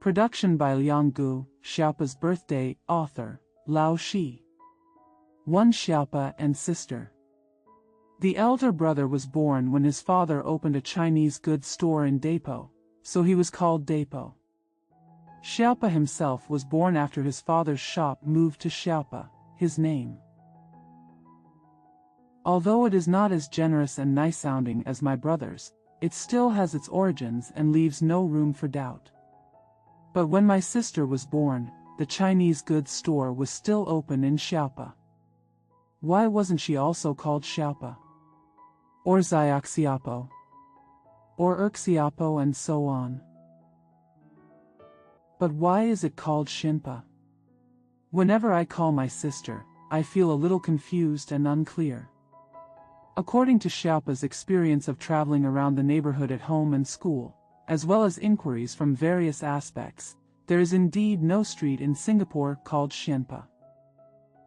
Production by Liang Gu, Xiaopa's birthday, author, Lao Shi. One Xiaopa and sister. The elder brother was born when his father opened a Chinese goods store in Depot, so he was called Depot. Xiaopa himself was born after his father's shop moved to Xiaopa, his name. Although it is not as generous and nice-sounding as my brother's, it still has its origins and leaves no room for doubt. But when my sister was born, the Chinese goods store was still open in Xiaopa. Why wasn't she also called Xiaopa? Or Xiaoxiapo? Or Erxiapo and so on? But why is it called Xinpa? Whenever I call my sister, I feel a little confused and unclear. According to Xiaopa's experience of traveling around the neighborhood at home and school, as well as inquiries from various aspects, there is indeed no street in Singapore called Xinpa.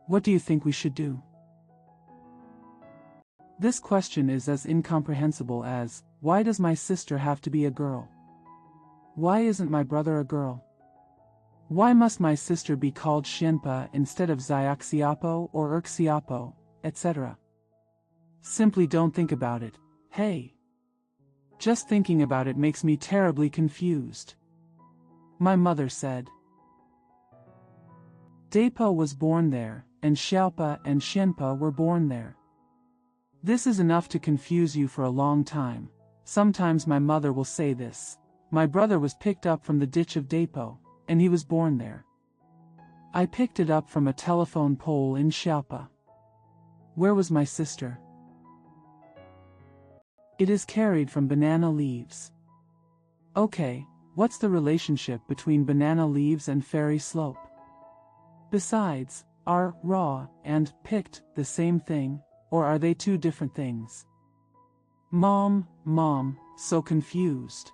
What do you think we should do? This question is as incomprehensible as, why does my sister have to be a girl? Why isn't my brother a girl? Why must my sister be called Xinpa instead of Xiaoxiapo or Erxiapo, etc.? Simply don't think about it, hey. Just thinking about it makes me terribly confused. My mother said. Depot was born there, and Xiaopa and Xinpa were born there. This is enough to confuse you for a long time. Sometimes my mother will say this: my brother was picked up from the ditch of Depot, and he was born there. I picked it up from a telephone pole in Xiaopa. Where was my sister? It is carried from banana leaves. Okay, what's the relationship between banana leaves and ferry slope? Besides, are raw and picked the same thing, or are they two different things? Mom, so confused.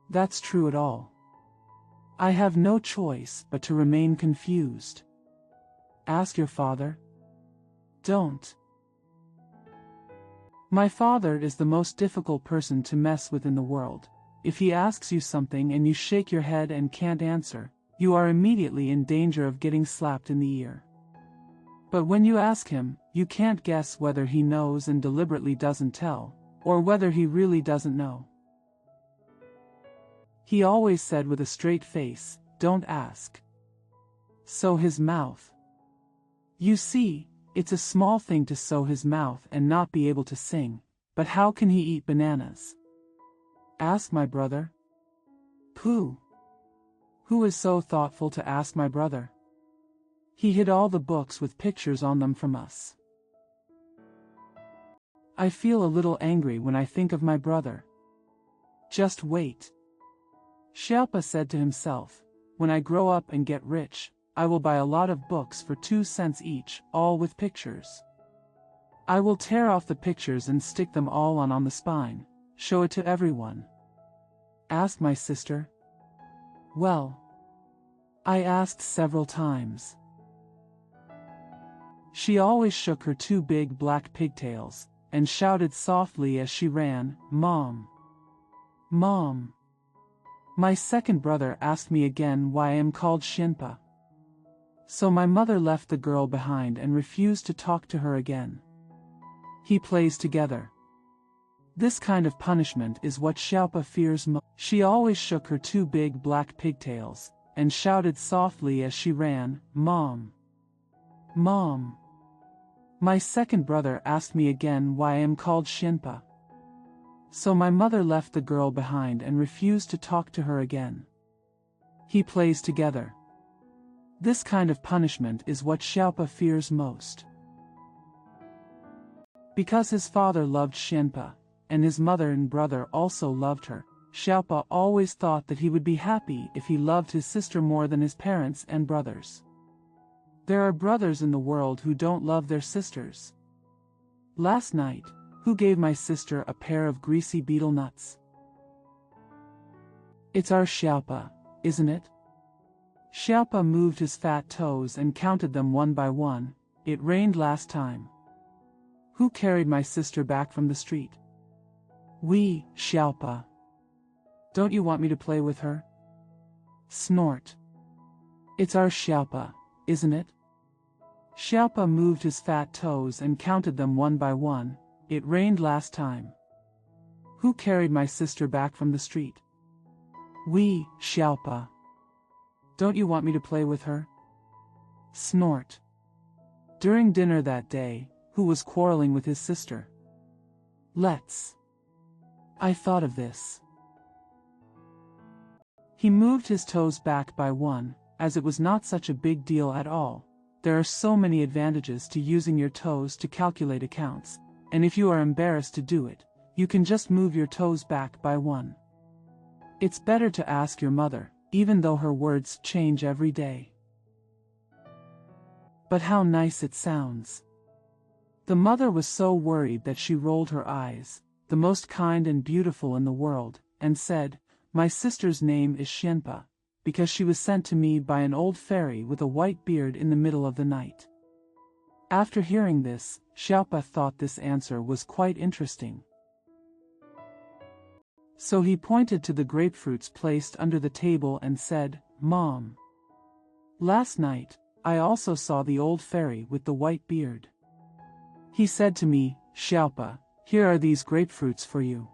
That's true at all. I have no choice but to remain confused. Ask your father. Don't. My father is the most difficult person to mess with in the world. If he asks you something and you shake your head and can't answer, you are immediately in danger of getting slapped in the ear. But when you ask him, you can't guess whether he knows and deliberately doesn't tell, or whether he really doesn't know. He always said with a straight face, "Don't ask." Sew his mouth. You see, it's a small thing to sew his mouth and not be able to sing, but how can he eat bananas? Ask my brother. Pooh. Who is so thoughtful to ask my brother? He hid all the books with pictures on them from us. I feel a little angry when I think of my brother. Just wait. Xiaopa said to himself, when I grow up and get rich, I will buy a lot of books for 2 cents each, all with pictures. I will tear off the pictures and stick them all on the spine, show it to everyone. Ask my sister. Well, I asked several times. She always shook her 2 big black pigtails, and shouted softly as she ran, "Mom! Mom!" My second brother asked me again why I am called Xinpa. So my mother left the girl behind and refused to talk to her again. He plays together. This kind of punishment is what Xiaopa fears most. She always shook her 2 big black pigtails, and shouted softly as she ran, "Mom! Mom!" My second brother asked me again why I am called Xinpa. So my mother left the girl behind and refused to talk to her again. He plays together. This kind of punishment is what Xiaopa fears most. Because his father loved Xinpa, and his mother and brother also loved her, Xiaopa always thought that he would be happy if he loved his sister more than his parents and brothers. There are brothers in the world who don't love their sisters. Last night, who gave my sister a pair of greasy beetle nuts? It's our Xiaopa, isn't it? Xiaopa moved his fat toes and counted them one by one. It rained last time. Who carried my sister back from the street? We, Xiaopa. Don't you want me to play with her? Snort. It's our Xiaopa, isn't it? Xiaopa moved his fat toes and counted them one by one. It rained last time. Who carried my sister back from the street? We, Xiaopa. Don't you want me to play with her? Snort. During dinner that day, who was quarreling with his sister? Let's. I thought of this. He moved his toes back by one, as it was not such a big deal at all. There are so many advantages to using your toes to calculate accounts, and if you are embarrassed to do it, you can just move your toes back by one. It's better to ask your mother, even though her words change every day. But how nice it sounds. The mother was so worried that she rolled her eyes, the most kind and beautiful in the world, and said, "My sister's name is Xianpa, because she was sent to me by an old fairy with a white beard in the middle of the night." After hearing this, Xiaopa thought this answer was quite interesting. So he pointed to the grapefruits placed under the table and said, "Mom, last night, I also saw the old fairy with the white beard. He said to me, 'Xiaopa, here are these grapefruits for you.'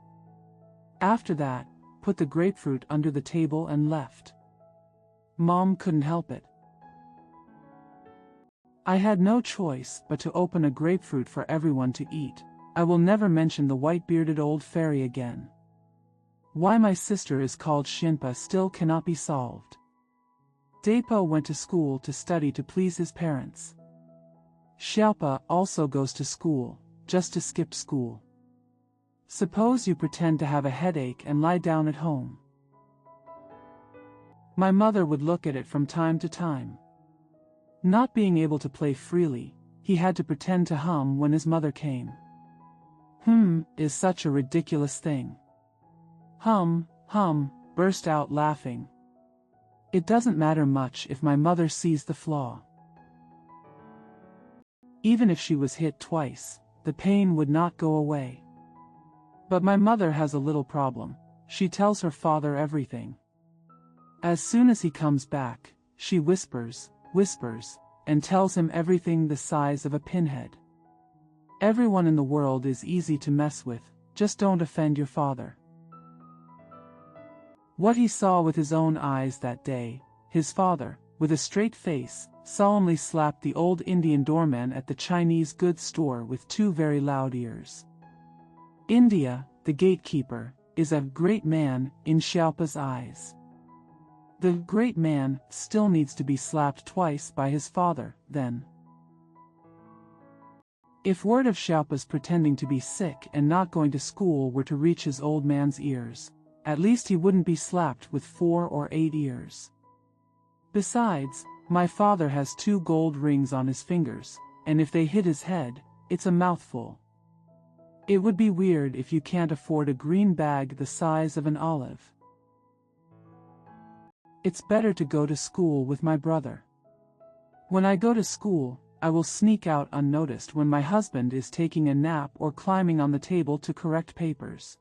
After that, put the grapefruit under the table and left." Mom couldn't help it. "I had no choice but to open a grapefruit for everyone to eat. I will never mention the white-bearded old fairy again. Why my sister is called Xianpa still cannot be solved." Depo went to school to study to please his parents. Xiaopa also goes to school, just to skip school. Suppose you pretend to have a headache and lie down at home. My mother would look at it from time to time. Not being able to play freely, he had to pretend to hum when his mother came. Is such a ridiculous thing. Hum, burst out laughing. It doesn't matter much if my mother sees the flaw. Even if she was hit twice, the pain would not go away. But my mother has a little problem. She tells her father everything. As soon as he comes back, she whispers, and tells him everything the size of a pinhead. Everyone in the world is easy to mess with, just don't offend your father. What he saw with his own eyes that day, his father, with a straight face, solemnly slapped the old Indian doorman at the Chinese goods store with two very loud ears. India, the gatekeeper, is a great man in Xiaopa's eyes. The great man still needs to be slapped twice by his father, then. If word of Xiaopa's pretending to be sick and not going to school were to reach his old man's ears, at least he wouldn't be slapped with 4 or 8 ears. Besides, my father has 2 gold rings on his fingers, and if they hit his head, it's a mouthful. It would be weird if you can't afford a green bag the size of an olive. It's better to go to school with my brother. When I go to school, I will sneak out unnoticed when my husband is taking a nap or climbing on the table to correct papers.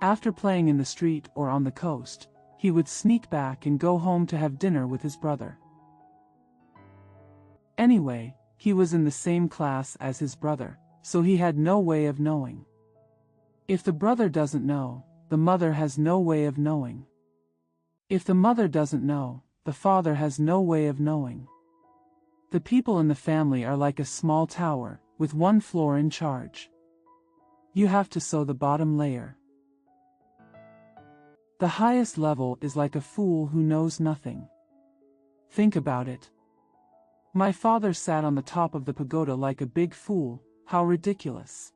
After playing in the street or on the coast, he would sneak back and go home to have dinner with his brother. Anyway, he was in the same class as his brother, so he had no way of knowing. If the brother doesn't know, the mother has no way of knowing. If the mother doesn't know, the father has no way of knowing. The people in the family are like a small tower, with 1 floor in charge. You have to sew the bottom layer. The highest level is like a fool who knows nothing. Think about it. My father sat on the top of the pagoda like a big fool. How ridiculous.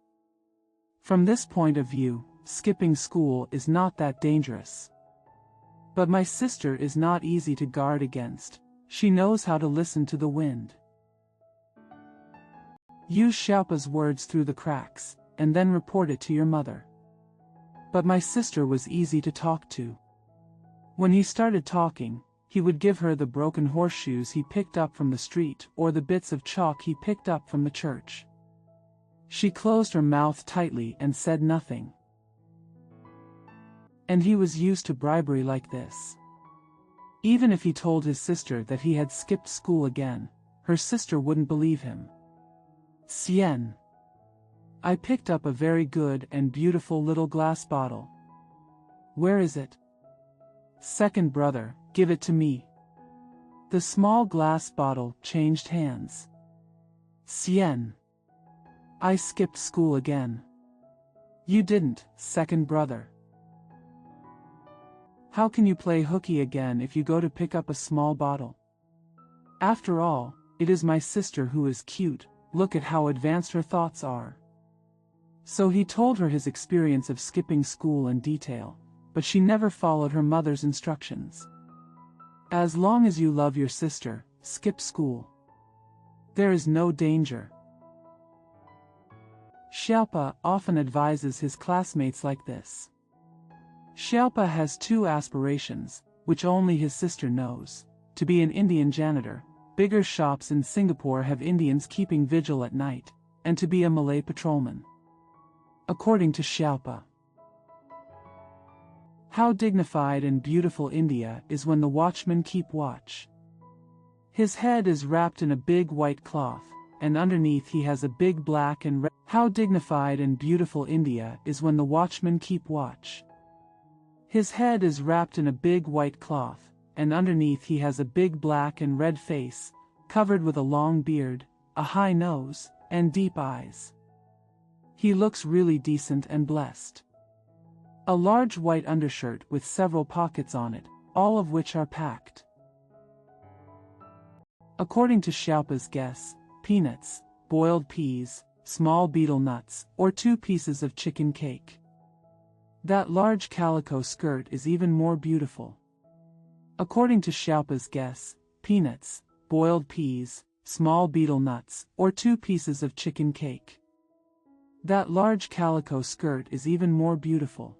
From this point of view, skipping school is not that dangerous. But my sister is not easy to guard against. She knows how to listen to the wind. Use Xiaopa's words through the cracks, and then report it to your mother. But my sister was easy to talk to. When he started talking, he would give her the broken horseshoes he picked up from the street or the bits of chalk he picked up from the church. She closed her mouth tightly and said nothing. And he was used to bribery like this. Even if he told his sister that he had skipped school again, her sister wouldn't believe him. Cien. I picked up a very good and beautiful little glass bottle. Where is it? Second brother, give it to me. The small glass bottle changed hands. Cien. I skipped school again. You didn't, second brother. How can you play hooky again if you go to pick up a small bottle? After all, it is my sister who is cute, look at how advanced her thoughts are. So he told her his experience of skipping school in detail, but she never followed her mother's instructions. As long as you love your sister, skip school. There is no danger. Xiaopa often advises his classmates like this. Xiaopa has two aspirations, which only his sister knows: to be an Indian janitor, bigger shops in Singapore have Indians keeping vigil at night, and to be a Malay patrolman. According to Xiaopa, how dignified and beautiful India is when the watchmen keep watch. His head is wrapped in a big white cloth, and underneath he has a big black and red. How dignified and beautiful India is when the watchmen keep watch. His head is wrapped in a big white cloth, and underneath he has a big black and red face, covered with a long beard, a high nose, and deep eyes. He looks really decent and blessed. A large white undershirt with several pockets on it, all of which are packed. According to Xiaopa's guess, peanuts, boiled peas, small betel nuts, or 2 pieces of chicken cake. That large calico skirt is even more beautiful. According to Xiaopa's guess, peanuts, boiled peas, small betel nuts, or 2 pieces of chicken cake. That large calico skirt is even more beautiful.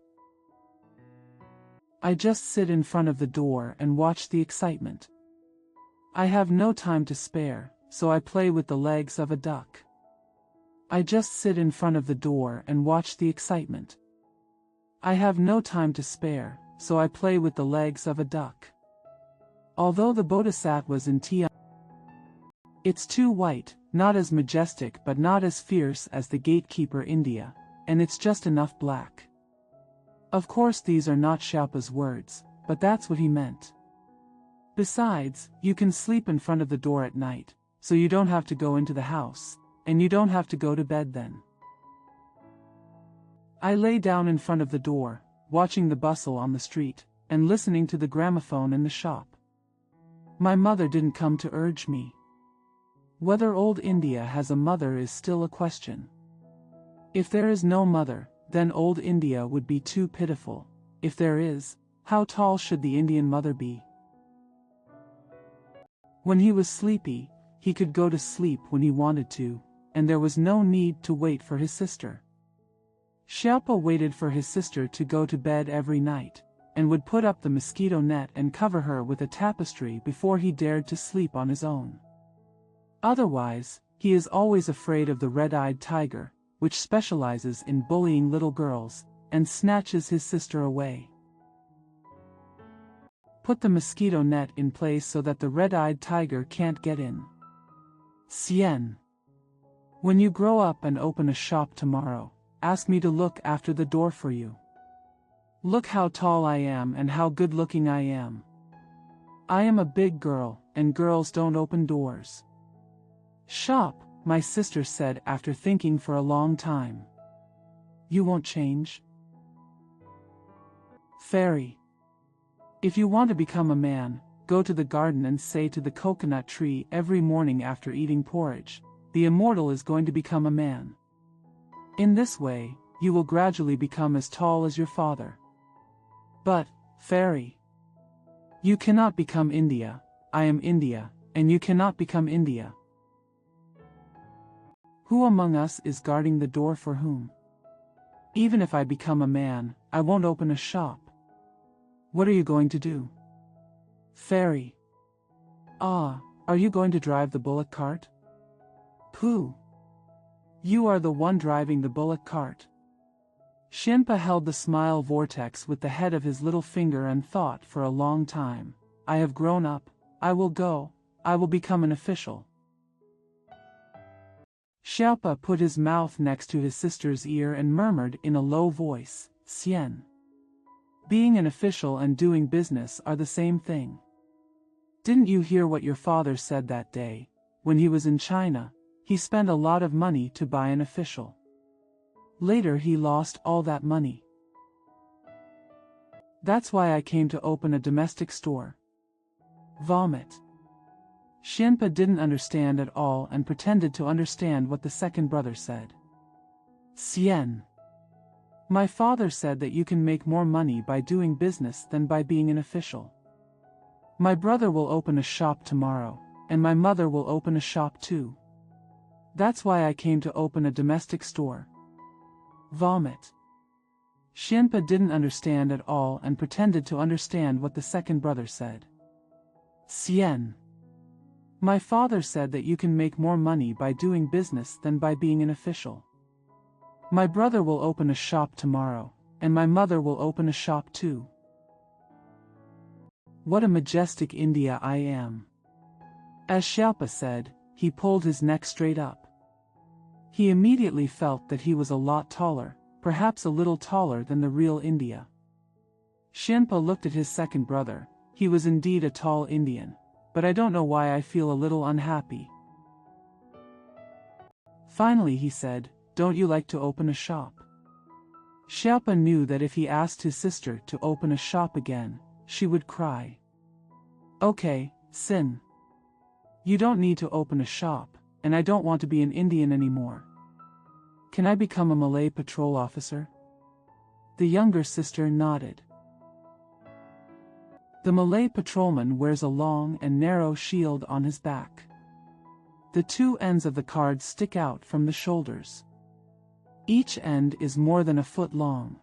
I just sit in front of the door and watch the excitement. I have no time to spare, so I play with the legs of a duck. I just sit in front of the door and watch the excitement. I have no time to spare, so I play with the legs of a duck. Although the bodhisat was in Tian, it's too white, not as majestic but not as fierce as the gatekeeper India, and it's just enough black. Of course these are not Xiaopa's words, but that's what he meant. Besides, you can sleep in front of the door at night, so you don't have to go into the house, and you don't have to go to bed then. I lay down in front of the door, watching the bustle on the street, and listening to the gramophone in the shop. My mother didn't come to urge me. Whether old India has a mother is still a question. If there is no mother, then old India would be too pitiful. If there is, how tall should the Indian mother be? When he was sleepy, he could go to sleep when he wanted to, and there was no need to wait for his sister. Xiaopa waited for his sister to go to bed every night, and would put up the mosquito net and cover her with a tapestry before he dared to sleep on his own. Otherwise, he is always afraid of the red-eyed tiger, which specializes in bullying little girls, and snatches his sister away. Put the mosquito net in place so that the red-eyed tiger can't get in. Cien. When you grow up and open a shop tomorrow, ask me to look after the door for you. Look how tall I am and how good-looking I am. I am a big girl, and girls don't open doors. Shop, my sister said after thinking for a long time. You won't change? Fairy. If you want to become a man, go to the garden and say to the coconut tree every morning after eating porridge, the immortal is going to become a man. In this way, you will gradually become as tall as your father. But, fairy, you cannot become India, I am India, and you cannot become India. Who among us is guarding the door for whom? Even if I become a man, I won't open a shop. What are you going to do? Fairy. Ah, are you going to drive the bullock cart? Pooh. You are the one driving the bullock cart. Shinpa held the smile vortex with the head of his little finger and thought for a long time. I have grown up, I will go, I will become an official. Xiaopa put his mouth next to his sister's ear and murmured in a low voice, Xian. Being an official and doing business are the same thing. Didn't you hear what your father said that day? When he was in China, he spent a lot of money to buy an official. Later he lost all that money. That's why I came to open a domestic store. Vomit. Xianpa didn't understand at all and pretended to understand what the second brother said. Xian. My father said that you can make more money by doing business than by being an official. My brother will open a shop tomorrow, and my mother will open a shop too. That's why I came to open a domestic store. Vomit. Xianpa didn't understand at all and pretended to understand what the second brother said. Xian. My father said that you can make more money by doing business than by being an official. My brother will open a shop tomorrow, and my mother will open a shop too. What a majestic India I am. As Xiaopa said, he pulled his neck straight up. He immediately felt that he was a lot taller, perhaps a little taller than the real India. Xianpa looked at his second brother. He was indeed a tall Indian, but I don't know why I feel a little unhappy. Finally he said, don't you like to open a shop? Xiaopa knew that if he asked his sister to open a shop again, she would cry. Okay, Sin. You don't need to open a shop, and I don't want to be an Indian anymore. Can I become a Malay patrol officer? The younger sister nodded. The Malay patrolman wears a long and narrow shield on his back. The two ends of the card stick out from the shoulders. Each end is more than a foot long.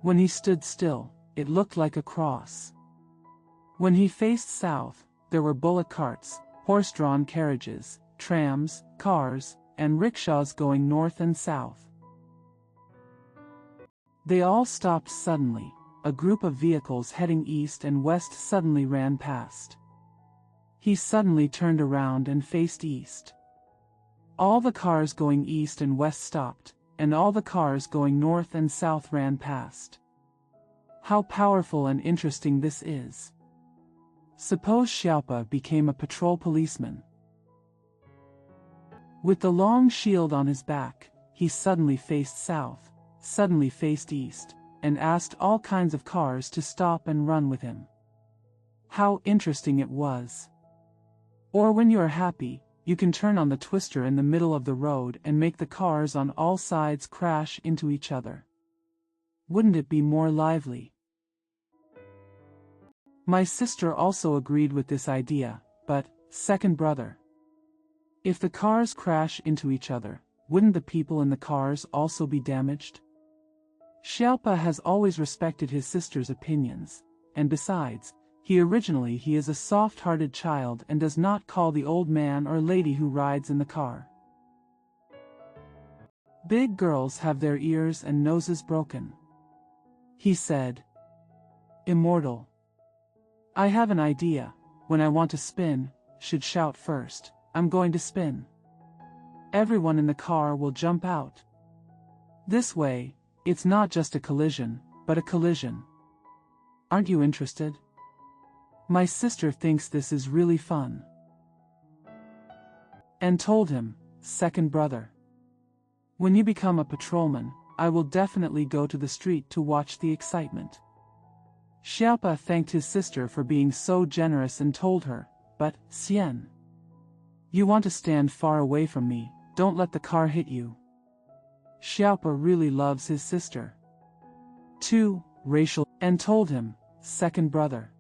When he stood still, it looked like a cross. When he faced south, there were bullock carts, horse-drawn carriages, trams, cars, and rickshaws going north and south. They all stopped suddenly. A group of vehicles heading east and west suddenly ran past. He suddenly turned around and faced east. All the cars going east and west stopped, and all the cars going north and south ran past. How powerful and interesting this is. Suppose Xiaopa became a patrol policeman. With the long shield on his back, he suddenly faced south, suddenly faced east, and asked all kinds of cars to stop and run with him. How interesting it was. Or when you are happy, you can turn on the twister in the middle of the road and make the cars on all sides crash into each other. Wouldn't it be more lively? My sister also agreed with this idea, but, second brother, if the cars crash into each other, wouldn't the people in the cars also be damaged? Xiaopa has always respected his sister's opinions, and besides, he is a soft-hearted child and does not call the old man or lady who rides in the car. Big girls have their ears and noses broken. He said. Immortal. I have an idea. When I want to spin, should shout first, I'm going to spin. Everyone in the car will jump out. This way, it's not just a collision, but a collision. Aren't you interested? My sister thinks this is really fun. And told him, second brother. When you become a patrolman, I will definitely go to the street to watch the excitement. Xiaopa thanked his sister for being so generous and told her, but, Xian. You want to stand far away from me, don't let the car hit you. Xiaopa really loves his sister. 2. Racial, and told him, second brother.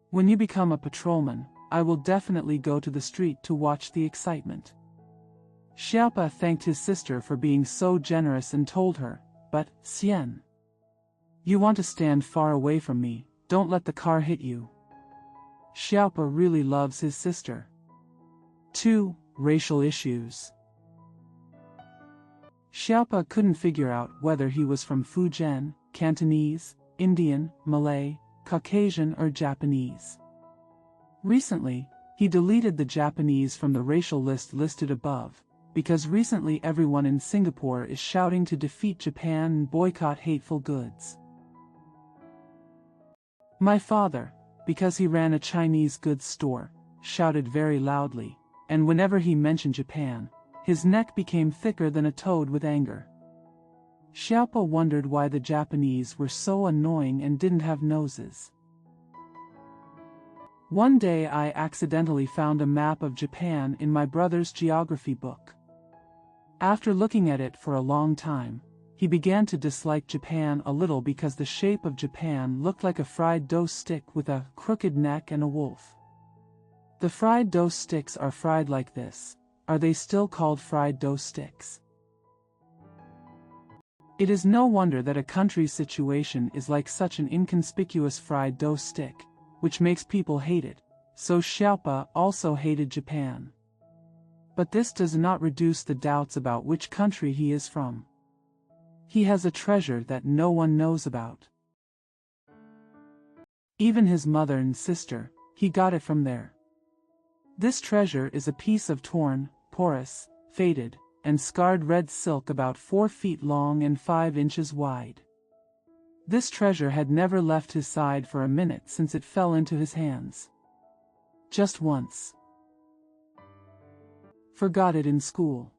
When you become a patrolman, I will definitely go to the street to watch the excitement. Xiaopa thanked his sister for being so generous and told her, but, Xian. You want to stand far away from me, don't let the car hit you. Xiaopa really loves his sister. 2. Racial issues. Xiaopa couldn't figure out whether he was from Fujian, Cantonese, Indian, Malay, Caucasian or Japanese. Recently, he deleted the Japanese from the racial list listed above, because recently everyone in Singapore is shouting to defeat Japan and boycott hateful goods. My father, because he ran a Chinese goods store, shouted very loudly, and whenever he mentioned Japan, his neck became thicker than a toad with anger. Xiaopa wondered why the Japanese were so annoying and didn't have noses. One day I accidentally found a map of Japan in my brother's geography book. After looking at it for a long time, he began to dislike Japan a little because the shape of Japan looked like a fried dough stick with a crooked neck and a wolf. The fried dough sticks are fried like this. Are they still called fried dough sticks? It is no wonder that a country's situation is like such an inconspicuous fried dough stick, which makes people hate it, so Xiaopa also hated Japan. But this does not reduce the doubts about which country he is from. He has a treasure that no one knows about. Even his mother and sister, he got it from there. This treasure is a piece of torn, porous, faded, and scarred red silk about 4 feet long and 5 inches wide. This treasure had never left his side for a minute since it fell into his hands. Just once. Forgot it in school.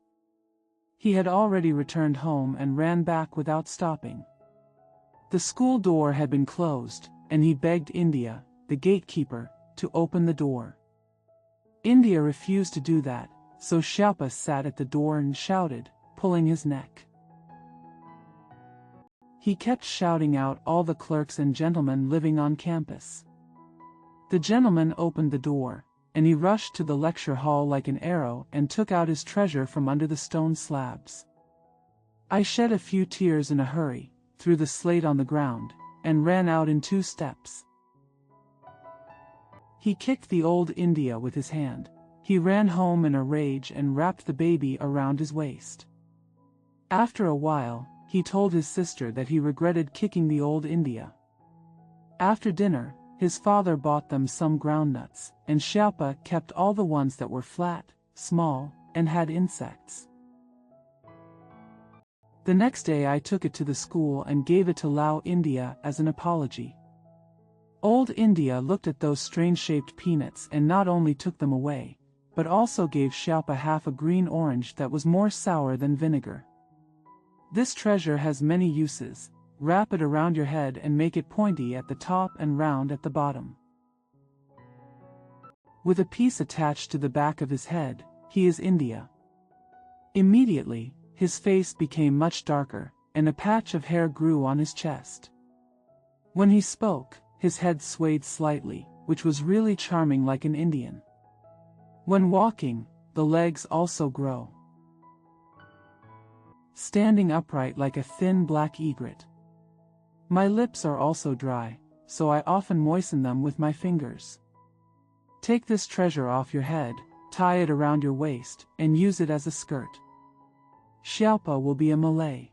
He had already returned home and ran back without stopping. The school door had been closed, and he begged India, the gatekeeper, to open the door. India refused to do that, so Xiaopa sat at the door and shouted, pulling his neck. He kept shouting out all the clerks and gentlemen living on campus. The gentleman opened the door, and he rushed to the lecture hall like an arrow and took out his treasure from under the stone slabs. I shed a few tears in a hurry, threw the slate on the ground, and ran out in 2 steps. He kicked the old India with his hand. He ran home in a rage and wrapped the baby around his waist. After a while, he told his sister that he regretted kicking the old India. After dinner, his father bought them some groundnuts, and Xiaopa kept all the ones that were flat, small, and had insects. The next day I took it to the school and gave it to Lao India as an apology. Old India looked at those strange-shaped peanuts and not only took them away, but also gave Xiaopa half a green orange that was more sour than vinegar. This treasure has many uses. Wrap it around your head and make it pointy at the top and round at the bottom. With a piece attached to the back of his head, he is India. Immediately, his face became much darker, and a patch of hair grew on his chest. When he spoke, his head swayed slightly, which was really charming like an Indian. When walking, the legs also grow. Standing upright like a thin black egret. My lips are also dry, so I often moisten them with my fingers. Take this treasure off your head, tie it around your waist, and use it as a skirt. Xiaopa will be a Malay.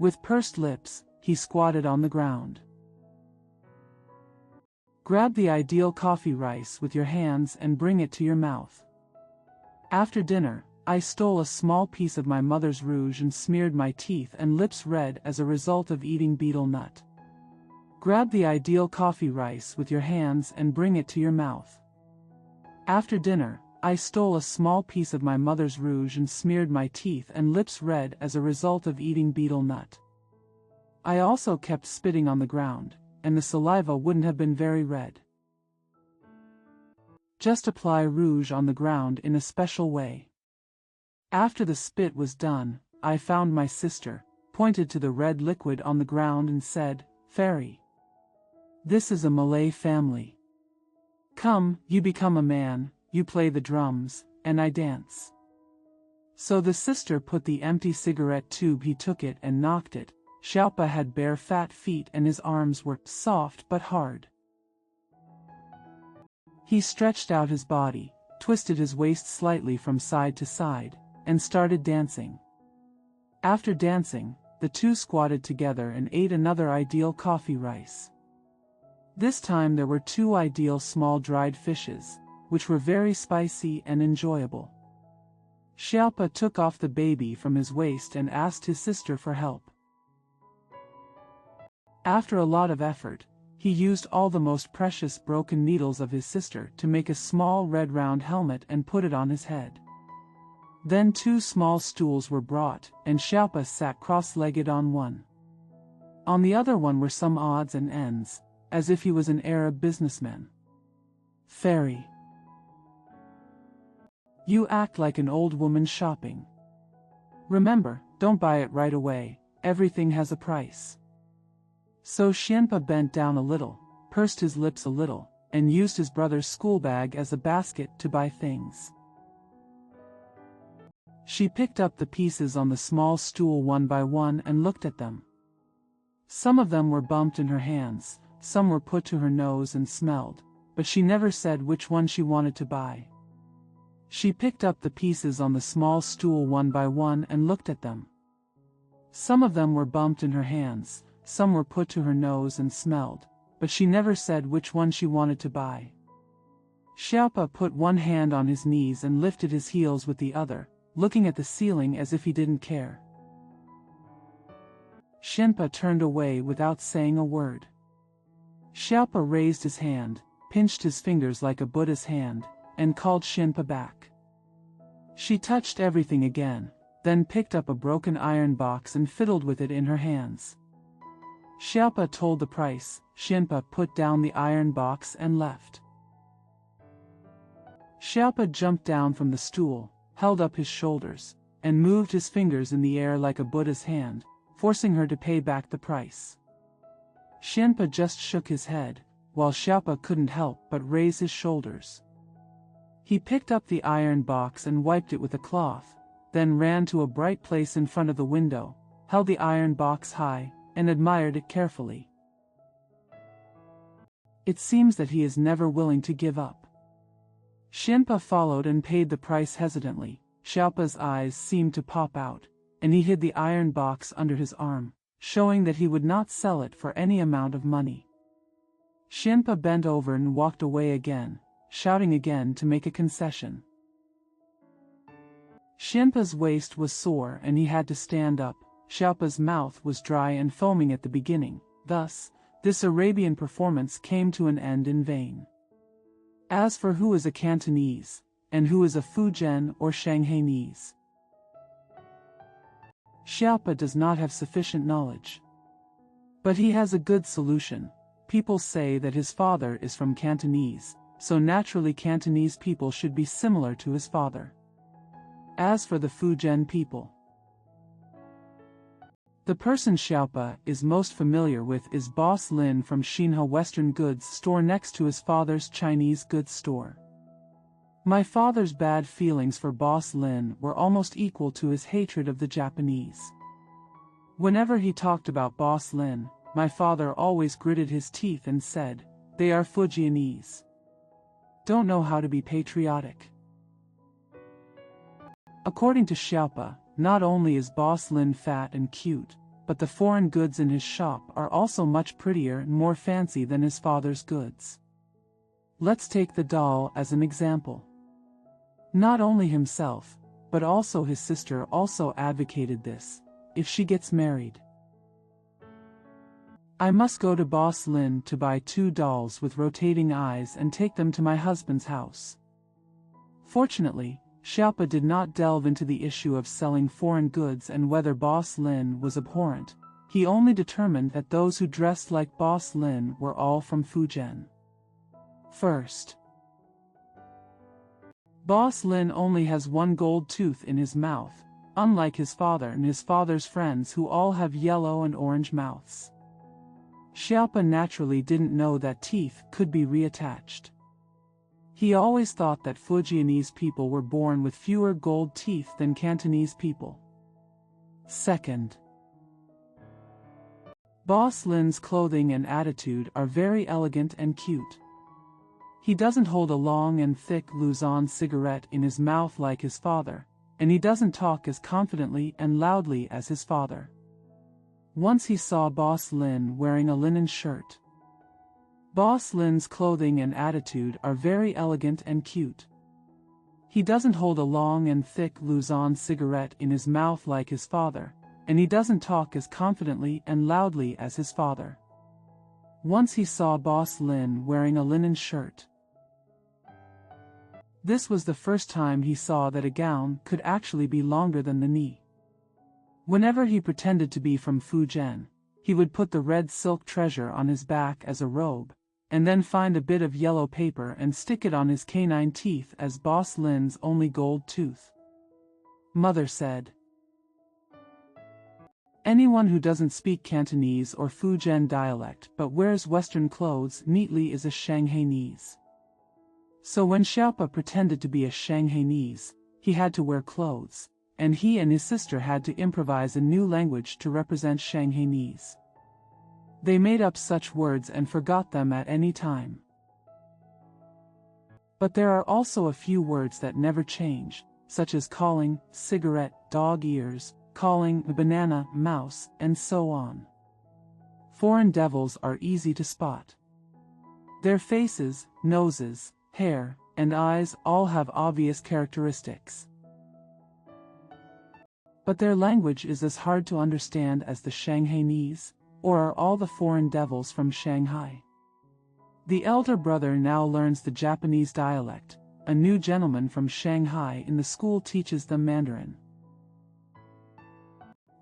With pursed lips, he squatted on the ground. Grab the ideal coffee rice with your hands and bring it to your mouth. After dinner, I stole a small piece of my mother's rouge and smeared my teeth and lips red as a result of eating betel nut. Grab the ideal coffee rice with your hands and bring it to your mouth. After dinner, I stole a small piece of my mother's rouge and smeared my teeth and lips red as a result of eating betel nut. I also kept spitting on the ground, and the saliva wouldn't have been very red. Just apply rouge on the ground in a special way. After the spit was done, I found my sister, pointed to the red liquid on the ground and said, "Fairy. This is a Malay family. Come, you become a man, you play the drums, and I dance." So the sister put the empty cigarette tube, he took it and knocked it. Xiaopa had bare fat feet and his arms were soft but hard. He stretched out his body, twisted his waist slightly from side to side, and started dancing. After dancing, the two squatted together and ate another ideal coffee rice. This time there were 2 ideal small dried fishes, which were very spicy and enjoyable. Xiaopa took off the baby from his waist and asked his sister for help. After a lot of effort, he used all the most precious broken needles of his sister to make a small red round helmet and put it on his head. Then 2 small stools were brought, and Xiaopa sat cross-legged on one. On the other one were some odds and ends, as if he was an Arab businessman. Fairy. You act like an old woman shopping. Remember, don't buy it right away, everything has a price. So Xianpa bent down a little, pursed his lips a little, and used his brother's school bag as a basket to buy things. She picked up the pieces on the small stool one by one and looked at them. Some of them were bumped in her hands, some were put to her nose and smelled, but she never said which one she wanted to buy. She picked up the pieces on the small stool one by one and looked at them. Some of them were bumped in her hands, some were put to her nose and smelled, but she never said which one she wanted to buy. Xiaopa put one hand on his knees and lifted his heels with the other, looking at the ceiling as if he didn't care. Xianpa turned away without saying a word. Xiaopa raised his hand, pinched his fingers like a Buddha's hand, and called Xianpa back. She touched everything again, then picked up a broken iron box and fiddled with it in her hands. Xiaopa told the price, Xianpa put down the iron box and left. Xiaopa jumped down from the stool, held up his shoulders, and moved his fingers in the air like a Buddha's hand, forcing her to pay back the price. Xianpa just shook his head, while Xiaopa couldn't help but raise his shoulders. He picked up the iron box and wiped it with a cloth, then ran to a bright place in front of the window, held the iron box high, and admired it carefully. It seems that he is never willing to give up. Xianpa followed and paid the price hesitantly. Xiaopa's eyes seemed to pop out, and he hid the iron box under his arm, showing that he would not sell it for any amount of money. Xianpa bent over and walked away again, shouting again to make a concession. Xianpa's waist was sore and he had to stand up. Xiaopa's mouth was dry and foaming at the beginning, thus, this Arabian performance came to an end in vain. As for who is a Cantonese, and who is a Fujian or Shanghainese, Xiaopa does not have sufficient knowledge. But he has a good solution. People say that his father is from Cantonese, so naturally Cantonese people should be similar to his father. As for the Fujian people, the person Xiaopa is most familiar with is Boss Lin from Xinhe Western Goods store next to his father's Chinese goods store. My father's bad feelings for Boss Lin were almost equal to his hatred of the Japanese. Whenever he talked about Boss Lin, my father always gritted his teeth and said, "They are Fujianese. Don't know how to be patriotic." According to Xiaopa, not only is Boss Lin fat and cute, but the foreign goods in his shop are also much prettier and more fancy than his father's goods. Let's take the doll as an example. Not only himself, but also his sister also advocated this. If she gets married, I must go to Boss Lin to buy 2 dolls with rotating eyes and take them to my husband's house. Fortunately, Xiaopa did not delve into the issue of selling foreign goods and whether Boss Lin was abhorrent. He only determined that those who dressed like Boss Lin were all from Fujian. First, Boss Lin only has 1 gold tooth in his mouth, unlike his father and his father's friends who all have yellow and orange mouths. Xiaopa naturally didn't know that teeth could be reattached. He always thought that Fujianese people were born with fewer gold teeth than Cantonese people. Second, Boss Lin's clothing and attitude are very elegant and cute. He doesn't hold a long and thick Luzon cigarette in his mouth like his father, and he doesn't talk as confidently and loudly as his father. Once he saw Boss Lin wearing a linen shirt. Boss Lin's clothing and attitude are very elegant and cute. He doesn't hold a long and thick Luzon cigarette in his mouth like his father, and he doesn't talk as confidently and loudly as his father. Once he saw Boss Lin wearing a linen shirt. This was the first time he saw that a gown could actually be longer than the knee. Whenever he pretended to be from Fujian, he would put the red silk treasure on his back as a robe, and then find a bit of yellow paper and stick it on his canine teeth as Boss Lin's only gold tooth. Mother said, "Anyone who doesn't speak Cantonese or Fujian dialect but wears Western clothes neatly is a Shanghainese." So when Xiaopa pretended to be a Shanghainese, he had to wear clothes, and he and his sister had to improvise a new language to represent Shanghainese. They made up such words and forgot them at any time. But there are also a few words that never change, such as calling, cigarette, dog ears, calling, banana, mouse, and so on. Foreign devils are easy to spot. Their faces, noses, hair, and eyes all have obvious characteristics. But their language is as hard to understand as the Shanghainese, or are all the foreign devils from Shanghai? The elder brother now learns the Japanese dialect. A new gentleman from Shanghai in the school teaches them Mandarin.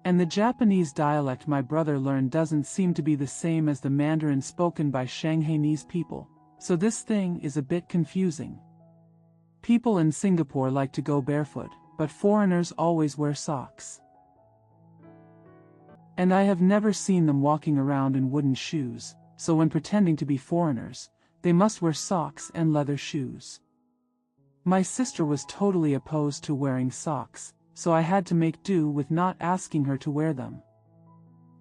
And the Japanese dialect my brother learned doesn't seem to be the same as the Mandarin spoken by Shanghainese people, so this thing is a bit confusing. People in Singapore like to go barefoot, but foreigners always wear socks. And I have never seen them walking around in wooden shoes, so when pretending to be foreigners, they must wear socks and leather shoes. My sister was totally opposed to wearing socks, so I had to make do with not asking her to wear them.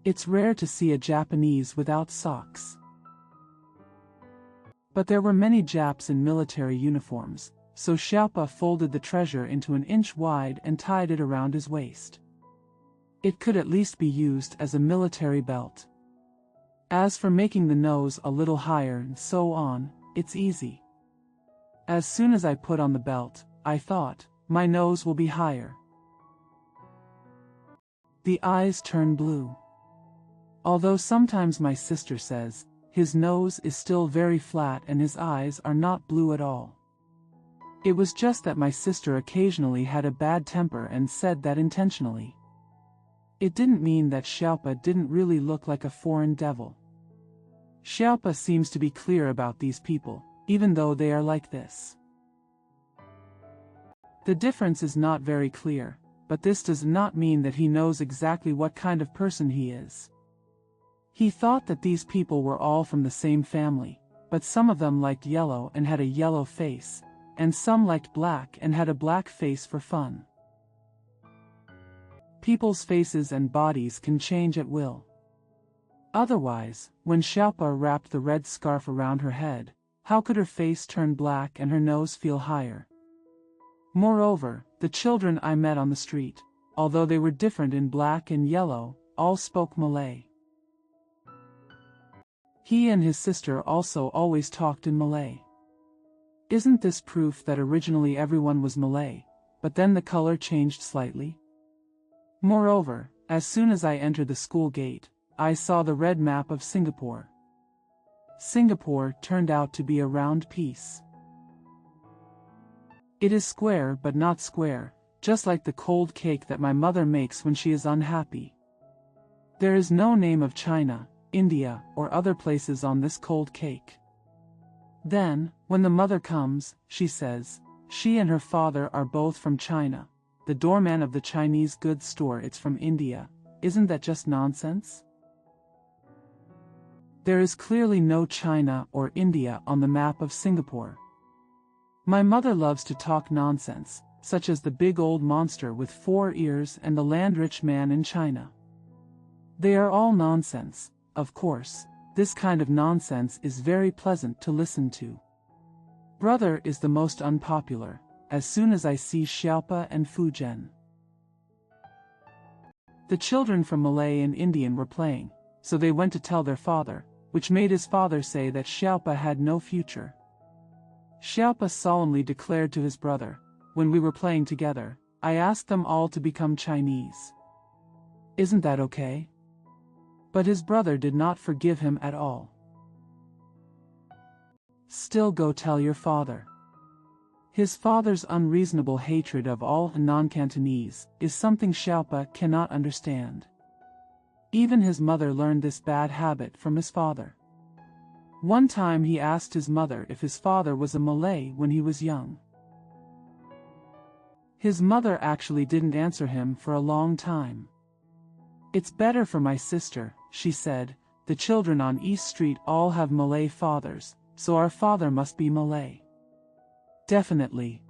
It's rare to see a Japanese without socks. But there were many Japs in military uniforms, so Xiaopa folded the treasure into an inch wide and tied it around his waist. It could at least be used as a military belt. As for making the nose a little higher and so on, it's easy. As soon as I put on the belt, I thought, my nose will be higher. The eyes turn blue. Although sometimes my sister says, his nose is still very flat and his eyes are not blue at all. It was just that my sister occasionally had a bad temper and said that intentionally. It didn't mean that Xiaopa didn't really look like a foreign devil. Xiaopa seems to be clear about these people, even though they are like this. The difference is not very clear, but this does not mean that he knows exactly what kind of person he is. He thought that these people were all from the same family, but some of them liked yellow and had a yellow face, and some liked black and had a black face for fun. People's faces and bodies can change at will. Otherwise, when Xiaopa wrapped the red scarf around her head, how could her face turn black and her nose feel higher? Moreover, the children I met on the street, although they were different in black and yellow, all spoke Malay. He and his sister also always talked in Malay. Isn't this proof that originally everyone was Malay, but then the color changed slightly? Moreover, as soon as I entered the school gate, I saw the red map of Singapore. Singapore turned out to be a round piece. It is square but not square, just like the cold cake that my mother makes when she is unhappy. There is no name of China, India, or other places on this cold cake. Then, when the mother comes, she says, she and her father are both from China. The doorman of the Chinese goods store it's from India. Isn't that just nonsense? There is clearly no China or India on the map of Singapore. My mother loves to talk nonsense, such as the big old monster with 4 ears and the land-rich man in China. They are all nonsense, of course. This kind of nonsense is very pleasant to listen to. Brother is the most unpopular, as soon as I see Xiaopa and Fujian. The children from Malay and Indian were playing, so they went to tell their father, which made his father say that Xiaopa had no future. Xiaopa solemnly declared to his brother, "When we were playing together, I asked them all to become Chinese. Isn't that okay?" But his brother did not forgive him at all. Still go tell your father. His father's unreasonable hatred of all non-Cantonese is something Xiaopa cannot understand. Even his mother learned this bad habit from his father. One time he asked his mother if his father was a Malay when he was young. His mother actually didn't answer him for a long time. "It's better for my sister," she said. "The children on East Street all have Malay fathers, so our father must be Malay." Definitely.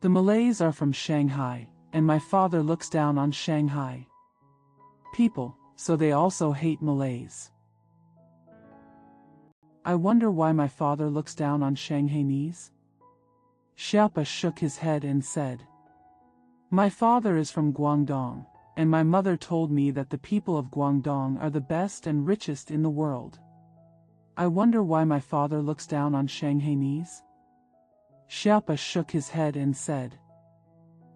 The Malays are from Shanghai, and my father looks down on Shanghai people, so they also hate Malays. I wonder why my father looks down on Shanghainese? Xiaopa shook his head and said, "My father is from Guangdong, and my mother told me that the people of Guangdong are the best and richest in the world. I wonder why my father looks down on Shanghainese?" Xiaopa shook his head and said,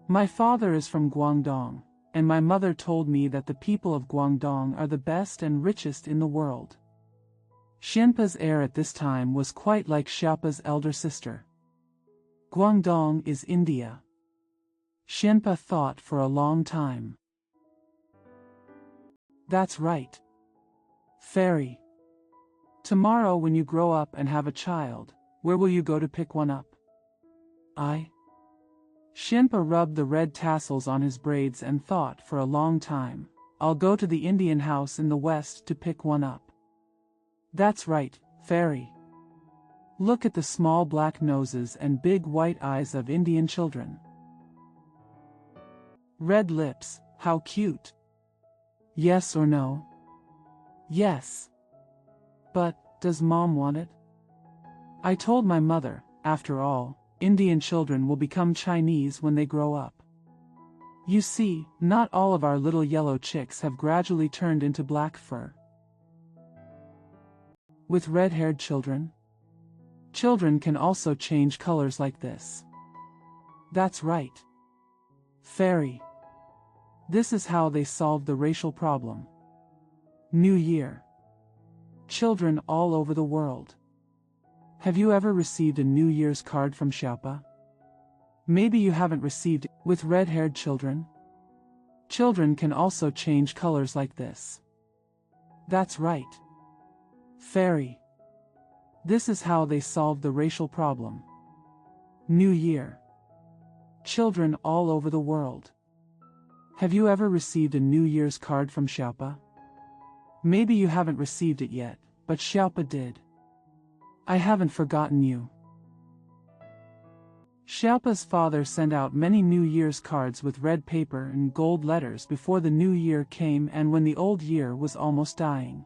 "My father is from Guangdong, and my mother told me that the people of Guangdong are the best and richest in the world." Xianpa's air at this time was quite like Xiaopa's elder sister. Guangdong is India. Xianpa thought for a long time. That's right. Fairy. Tomorrow when you grow up and have a child, where will you go to pick one up? Xianpa rubbed the red tassels on his braids and thought for a long time. "I'll go to the Indian house in the west to pick one up." That's right, Fairy. Look at the small black noses and big white eyes of Indian children. Red lips, how cute. Yes or no? Yes. But, does Mom want it? I told my mother, after all, Indian children will become Chinese when they grow up. You see, not all of our little yellow chicks have gradually turned into black fur. With red-haired children? Children can also change colors like this. That's right. Fairy. This is how they solved the racial problem. New Year. Children all over the world. Have you ever received a New Year's card from Xiaopa? Maybe you haven't received it. With red-haired children? Children can also change colors like this. That's right. Fairy. This is how they solved the racial problem. New Year. Children all over the world. Have you ever received a New Year's card from Xiaopa? Maybe you haven't received it yet, but Xiaopa did. I haven't forgotten you. Xiaopa's father sent out many New Year's cards with red paper and gold letters before the new year came and when the old year was almost dying.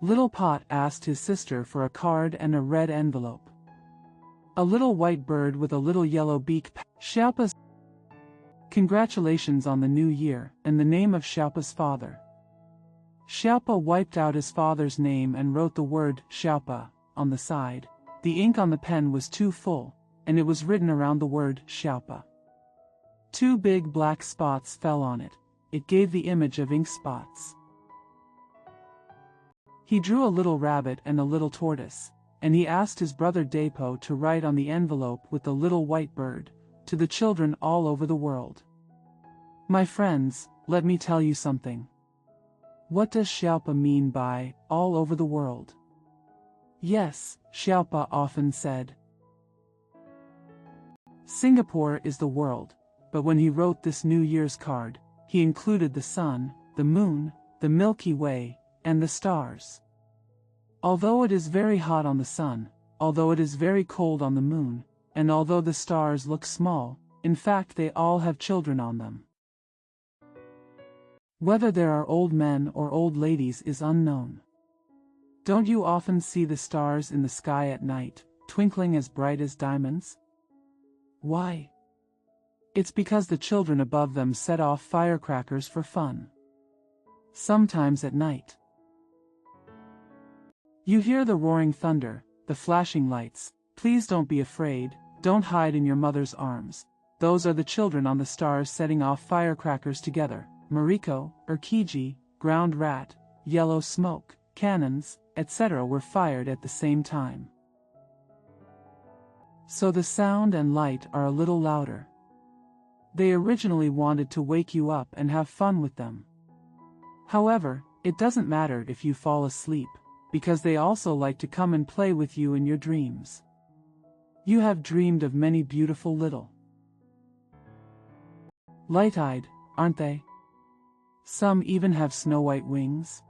Little Pot asked his sister for a card and a red envelope. A little white bird with a little yellow beak. Xiaopa's congratulations on the new year, and the name of Xiaopa's father. Xiaopa wiped out his father's name and wrote the word Xiaopa on the side. The ink on the pen was too full, and it was written around the word Xiaopa. 2 big black spots fell on it. It gave the image of ink spots. He drew a little rabbit and a little tortoise, and he asked his brother Dapo to write on the envelope with the little white bird, "To the children all over the world." My friends, let me tell you something. What does Xiaopa mean by all over the world? Yes, Xiaopa often said. Singapore is the world, but when he wrote this New Year's card, he included the sun, the moon, the Milky Way, and the stars. Although it is very hot on the sun, although it is very cold on the moon, and although the stars look small, in fact they all have children on them. Whether there are old men or old ladies is unknown. Don't you often see the stars in the sky at night, twinkling as bright as diamonds? Why? It's because the children above them set off firecrackers for fun. Sometimes at night. You hear the roaring thunder, the flashing lights. Please don't be afraid, don't hide in your mother's arms. Those are the children on the stars setting off firecrackers together. Mariko, Urkiji, ground rat, yellow smoke, cannons, etc. were fired at the same time. So the sound and light are a little louder. They originally wanted to wake you up and have fun with them. However, it doesn't matter if you fall asleep, because they also like to come and play with you in your dreams. You have dreamed of many beautiful little light-eyed, aren't they? Some even have snow-white wings.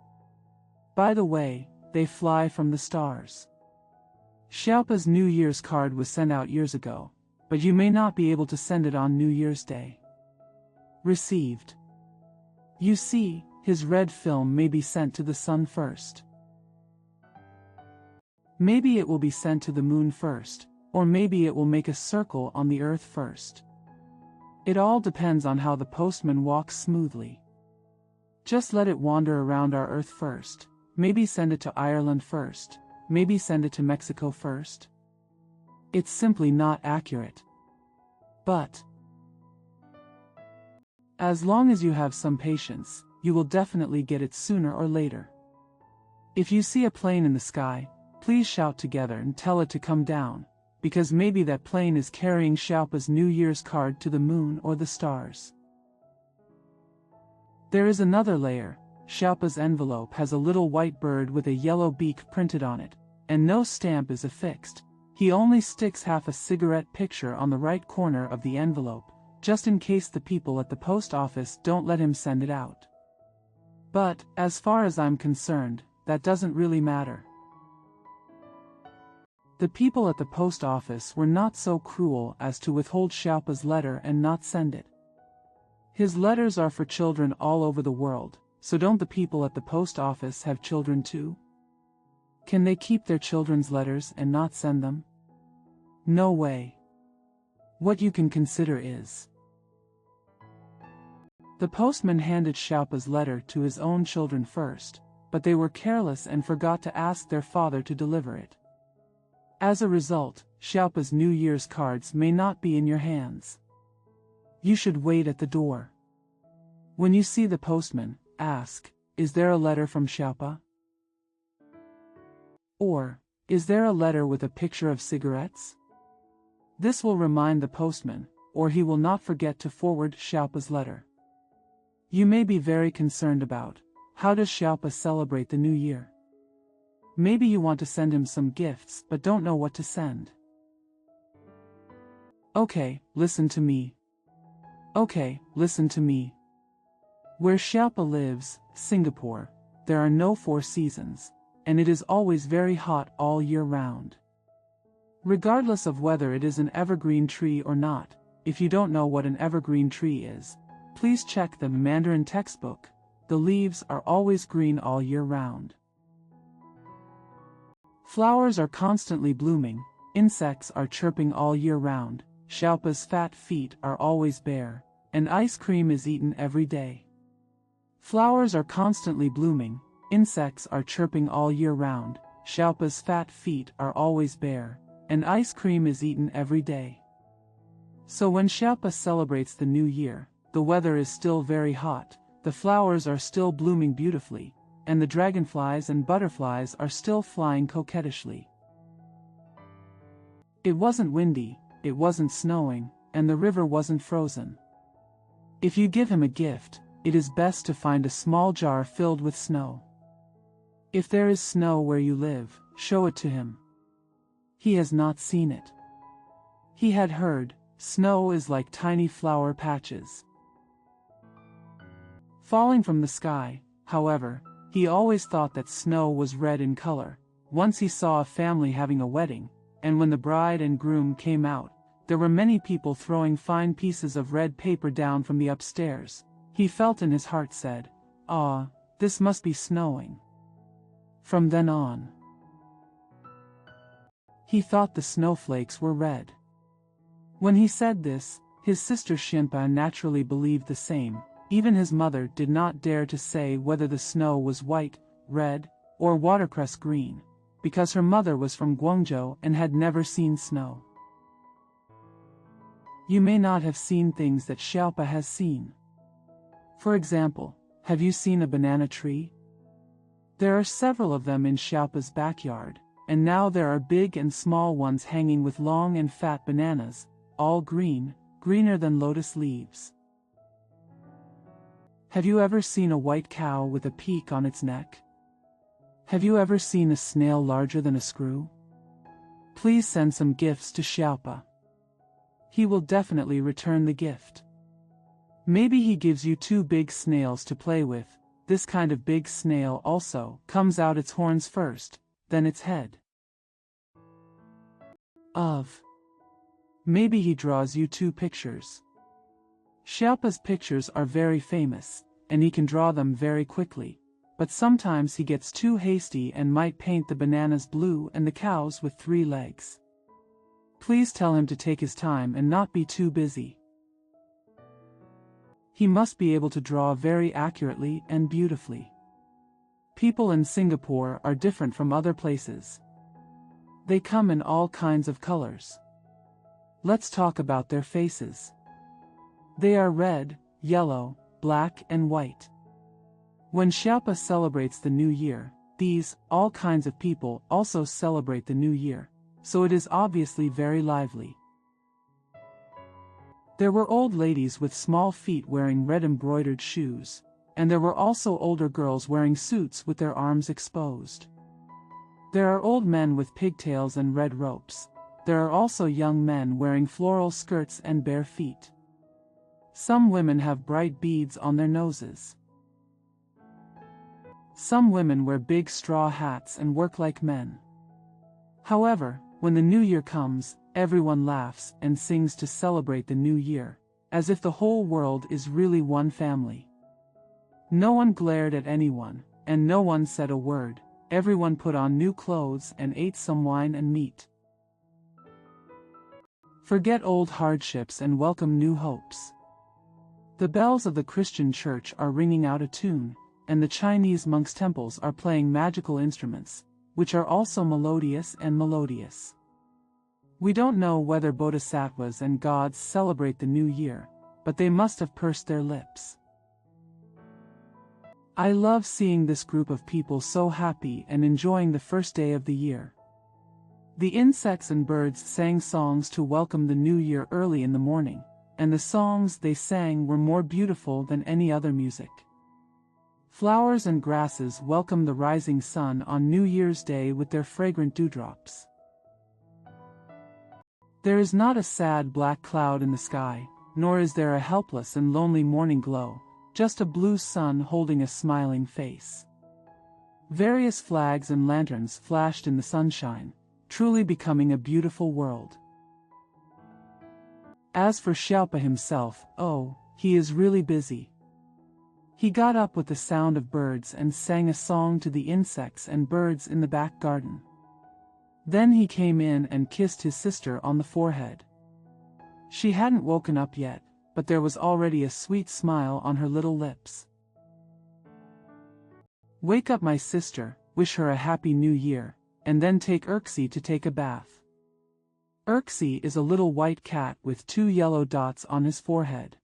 By the way, they fly from the stars. Xiaopa's New Year's card was sent out years ago, but you may not be able to send it on New Year's Day. Received. You see, his red film may be sent to the sun first. Maybe it will be sent to the moon first, or maybe it will make a circle on the earth first. It all depends on how the postman walks smoothly. Just let it wander around our earth first. Maybe send it to Ireland first. Maybe send it to Mexico first. It's simply not accurate. But as long as you have some patience, you will definitely get it sooner or later. If you see a plane in the sky, please shout together and tell it to come down, because maybe that plane is carrying Xiaopa's New Year's card to the moon or the stars. There is another layer. Xiaopa's envelope has a little white bird with a yellow beak printed on it, and no stamp is affixed. He only sticks half a cigarette picture on the right corner of the envelope, just in case the people at the post office don't let him send it out. But, as far as I'm concerned, that doesn't really matter. The people at the post office were not so cruel as to withhold Xiaopa's letter and not send it. His letters are for children all over the world, so don't the people at the post office have children too? Can they keep their children's letters and not send them? No way. What you can consider is, the postman handed Xiaopa's letter to his own children first, but they were careless and forgot to ask their father to deliver it. As a result, Xiaopa's New Year's cards may not be in your hands. You should wait at the door. When you see the postman, ask, "Is there a letter from Xiaopa?" Or, "Is there a letter with a picture of cigarettes?" This will remind the postman, or he will not forget to forward Xiaopa's letter. You may be very concerned about, how does Xiaopa celebrate the new year? Maybe you want to send him some gifts but don't know what to send. Okay, listen to me. Okay, listen to me. Where Xiaopa lives, Singapore, there are no 4 seasons, and it is always very hot all year round. Regardless of whether it is an evergreen tree or not, if you don't know what an evergreen tree is, please check the Mandarin textbook. The leaves are always green all year round. Flowers are constantly blooming, insects are chirping all year round, Xiaopa's fat feet are always bare, and ice cream is eaten every day. Flowers are constantly blooming, insects are chirping all year round, Xiaopa's fat feet are always bare, and ice cream is eaten every day. So when Xiaopa celebrates the new year, the weather is still very hot, the flowers are still blooming beautifully, and the dragonflies and butterflies are still flying coquettishly. It wasn't windy, it wasn't snowing, and the river wasn't frozen. If you give him a gift, it is best to find a small jar filled with snow. If there is snow where you live, show it to him. He has not seen it. He had heard, snow is like tiny flower patches falling from the sky. However, he always thought that snow was red in color. Once he saw a family having a wedding, and when the bride and groom came out, there were many people throwing fine pieces of red paper down from the upstairs. He felt in his heart said, "Ah, this must be snowing." From then on, he thought the snowflakes were red. When he said this, his sister Xinpa naturally believed the same. Even his mother did not dare to say whether the snow was white, red, or watercress green, because her mother was from Guangzhou and had never seen snow. You may not have seen things that Xiaopa has seen. For example, have you seen a banana tree? There are several of them in Xiaopa's backyard, and now there are big and small ones hanging with long and fat bananas, all green, greener than lotus leaves. Have you ever seen a white cow with a peak on its neck? Have you ever seen a snail larger than a screw? Please send some gifts to Xiaopa. He will definitely return the gift. Maybe he gives you 2 big snails to play with. This kind of big snail also comes out its horns first, then its head. Maybe he draws you 2 pictures. Xiaopa's pictures are very famous, and he can draw them very quickly, but sometimes he gets too hasty and might paint the bananas blue and the cows with 3 legs. Please tell him to take his time and not be too busy. He must be able to draw very accurately and beautifully. People in Singapore are different from other places. They come in all kinds of colors. Let's talk about their faces. They are red, yellow, black and white. When Xiaopa celebrates the New Year, these, all kinds of people also celebrate the New Year, so it is obviously very lively. There were old ladies with small feet wearing red embroidered shoes, and there were also older girls wearing suits with their arms exposed. There are old men with pigtails and red ropes. There are also young men wearing floral skirts and bare feet. Some women have bright beads on their noses. Some women wear big straw hats and work like men. However, when the New Year comes, everyone laughs and sings to celebrate the New Year, as if the whole world is really one family. No one glared at anyone, and no one said a word. Everyone put on new clothes and ate some wine and meat. Forget old hardships and welcome new hopes. The bells of the Christian church are ringing out a tune, and the Chinese monks' temples are playing magical instruments, which are also melodious and melodious. We don't know whether bodhisattvas and gods celebrate the New Year, but they must have pursed their lips. I love seeing this group of people so happy and enjoying the first day of the year. The insects and birds sang songs to welcome the New Year early in the morning, and the songs they sang were more beautiful than any other music. Flowers and grasses welcomed the rising sun on New Year's Day with their fragrant dewdrops. There is not a sad black cloud in the sky, nor is there a helpless and lonely morning glow, just a blue sun holding a smiling face. Various flags and lanterns flashed in the sunshine, truly becoming a beautiful world. As for Xiaopa himself, oh, he is really busy. He got up with the sound of birds and sang a song to the insects and birds in the back garden. Then he came in and kissed his sister on the forehead. She hadn't woken up yet, but there was already a sweet smile on her little lips. Wake up, my sister, wish her a happy new year, and then take Erxie to take a bath. Erxie is a little white cat with 2 yellow dots on his forehead.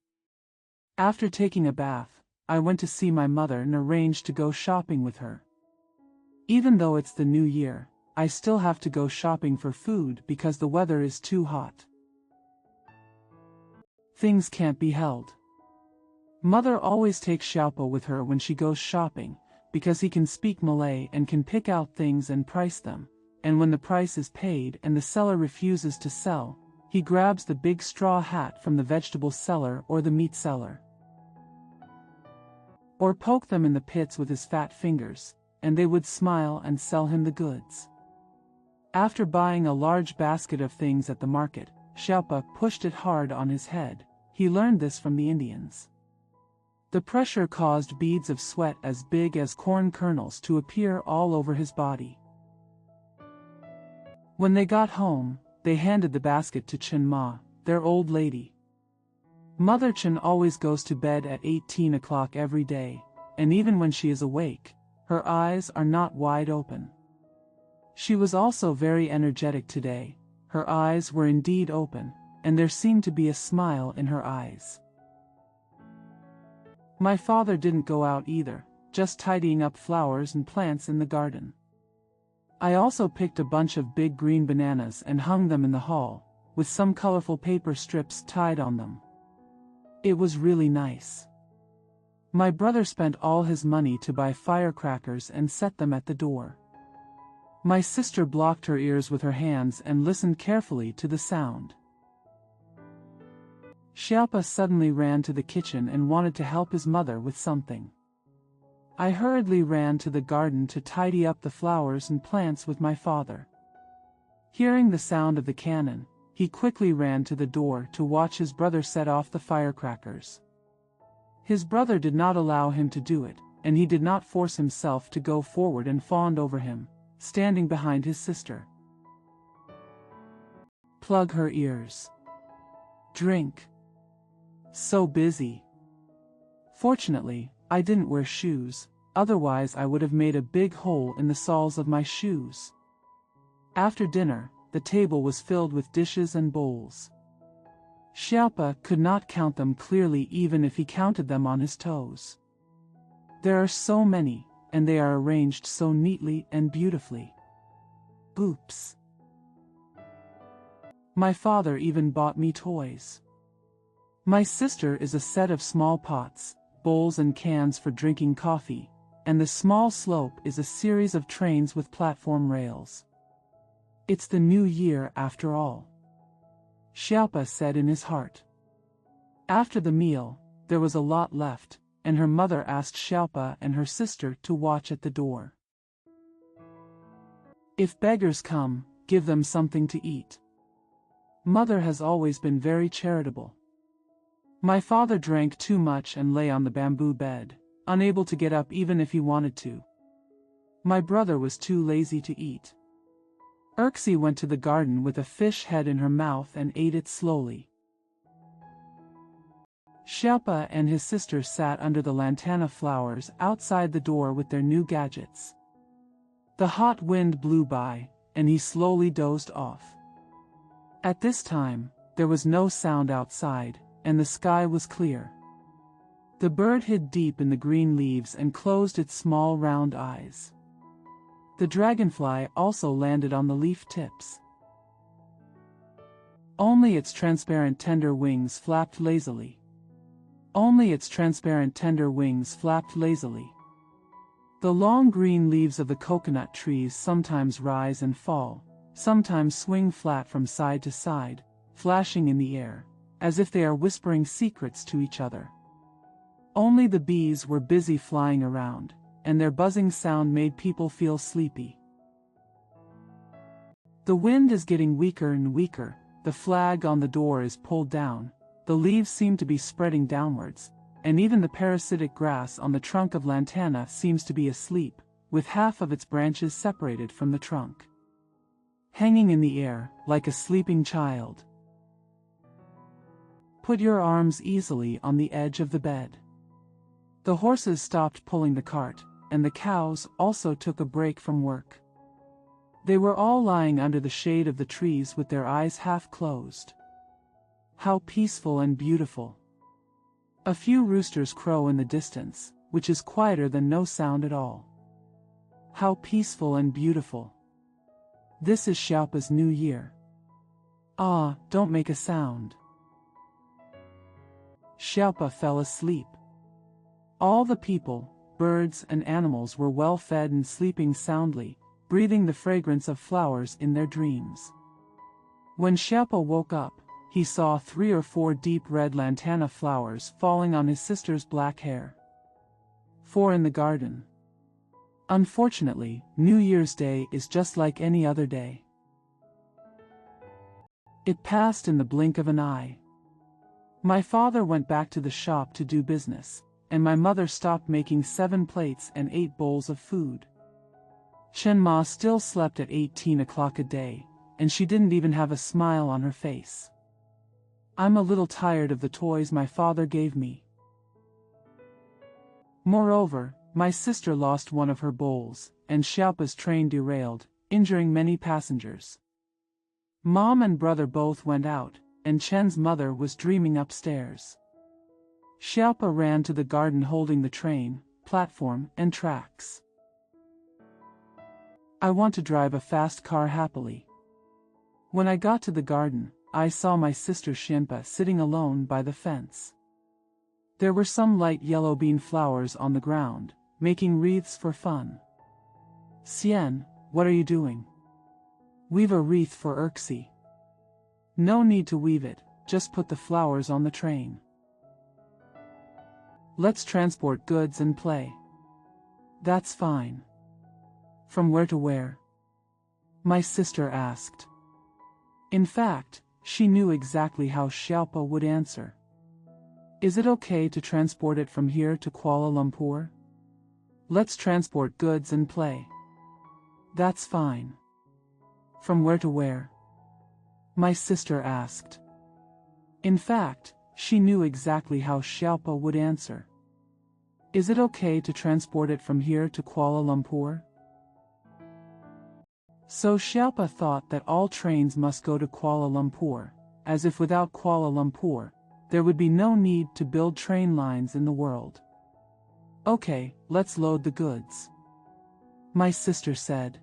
After taking a bath, I went to see my mother and arranged to go shopping with her. Even though it's the New Year, I still have to go shopping for food because the weather is too hot. Things can't be held. Mother always takes Xiaopa with her when she goes shopping, because he can speak Malay and can pick out things and price them, and when the price is paid and the seller refuses to sell, he grabs the big straw hat from the vegetable seller or the meat seller. Or poke them in the pits with his fat fingers, and they would smile and sell him the goods. After buying a large basket of things at the market, Xiaopa pushed it hard on his head. He learned this from the Indians. The pressure caused beads of sweat as big as corn kernels to appear all over his body. When they got home, they handed the basket to Chen Ma, their old lady. Mother Chen always goes to bed at 18 o'clock every day, and even when she is awake, her eyes are not wide open. She was also very energetic today. Her eyes were indeed open, and there seemed to be a smile in her eyes. My father didn't go out either, just tidying up flowers and plants in the garden. I also picked a bunch of big green bananas and hung them in the hall, with some colorful paper strips tied on them. It was really nice. My brother spent all his money to buy firecrackers and set them at the door. My sister blocked her ears with her hands and listened carefully to the sound. Xiaopa suddenly ran to the kitchen and wanted to help his mother with something. I hurriedly ran to the garden to tidy up the flowers and plants with my father. Hearing the sound of the cannon, he quickly ran to the door to watch his brother set off the firecrackers. His brother did not allow him to do it, and he did not force himself to go forward and fawned over him, standing behind his sister. Plug her ears. Drink. So busy. Fortunately, I didn't wear shoes, otherwise I would have made a big hole in the soles of my shoes. After dinner, the table was filled with dishes and bowls. Xiaopa could not count them clearly even if he counted them on his toes. There are so many, and they are arranged so neatly and beautifully. Oops. My father even bought me toys. My sister is a set of small pots, bowls and cans for drinking coffee, and the small slope is a series of trains with platform rails. It's the new year after all, Xiaopa said in his heart. After the meal, there was a lot left, and her mother asked Xiaopa and her sister to watch at the door. If beggars come, give them something to eat. Mother has always been very charitable. My father drank too much and lay on the bamboo bed, unable to get up even if he wanted to. My brother was too lazy to eat. Erxie went to the garden with a fish head in her mouth and ate it slowly. Xiaopa and his sister sat under the lantana flowers outside the door with their new gadgets. The hot wind blew by, and he slowly dozed off. At this time, there was no sound outside, and the sky was clear. The bird hid deep in the green leaves and closed its small round eyes. The dragonfly also landed on the leaf tips. Only its transparent tender wings flapped lazily. Only its transparent tender wings flapped lazily. The long green leaves of the coconut trees sometimes rise and fall, sometimes swing flat from side to side, flashing in the air, as if they are whispering secrets to each other. Only the bees were busy flying around, and their buzzing sound made people feel sleepy. The wind is getting weaker and weaker, the flag on the door is pulled down, the leaves seem to be spreading downwards, and even the parasitic grass on the trunk of lantana seems to be asleep, with half of its branches separated from the trunk, hanging in the air, like a sleeping child. Put your arms easily on the edge of the bed. The horses stopped pulling the cart, and the cows also took a break from work. They were all lying under the shade of the trees with their eyes half closed. How peaceful and beautiful. A few roosters crow in the distance, which is quieter than no sound at all. How peaceful and beautiful. This is Xiaopa's new year. Ah, don't make a sound. Xiaopa fell asleep. All the people, birds and animals were well fed and sleeping soundly, breathing the fragrance of flowers in their dreams. When Xiaopa woke up, he saw 3 or 4 deep red lantana flowers falling on his sister's black hair. 4 in the garden. Unfortunately, New Year's Day is just like any other day. It passed in the blink of an eye. My father went back to the shop to do business, and my mother stopped making 7 plates and 8 bowls of food. Chen Ma still slept at 18 o'clock a day, and she didn't even have a smile on her face. I'm a little tired of the toys my father gave me. Moreover, my sister lost one of her bowls, and Xiaopa's train derailed, injuring many passengers. Mom and brother both went out, and Chen's mother was dreaming upstairs. Xiaopa ran to the garden holding the train, platform, and tracks. I want to drive a fast car happily. When I got to the garden, I saw my sister Xianpa sitting alone by the fence. There were some light yellow bean flowers on the ground, making wreaths for fun. Xian, what are you doing? Weave a wreath for Erxi. No need to weave it, just put the flowers on the train. Let's transport goods and play. That's fine. From where to where? My sister asked. In fact, she knew exactly how Xiaopa would answer. Is it okay to transport it from here to Kuala Lumpur? Let's transport goods and play. That's fine. From where to where? My sister asked. In fact, she knew exactly how Xiaopa would answer. Is it okay to transport it from here to Kuala Lumpur? So Xiaopa thought that all trains must go to Kuala Lumpur, as if without Kuala Lumpur, there would be no need to build train lines in the world. Okay, let's load the goods. My sister said.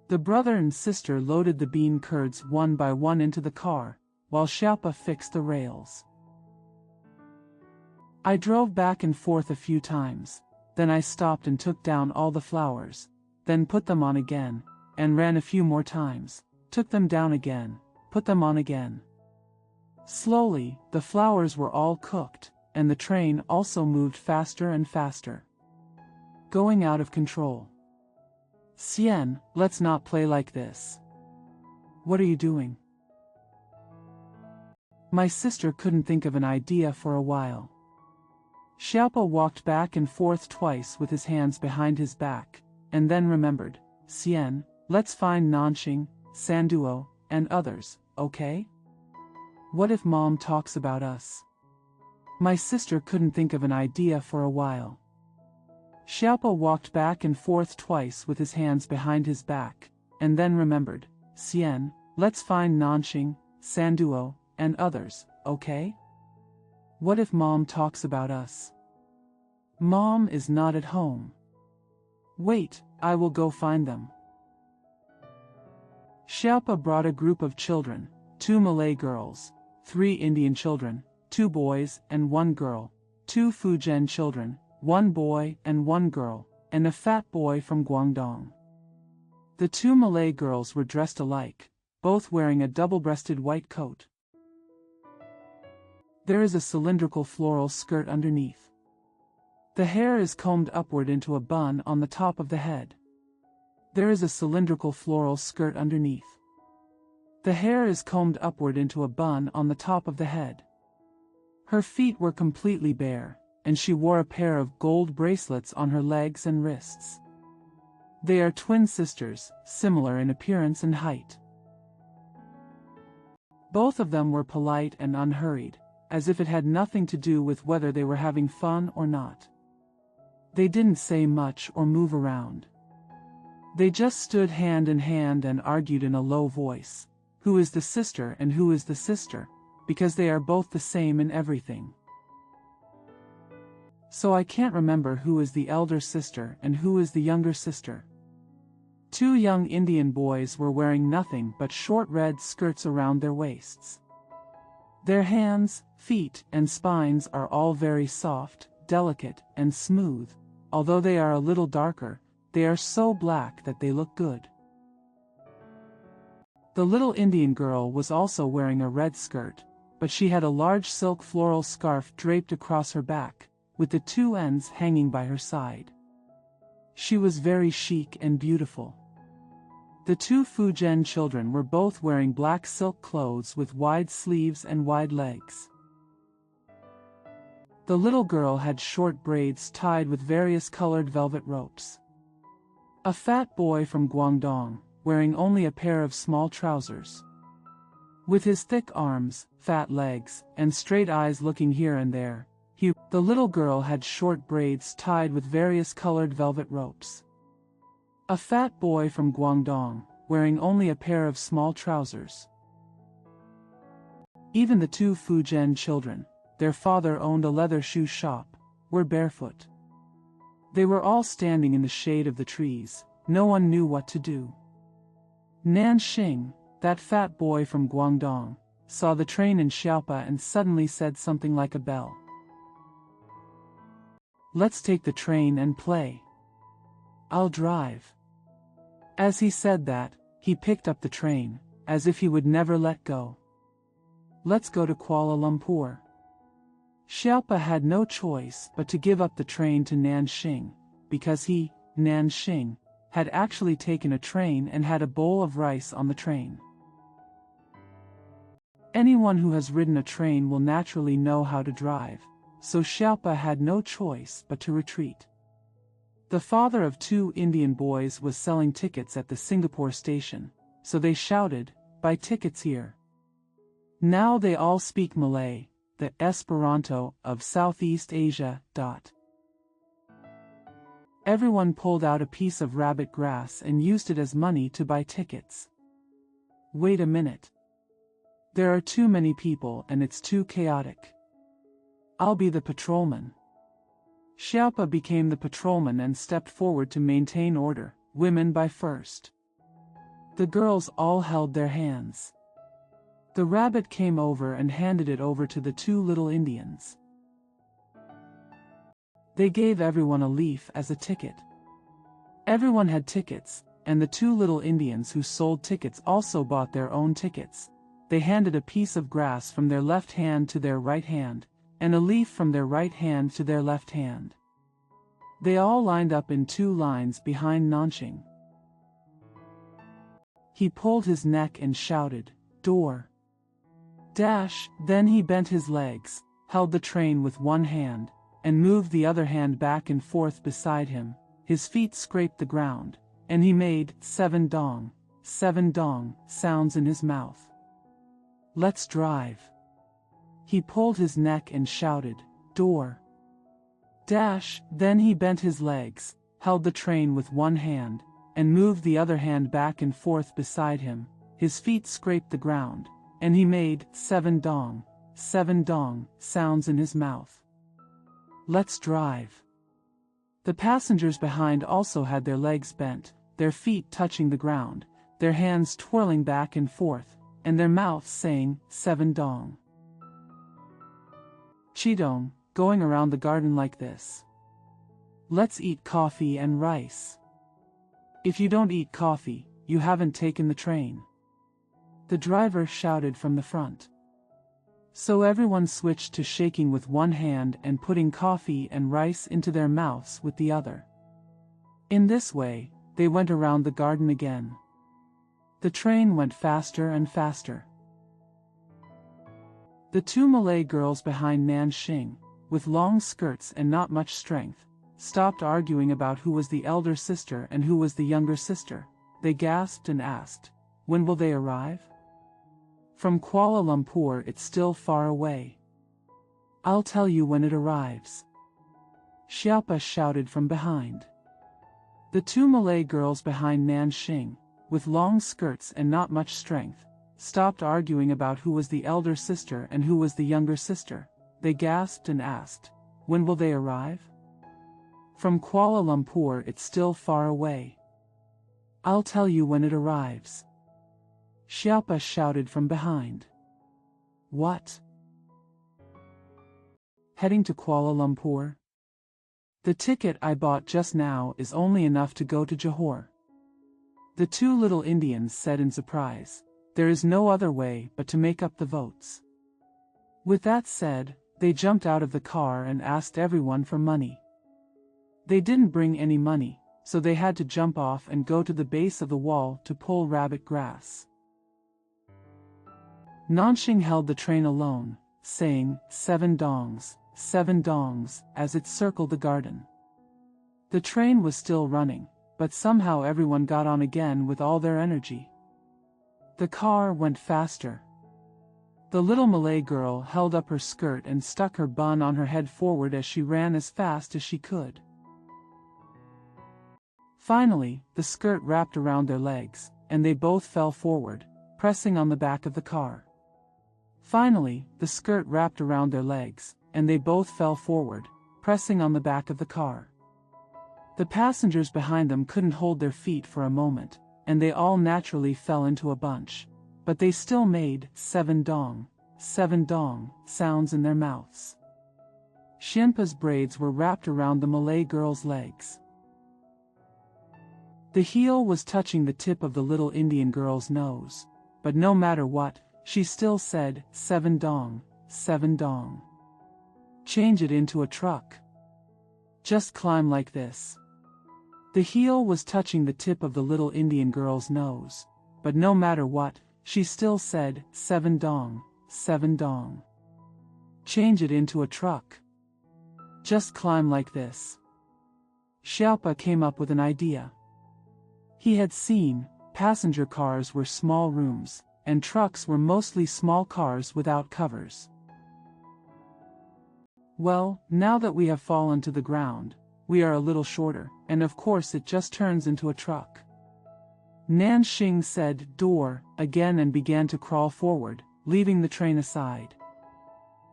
The brother and sister loaded the bean curds one by one into the car, while Xiaopa fixed the rails. I drove back and forth a few times, then I stopped and took down all the flowers, then put them on again, and ran a few more times, took them down again, put them on again. Slowly, the flowers were all cooked, and the train also moved faster and faster. Going out of control. Xian, let's not play like this. What are you doing? My sister couldn't think of an idea for a while. Xiaopa walked back and forth twice with his hands behind his back, and then remembered, Xian, let's find Nanxing, Sanduo, and others, okay? What if Mom talks about us? My sister couldn't think of an idea for a while. Xiaopa walked back and forth twice with his hands behind his back, and then remembered, Xian, let's find Nanxing, Sanduo, and others, okay? What if Mom talks about us? Mom is not at home. Wait, I will go find them. Xiaopa brought a group of children, 2 Malay girls, 3 Indian children, 2 boys and 1 girl, 2 Fujian children, 1 boy and 1 girl, and a fat boy from Guangdong. The 2 Malay girls were dressed alike, both wearing a double-breasted white coat. There is a cylindrical floral skirt underneath. The hair is combed upward into a bun on the top of the head. There is a cylindrical floral skirt underneath. The hair is combed upward into a bun on the top of the head. Her feet were completely bare, and she wore a pair of gold bracelets on her legs and wrists. They are twin sisters, similar in appearance and height. Both of them were polite and unhurried, as if it had nothing to do with whether they were having fun or not. They didn't say much or move around. They just stood hand in hand and argued in a low voice, who is the sister and who is the sister, because they are both the same in everything. So I can't remember who is the elder sister and who is the younger sister. 2 young Indian boys were wearing nothing but short red skirts around their waists. Their hands, feet, and spines are all very soft, delicate, and smooth. Although they are a little darker, they are so black that they look good. The little Indian girl was also wearing a red skirt, but she had a large silk floral scarf draped across her back, with the 2 ends hanging by her side. She was very chic and beautiful. The 2 Fujian children were both wearing black silk clothes with wide sleeves and wide legs. The little girl had short braids tied with various colored velvet ropes. A fat boy from Guangdong, wearing only a pair of small trousers. With his thick arms, fat legs, and straight eyes looking here and there, the little girl had short braids tied with various colored velvet ropes. A fat boy from Guangdong, wearing only a pair of small trousers. Even the two Fujian children, their father owned a leather shoe shop, were barefoot. They were all standing in the shade of the trees. No one knew what to do. Nanxing, that fat boy from Guangdong, saw the train in Xiaopa and suddenly said something like a bell. "Let's take the train and play. I'll drive." As he said that, he picked up the train, as if he would never let go. "Let's go to Kuala Lumpur." Xiaopa had no choice but to give up the train to Nanxing, because he, Nanxing, had actually taken a train and had a bowl of rice on the train. Anyone who has ridden a train will naturally know how to drive, so Xiaopa had no choice but to retreat. The father of two Indian boys was selling tickets at the Singapore station, so they shouted, "Buy tickets here." Now they all speak Malay, the Esperanto of Southeast Asia. Everyone pulled out a piece of rabbit grass and used it as money to buy tickets. Wait a minute. There are too many people and it's too chaotic. I'll be the patrolman. Xiaopa became the patrolman and stepped forward to maintain order, women by first. The girls all held their hands. The rabbit came over and handed it over to the two little Indians. They gave everyone a leaf as a ticket. Everyone had tickets, and the two little Indians who sold tickets also bought their own tickets. They handed a piece of grass from their left hand to their right hand, and a leaf from their right hand to their left hand. They all lined up in two lines behind Nanxing. He pulled his neck and shouted, "Door! Dash!" Then he bent his legs, held the train with one hand, and moved the other hand back and forth beside him. His feet scraped the ground, and he made seven dong sounds in his mouth. "Let's drive." He pulled his neck and shouted, "Door! Dash!" Then he bent his legs, held the train with one hand, and moved the other hand back and forth beside him. His feet scraped the ground, and he made seven dong sounds in his mouth. "Let's drive." The passengers behind also had their legs bent, their feet touching the ground, their hands twirling back and forth, and their mouths saying, "Seven dong." "Chidong, going around the garden like this. Let's eat coffee and rice. If you don't eat coffee, you haven't taken the train." The driver shouted from the front. So everyone switched to shaking with one hand and putting coffee and rice into their mouths with the other. In this way, they went around the garden again. The train went faster and faster. The two Malay girls behind Nanxing, with long skirts and not much strength, stopped arguing about who was the elder sister and who was the younger sister. They gasped and asked, "When will they arrive?" "From Kuala Lumpur, it's still far away." "I'll tell you when it arrives," Xiaopa shouted from behind. The two Malay girls behind Nanxing, with long skirts and not much strength, stopped arguing about who was the elder sister and who was the younger sister. They gasped and asked, "When will they arrive?" "From Kuala Lumpur, it's still far away." "I'll tell you when it arrives," Xiaopa shouted from behind. "What? Heading to Kuala Lumpur? The ticket I bought just now is only enough to go to Johor." The two little Indians said in surprise, "There is no other way but to make up the votes." With that said, they jumped out of the car and asked everyone for money. They didn't bring any money, so they had to jump off and go to the base of the wall to pull rabbit grass. Nanxing held the train alone, saying, seven dongs, as it circled the garden. The train was still running, but somehow everyone got on again with all their energy. The car went faster. The little Malay girl held up her skirt and stuck her bun on her head forward as she ran as fast as she could. Finally, the skirt wrapped around their legs, and they both fell forward, pressing on the back of the car. Finally, the skirt wrapped around their legs, and they both fell forward, pressing on the back of the car. The passengers behind them couldn't hold their feet for a moment, and they all naturally fell into a bunch. But they still made 7 dong sounds in their mouths. Xianpa's braids were wrapped around the Malay girl's legs. The heel was touching the tip of the little Indian girl's nose, but no matter what, she still said 7 dong. Change it into a truck. Just climb like this. The heel was touching the tip of the little Indian girl's nose, but no matter what, she still said 7 dong. Change it into a truck. Just climb like this. Xiaopa came up with an idea. He had seen passenger cars were small rooms, and trucks were mostly small cars without covers. Well, now that we have fallen to the ground, we are a little shorter, and of course it just turns into a truck. Nanxing said door again and began to crawl forward, leaving the train aside.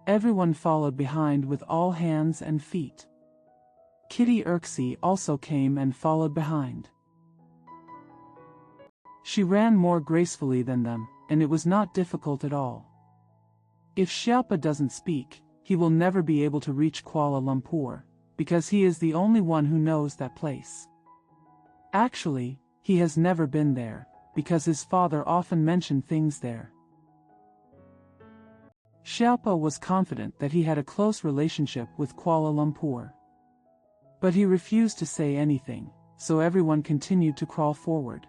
Everyone followed behind with all hands and feet. Kitty Urxi also came and followed behind. She ran more gracefully than them, and it was not difficult at all. If Xiaopa doesn't speak, he will never be able to reach Kuala Lumpur, because he is the only one who knows that place. Actually, he has never been there, because his father often mentioned things there. Xiaopa was confident that he had a close relationship with Kuala Lumpur. But he refused to say anything, so everyone continued to crawl forward.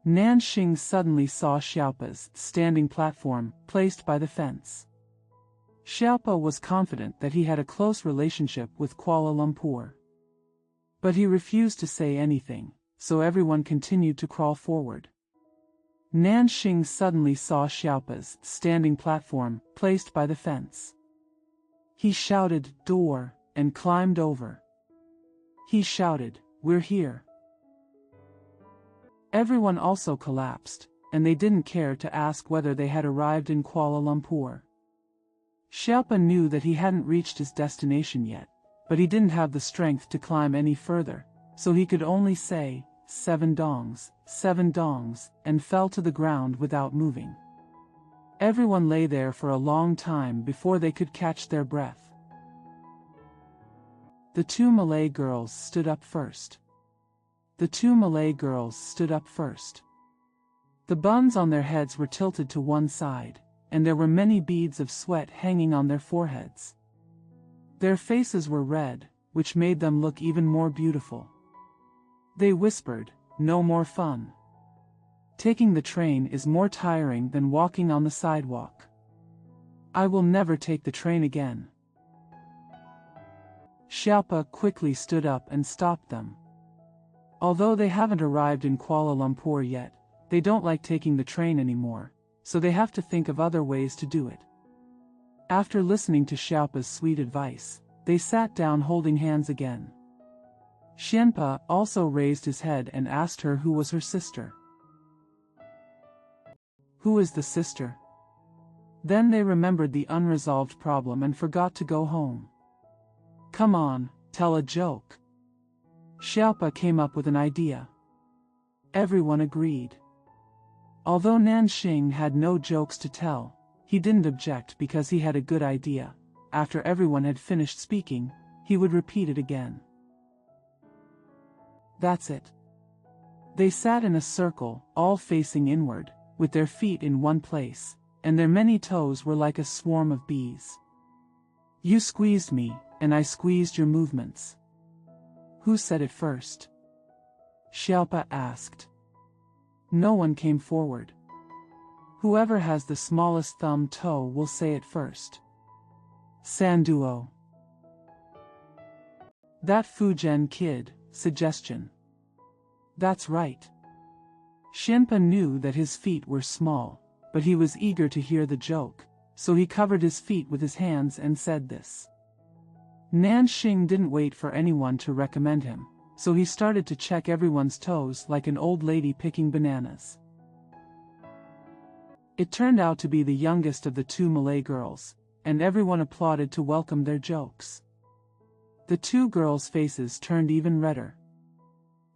Nanxing suddenly saw Xiaopa's standing platform placed by the fence. Xiaopa was confident that he had a close relationship with Kuala Lumpur. But he refused to say anything, so everyone continued to crawl forward. Nanxing suddenly saw Xiaopa's standing platform placed by the fence. He shouted, "Door," and climbed over. He shouted, "We're here." Everyone also collapsed, and they didn't care to ask whether they had arrived in Kuala Lumpur. Xiaopa knew that he hadn't reached his destination yet, but he didn't have the strength to climb any further, so he could only say, 7 dongs, and fell to the ground without moving. Everyone lay there for a long time before they could catch their breath. The 2 Malay girls stood up first. The 2 Malay girls stood up first. The buns on their heads were tilted to one side, and there were many beads of sweat hanging on their foreheads. Their faces were red, which made them look even more beautiful. They whispered, "No more fun. Taking the train is more tiring than walking on the sidewalk. I will never take the train again." Xiaopa quickly stood up and stopped them. Although they haven't arrived in Kuala Lumpur yet, they don't like taking the train anymore, so they have to think of other ways to do it. After listening to Xiaopa's sweet advice, they sat down holding hands again. Xianpa also raised his head and asked her who was her sister. "Who is the sister?" Then they remembered the unresolved problem and forgot to go home. "Come on, tell a joke." Xiaopa came up with an idea. Everyone agreed. Although Nanxing had no jokes to tell, he didn't object because he had a good idea. After everyone had finished speaking, he would repeat it again. That's it. They sat in a circle, all facing inward, with their feet in one place, and their many toes were like a swarm of bees. "You squeezed me, and I squeezed your movements." "Who said it first?" Xiaopa asked. No one came forward. "Whoever has the smallest thumb toe will say it first." Sanduo. "That Fujian kid, suggestion." "That's right." Xianpa knew that his feet were small, but he was eager to hear the joke, so he covered his feet with his hands and said this. Nanxing didn't wait for anyone to recommend him, so he started to check everyone's toes like an old lady picking bananas. It turned out to be the youngest of the two Malay girls, and everyone applauded to welcome their jokes. The two girls' faces turned even redder.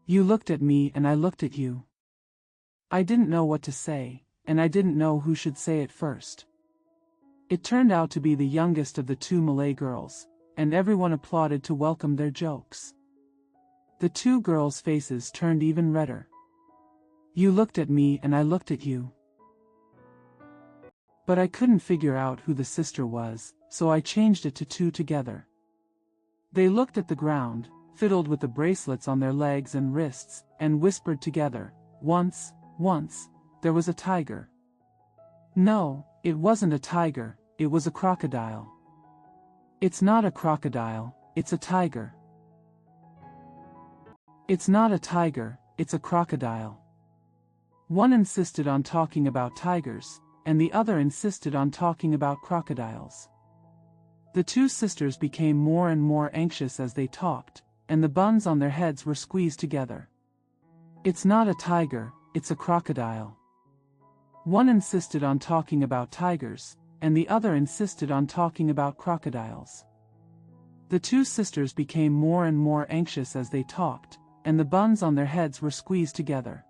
You looked at me and I looked at you. I didn't know what to say, and I didn't know who should say it first. It turned out to be the youngest of the two Malay girls, and everyone applauded to welcome their jokes. The two girls' faces turned even redder. You looked at me and I looked at you. But I couldn't figure out who the sister was, so I changed it to two together. They looked at the ground, fiddled with the bracelets on their legs and wrists, and whispered together, once, there was a tiger. No, it wasn't a tiger, it was a crocodile. It's not a crocodile, it's a tiger. It's not a tiger, it's a crocodile. One insisted on talking about tigers, and the other insisted on talking about crocodiles. The two sisters became more and more anxious as they talked, and the buns on their heads were squeezed together. It's not a tiger, it's a crocodile. One insisted on talking about tigers, and the other insisted on talking about crocodiles. The two sisters became more and more anxious as they talked, and the buns on their heads were squeezed together.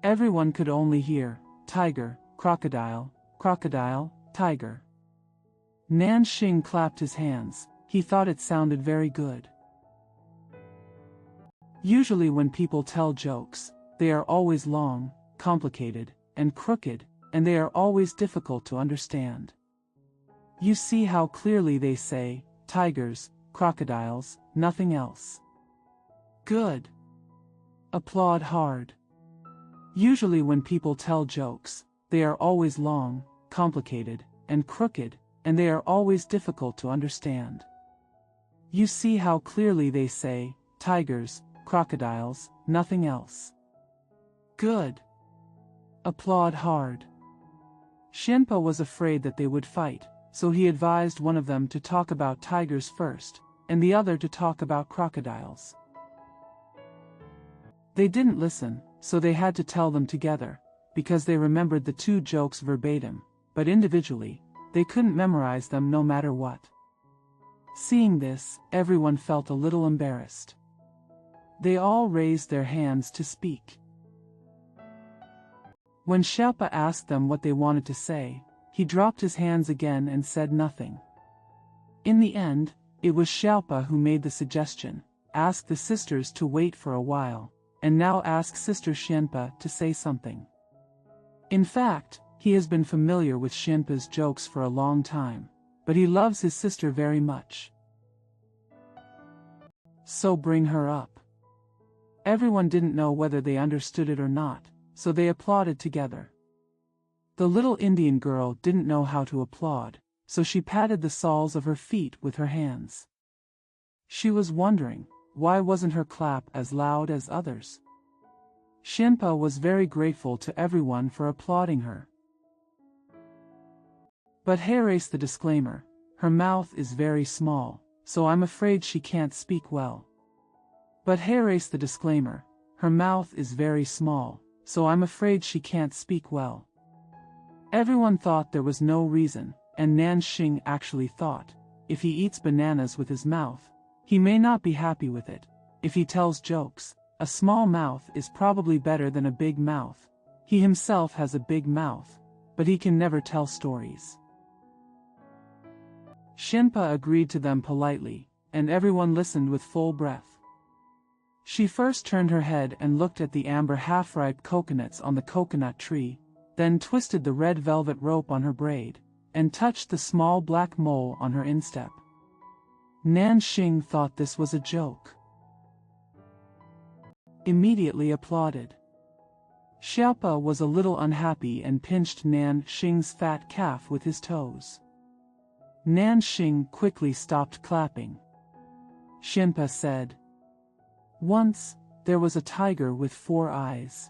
Everyone could only hear, tiger, crocodile, crocodile, tiger. Nan Xing clapped his hands. He thought it sounded very good. Usually when people tell jokes, they are always long, complicated, and crooked, and they are always difficult to understand. You see how clearly they say, tigers, crocodiles, nothing else. Good. Applaud hard. Usually when people tell jokes, they are always long, complicated, and crooked, and they are always difficult to understand. You see how clearly they say, tigers, crocodiles, nothing else. Good. Applaud hard. Shenpa was afraid that they would fight, so he advised one of them to talk about tigers first, and the other to talk about crocodiles. They didn't listen, so they had to tell them together, because they remembered the two jokes verbatim, but individually, they couldn't memorize them no matter what. Seeing this, everyone felt a little embarrassed. They all raised their hands to speak. When Xiaopa asked them what they wanted to say, he dropped his hands again and said nothing. In the end, it was Xiaopa who made the suggestion, ask the sisters to wait for a while, and now ask Sister Xianpa to say something. In fact, he has been familiar with Xianpa's jokes for a long time, but he loves his sister very much. So bring her up. Everyone didn't know whether they understood it or not, so they applauded together. The little Indian girl didn't know how to applaud, so she patted the soles of her feet with her hands. She was wondering, why wasn't her clap as loud as others? Xianpa was very grateful to everyone for applauding her. But erase the disclaimer, her mouth is very small, so I'm afraid she can't speak well. But erase the disclaimer, her mouth is very small, so I'm afraid she can't speak well. Everyone thought there was no reason, and Nan Xing actually thought, if he eats bananas with his mouth, he may not be happy with it. If he tells jokes, a small mouth is probably better than a big mouth. He himself has a big mouth, but he can never tell stories. Xianpa agreed to them politely, and everyone listened with full breath. She first turned her head and looked at the amber half-ripe coconuts on the coconut tree, then twisted the red velvet rope on her braid, and touched the small black mole on her instep. Nan Xing thought this was a joke. Immediately applauded. Xiaopa was a little unhappy and pinched Nan Xing's fat calf with his toes. Nan Xing quickly stopped clapping. Xianpa said, once, there was a tiger with 4 eyes.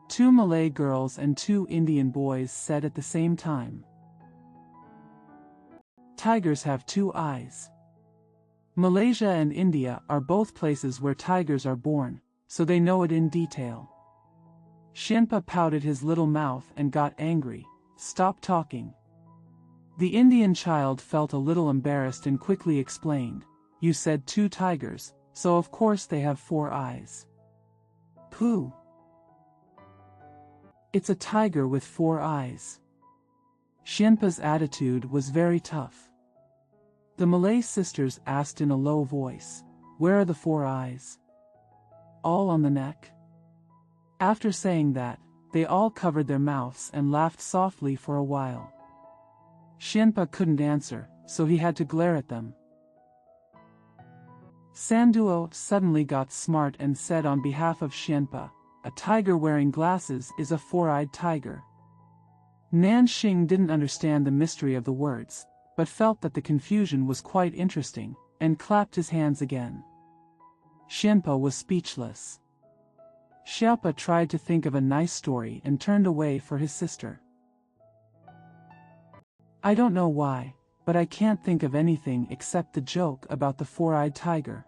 2 Malay girls and 2 Indian boys said at the same time. Tigers have 2 eyes. Malaysia and India are both places where tigers are born, so they know it in detail. Xianpa pouted his little mouth and got angry. Stop talking. The Indian child felt a little embarrassed and quickly explained, you said 2 tigers, so of course they have 4 eyes. Pooh. It's a tiger with 4 eyes. Xianpa's attitude was very tough. The Malay sisters asked in a low voice, where are the 4 eyes? All on the neck? After saying that, they all covered their mouths and laughed softly for a while. Xianpa couldn't answer, so he had to glare at them. Sanduo suddenly got smart and said on behalf of Xianpa, a tiger wearing glasses is a 4-eyed tiger. Nanxing didn't understand the mystery of the words, but felt that the confusion was quite interesting, and clapped his hands again. Xianpa was speechless. Xiaopa tried to think of a nice story and turned away for his sister. I don't know why, but I can't think of anything except the joke about the 4-eyed tiger.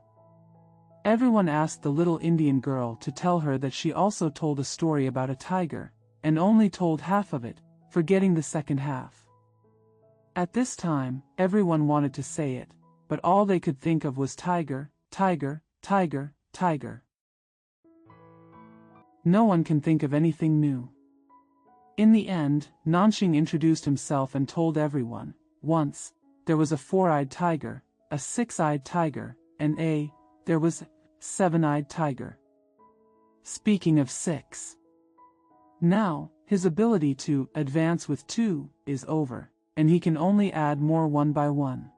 Everyone asked the little Indian girl to tell her that she also told a story about a tiger, and only told half of it, forgetting the second half. At this time, everyone wanted to say it, but all they could think of was tiger, tiger, tiger, tiger. No one can think of anything new. In the end, Nanxing introduced himself and told everyone, once, there was a 4-eyed tiger, a 6-eyed tiger, and there was a 7-eyed tiger. Speaking of 6. Now, his ability to advance with 2 is over, and he can only add more one by one.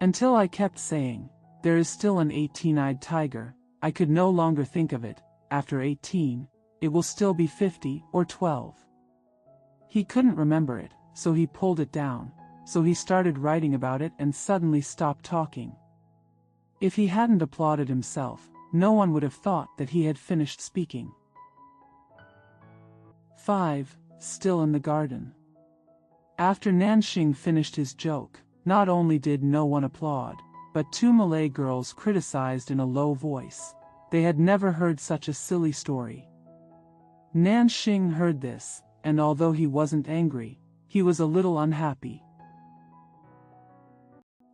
Until I kept saying, there is still an 18-eyed tiger, I could no longer think of it. After 18, it will still be 50 or 12. He couldn't remember it, so he pulled it down, so he started writing about it and suddenly stopped talking. If he hadn't applauded himself, no one would have thought that he had finished speaking. 5. Still in the garden. After Nanxing finished his joke, not only did no one applaud, but 2 Malay girls criticized in a low voice. They had never heard such a silly story. Nanxing heard this, and although he wasn't angry, he was a little unhappy.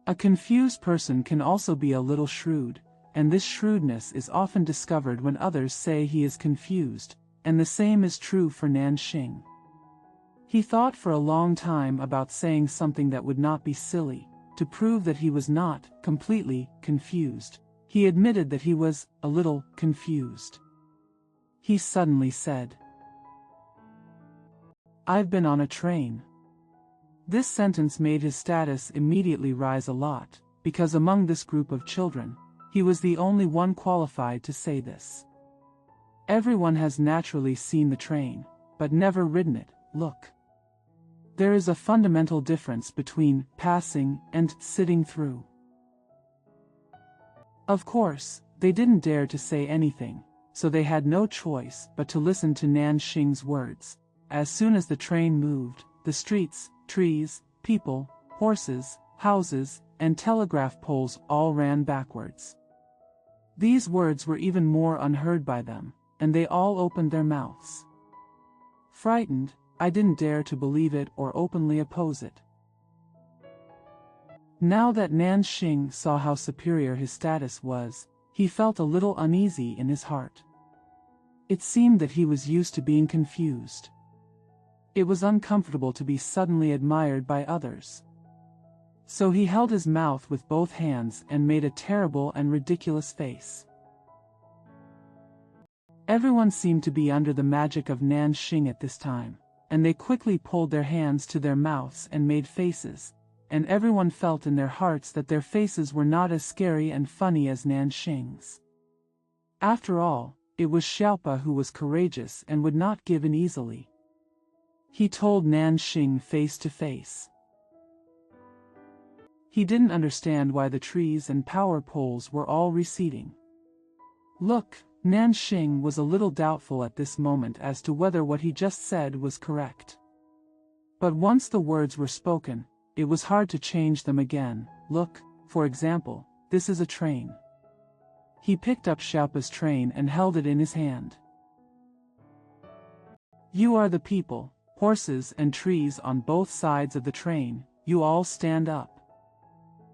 A confused person can also be a little shrewd, and this shrewdness is often discovered when others say he is confused, and the same is true for Nanxing. He thought for a long time about saying something that would not be silly, to prove that he was not completely confused. He admitted that he was a little confused. He suddenly said, I've been on a train. This sentence made his status immediately rise a lot, because among this group of children, he was the only one qualified to say this. Everyone has naturally seen the train, but never ridden it. Look. There is a fundamental difference between passing and sitting through. Of course, they didn't dare to say anything, so they had no choice but to listen to Nanxing's words. As soon as the train moved, the streets, trees, people, horses, houses, and telegraph poles all ran backwards. These words were even more unheard by them, and they all opened their mouths. Frightened, I didn't dare to believe it or openly oppose it. Now that Nanxing saw how superior his status was, he felt a little uneasy in his heart. It seemed that he was used to being confused. It was uncomfortable to be suddenly admired by others. So he held his mouth with both hands and made a terrible and ridiculous face. Everyone seemed to be under the magic of Nanxing at this time, and they quickly pulled their hands to their mouths and made faces, and everyone felt in their hearts that their faces were not as scary and funny as Nanxing's. After all, it was Xiaopa who was courageous and would not give in easily. He told Nanxing face to face. He didn't understand why the trees and power poles were all receding. Look, Nanxing was a little doubtful at this moment as to whether what he just said was correct. But once the words were spoken, it was hard to change them again, Look, for example, this is a train. He picked up Xiaopa's train and held it in his hand. You are the people, horses and trees on both sides of the train, you all stand up.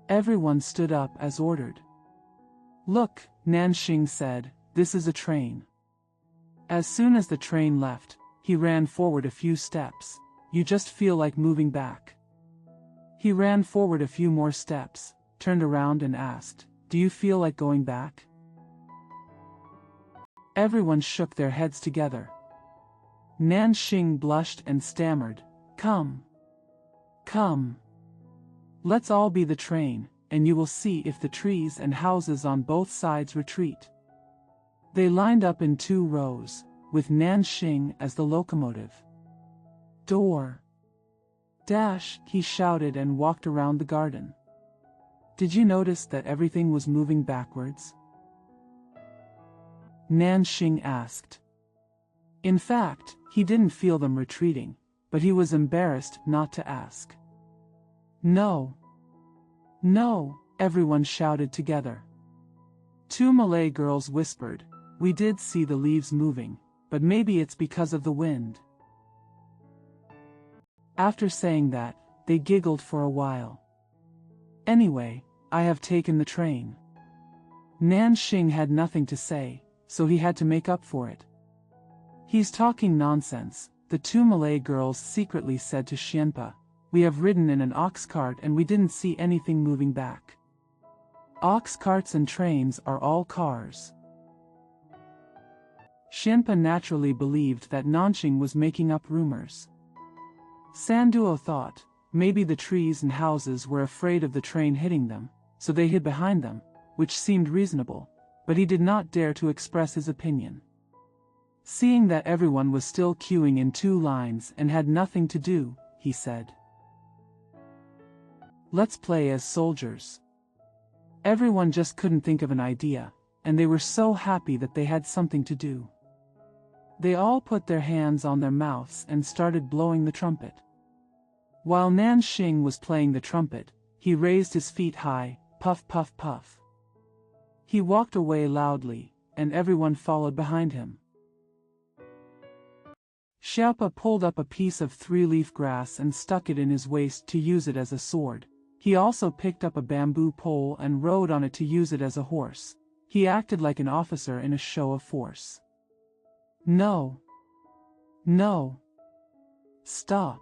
Everyone stood up as ordered. Look, Nanxing said, this is a train. As soon as the train left, he ran forward a few steps. You just feel like moving back. He ran forward a few more steps, turned around and asked, do you feel like going back? Everyone shook their heads together. Nanxing blushed and stammered, come. Come. Let's all be the train, and you will see if the trees and houses on both sides retreat. They lined up in 2 rows, with Nanxing as the locomotive. Door. Dash, he shouted and walked around the garden. Did you notice that everything was moving backwards? Nanxing asked. In fact, he didn't feel them retreating, but he was embarrassed not to ask. No. No, everyone shouted together. 2 Malay girls whispered, we did see the leaves moving, but maybe it's because of the wind. After saying that, they giggled for a while. Anyway, I have taken the train. Nanxing had nothing to say, so he had to make up for it. He's talking nonsense, the 2 Malay girls secretly said to Xianpa. We have ridden in an ox cart and we didn't see anything moving back. Ox carts and trains are all cars. Xianpa naturally believed that Nanxing was making up rumors. Sanduo thought, maybe the trees and houses were afraid of the train hitting them, so they hid behind them, which seemed reasonable, but he did not dare to express his opinion. Seeing that everyone was still queuing in 2 lines and had nothing to do, he said, let's play as soldiers. Everyone just couldn't think of an idea, and they were so happy that they had something to do. They all put their hands on their mouths and started blowing the trumpet. While Nanxing was playing the trumpet, he raised his feet high, puff puff puff. He walked away loudly, and everyone followed behind him. Xiaopa pulled up a piece of 3-leaf grass and stuck it in his waist to use it as a sword. He also picked up a bamboo pole and rode on it to use it as a horse. He acted like an officer in a show of force. No. No. Stop.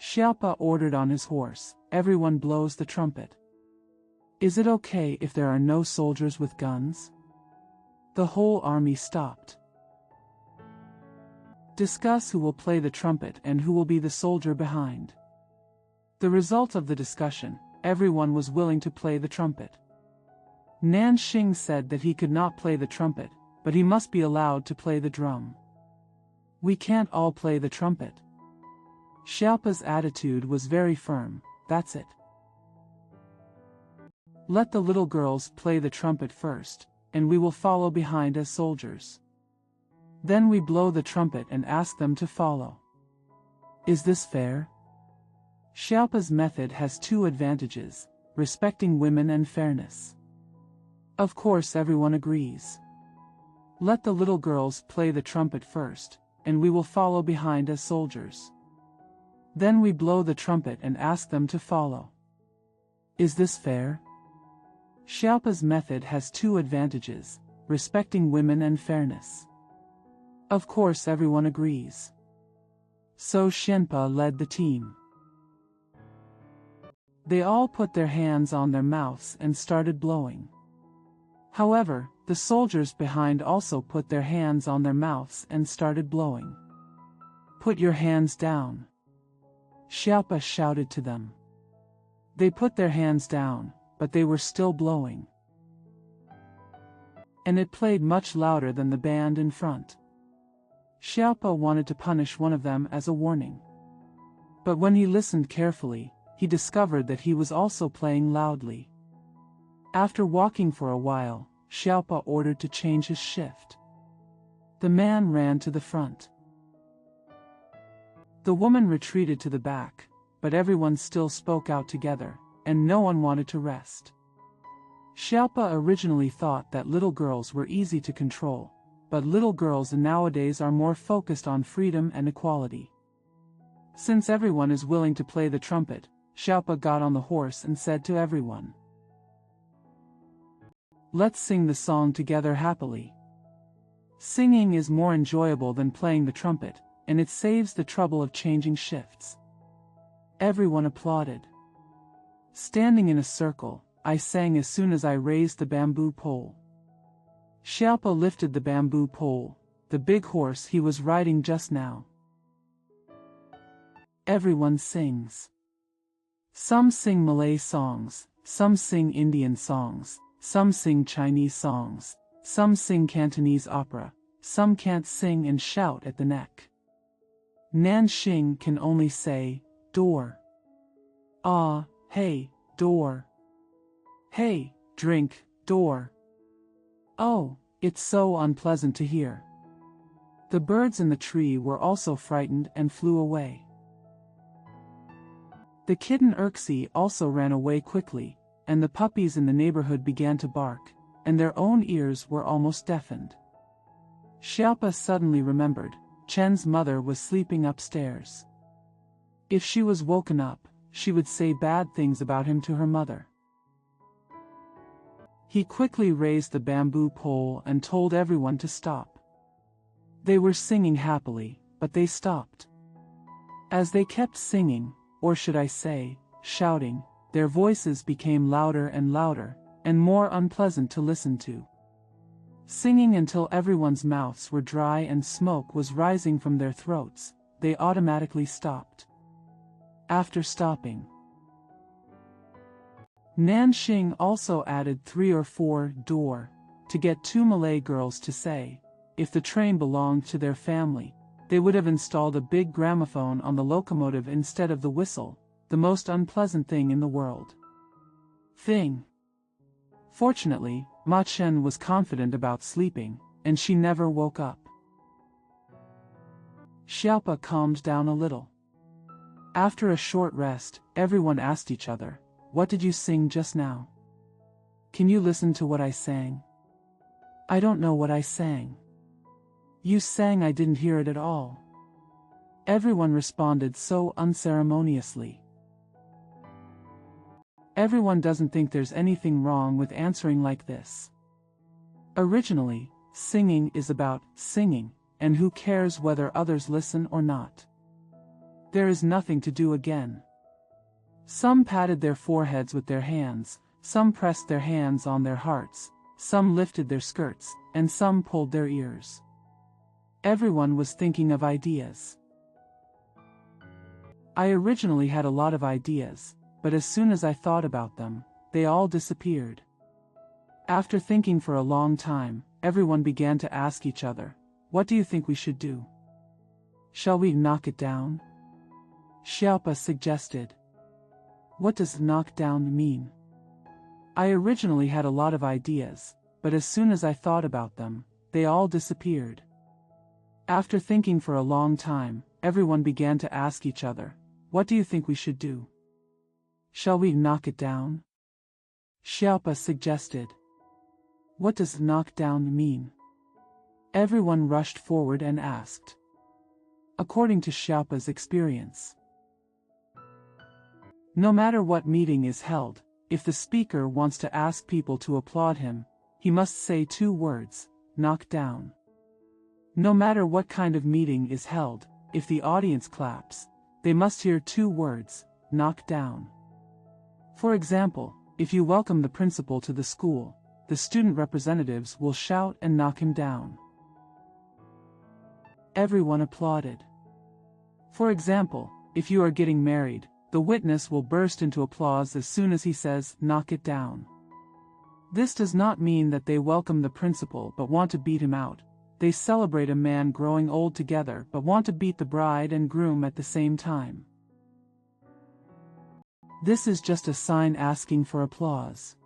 Xiaopa ordered on his horse. Everyone blows the trumpet. Is it okay if there are no soldiers with guns? The whole army stopped. Discuss who will play the trumpet and who will be the soldier behind. The result of the discussion, everyone was willing to play the trumpet. Nanxing said that he could not play the trumpet, but he must be allowed to play the drum. We can't all play the trumpet. Xiaopa's attitude was very firm, that's it. Let the little girls play the trumpet first, and we will follow behind as soldiers. Then we blow the trumpet and ask them to follow. Is this fair? Xiaopa's method has 2 advantages, respecting women and fairness. Of course everyone agrees. Let the little girls play the trumpet first, and we will follow behind as soldiers. Then we blow the trumpet and ask them to follow. Is this fair? Xiaopa's method has 2 advantages, respecting women and fairness. Of course everyone agrees. So Xianpa led the team. They all put their hands on their mouths and started blowing. However, the soldiers behind also put their hands on their mouths and started blowing. Put your hands down. Xiaopa shouted to them. They put their hands down, but they were still blowing. And it played much louder than the band in front. Xiaopa wanted to punish one of them as a warning. But when he listened carefully, he discovered that he was also playing loudly. After walking for a while, Xiaopa ordered to change his shift. The man ran to the front. The woman retreated to the back, but everyone still spoke out together, and no one wanted to rest. Xiaopa originally thought that little girls were easy to control, but little girls nowadays are more focused on freedom and equality. Since everyone is willing to play the trumpet, Xiaopa got on the horse and said to everyone, "Let's sing the song together happily." Singing is more enjoyable than playing the trumpet, and it saves the trouble of changing shifts. Everyone applauded. Standing in a circle, I sang as soon as I raised the bamboo pole. Xiaopa lifted the bamboo pole, the big horse he was riding just now. Everyone sings. Some sing Malay songs, some sing Indian songs, some sing Chinese songs, some sing Cantonese opera, some can't sing and shout at the neck. Nanxing can only say, door. Ah, hey, door. Hey, drink, door. Oh, it's so unpleasant to hear. The birds in the tree were also frightened and flew away. The kitten Erxie also ran away quickly, and the puppies in the neighborhood began to bark, and their own ears were almost deafened. Xiaopa suddenly remembered, Chen's mother was sleeping upstairs. If she was woken up, she would say bad things about him to her mother. He quickly raised the bamboo pole and told everyone to stop. They were singing happily, but they stopped. As they kept singing, or should I say, shouting, their voices became louder and louder, and more unpleasant to listen to. Singing until everyone's mouths were dry and smoke was rising from their throats, they automatically stopped. After stopping, Nanxing also added 3 or 4 door to get 2 Malay girls to say, if the train belonged to their family, they would have installed a big gramophone on the locomotive instead of the whistle, the most unpleasant thing in the world. Fortunately, Ma Chen was confident about sleeping, and she never woke up. Xiaopa calmed down a little. After a short rest, everyone asked each other, "What did you sing just now? Can you listen to what I sang?" "I don't know what I sang." "You sang I didn't hear it at all." Everyone responded so unceremoniously. Everyone doesn't think there's anything wrong with answering like this. Originally, singing is about singing, and who cares whether others listen or not. There is nothing to do again. Some patted their foreheads with their hands, some pressed their hands on their hearts, some lifted their skirts, and some pulled their ears. Everyone was thinking of ideas. I originally had a lot of ideas, but as soon as I thought about them, they all disappeared. After thinking for a long time, everyone began to ask each other, "What do you think we should do? Shall we knock it down?" Xiaopa suggested. "What does knock down mean?" I originally had a lot of ideas, but as soon as I thought about them, they all disappeared. After thinking for a long time, everyone began to ask each other, "What do you think we should do? Shall we knock it down?" Xiaopa suggested. "What does knock down mean?" Everyone rushed forward and asked. According to Xiaopa's experience, no matter what meeting is held, if the speaker wants to ask people to applaud him, he must say 2 words, knock down. No matter what kind of meeting is held, if the audience claps, they must hear 2 words, knock down. For example, if you welcome the principal to the school, the student representatives will shout and knock him down. Everyone applauded. For example, if you are getting married, the witness will burst into applause as soon as he says, "Knock it down." This does not mean that they welcome the principal but want to beat him out. They celebrate a man growing old together but want to beat the bride and groom at the same time. This is just a sign asking for applause.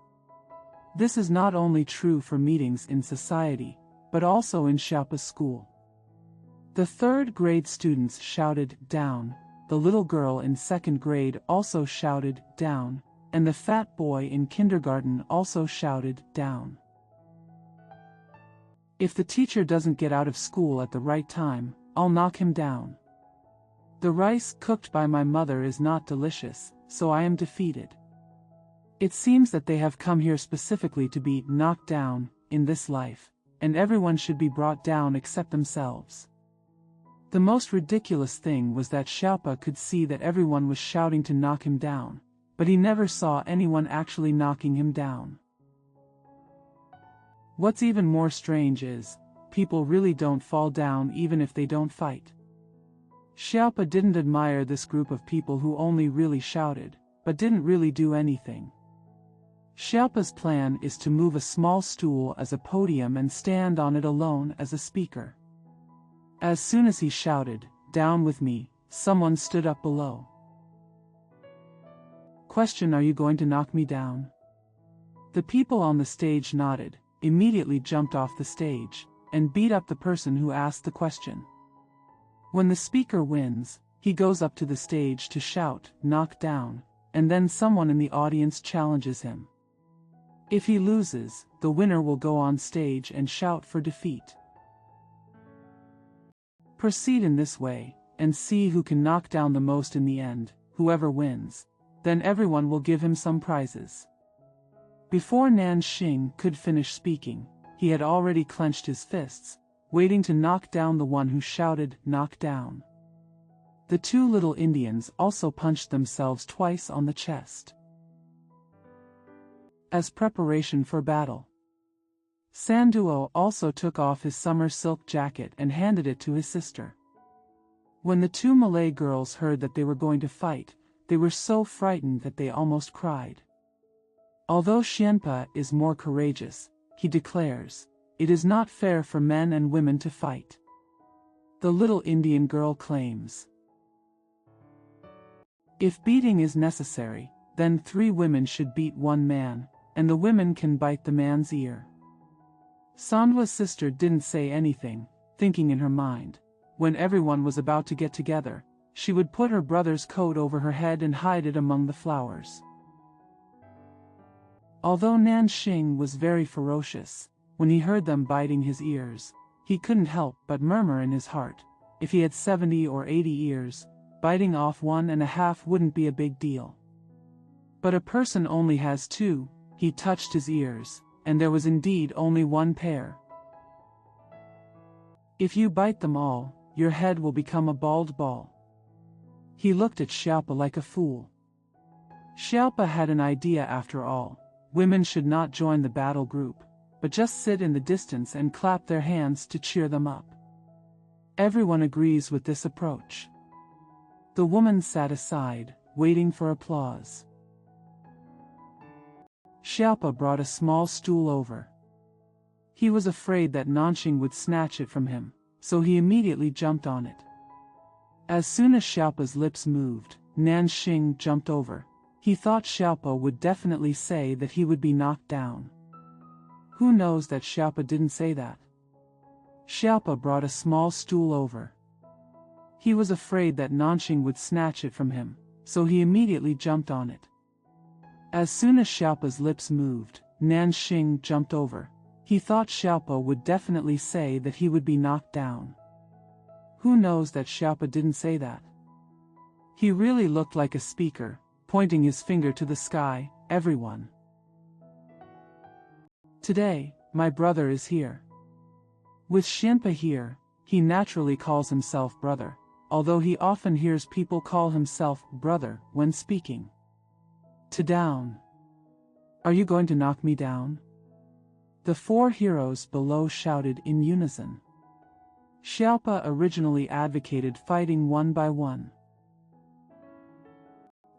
This is not only true for meetings in society, but also in Xiaopa's school. The 3rd grade students shouted, "Down." The little girl in 2nd grade also shouted, "Down," and the fat boy in kindergarten also shouted, "Down." "If the teacher doesn't get out of school at the right time, I'll knock him down. The rice cooked by my mother is not delicious, so I am defeated." It seems that they have come here specifically to be knocked down in this life, and everyone should be brought down except themselves. The most ridiculous thing was that Xiaopa could see that everyone was shouting to knock him down, but he never saw anyone actually knocking him down. What's even more strange is, people really don't fall down even if they don't fight. Xiaopa didn't admire this group of people who only really shouted, but didn't really do anything. Xiaopa's plan is to move a small stool as a podium and stand on it alone as a speaker. As soon as he shouted, "Down with me," someone stood up below. Question: "Are you going to knock me down?" The people on the stage nodded, immediately jumped off the stage, and beat up the person who asked the question. When the speaker wins, he goes up to the stage to shout, "Knock down," and then someone in the audience challenges him. If he loses, the winner will go on stage and shout for defeat. Proceed in this way, and see who can knock down the most in the end. Whoever wins, then everyone will give him some prizes. Before Nan Xing could finish speaking, he had already clenched his fists, waiting to knock down the one who shouted, "Knock down." The two little Indians also punched themselves twice on the chest. As preparation for battle, Sanduo also took off his summer silk jacket and handed it to his sister. When the two Malay girls heard that they were going to fight, they were so frightened that they almost cried. Although Xianpa is more courageous, he declares, "It is not fair for men and women to fight." The little Indian girl claims, "If beating is necessary, then 3 women should beat 1 man, and the women can bite the man's ear." Sandua's sister didn't say anything, thinking in her mind, when everyone was about to get together, she would put her brother's coat over her head and hide it among the flowers. Although Nan Xing was very ferocious, when he heard them biting his ears, he couldn't help but murmur in his heart, if he had 70 or 80 ears, biting off 1.5 wouldn't be a big deal. But a person only has 2, he touched his ears, and there was indeed only 1 pair. "If you bite them all, your head will become a bald ball." He looked at Xiaopa like a fool. Xiaopa had an idea after all. Women should not join the battle group, but just sit in the distance and clap their hands to cheer them up. Everyone agrees with this approach. The woman sat aside, waiting for applause. Xiaopa brought a small stool over. He was afraid that Nanxing would snatch it from him, so he immediately jumped on it. As soon as Xiaopa's lips moved, Nanxing jumped over. He thought Xiaopa would definitely say that he would be knocked down. Who knows that Xiaopa didn't say that? Xiaopa brought a small stool over. He was afraid that Nanxing would snatch it from him, so he immediately jumped on it. As soon as Xiaopa's lips moved, Nanxing jumped over. He thought Xiaopa would definitely say that he would be knocked down. Who knows that Xiaopa didn't say that? He really looked like a speaker, pointing his finger to the sky, "Everyone. Today, my brother is here." With Xianpa here, he naturally calls himself brother, although he often hears people call himself brother when speaking. To down. "Are you going to knock me down?" The 4 heroes below shouted in unison. Xiaopa originally advocated fighting one by one.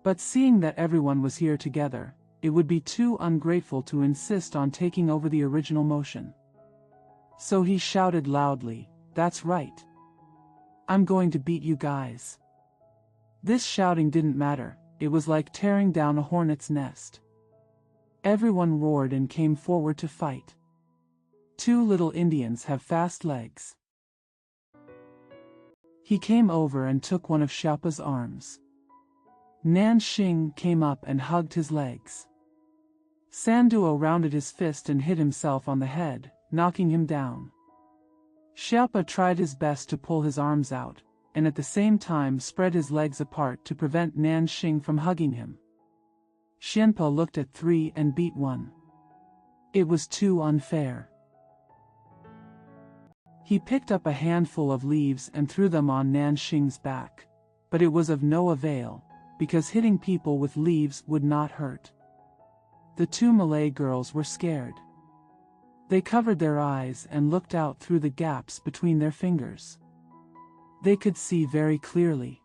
But seeing that everyone was here together, it would be too ungrateful to insist on taking over the original motion. So he shouted loudly, "That's right. I'm going to beat you guys." This shouting didn't matter, it was like tearing down a hornet's nest. Everyone roared and came forward to fight. 2 little Indians have fast legs. He came over and took one of Xiaopa's arms. Nanxing came up and hugged his legs. Sanduo rounded his fist and hit himself on the head, knocking him down. Xiaopa tried his best to pull his arms out, and at the same time spread his legs apart to prevent Nanxing from hugging him. Xianpa looked at 3 and beat 1. It was too unfair. He picked up a handful of leaves and threw them on Nanxing's back, but it was of no avail, because hitting people with leaves would not hurt. The 2 Malay girls were scared. They covered their eyes and looked out through the gaps between their fingers. They could see very clearly.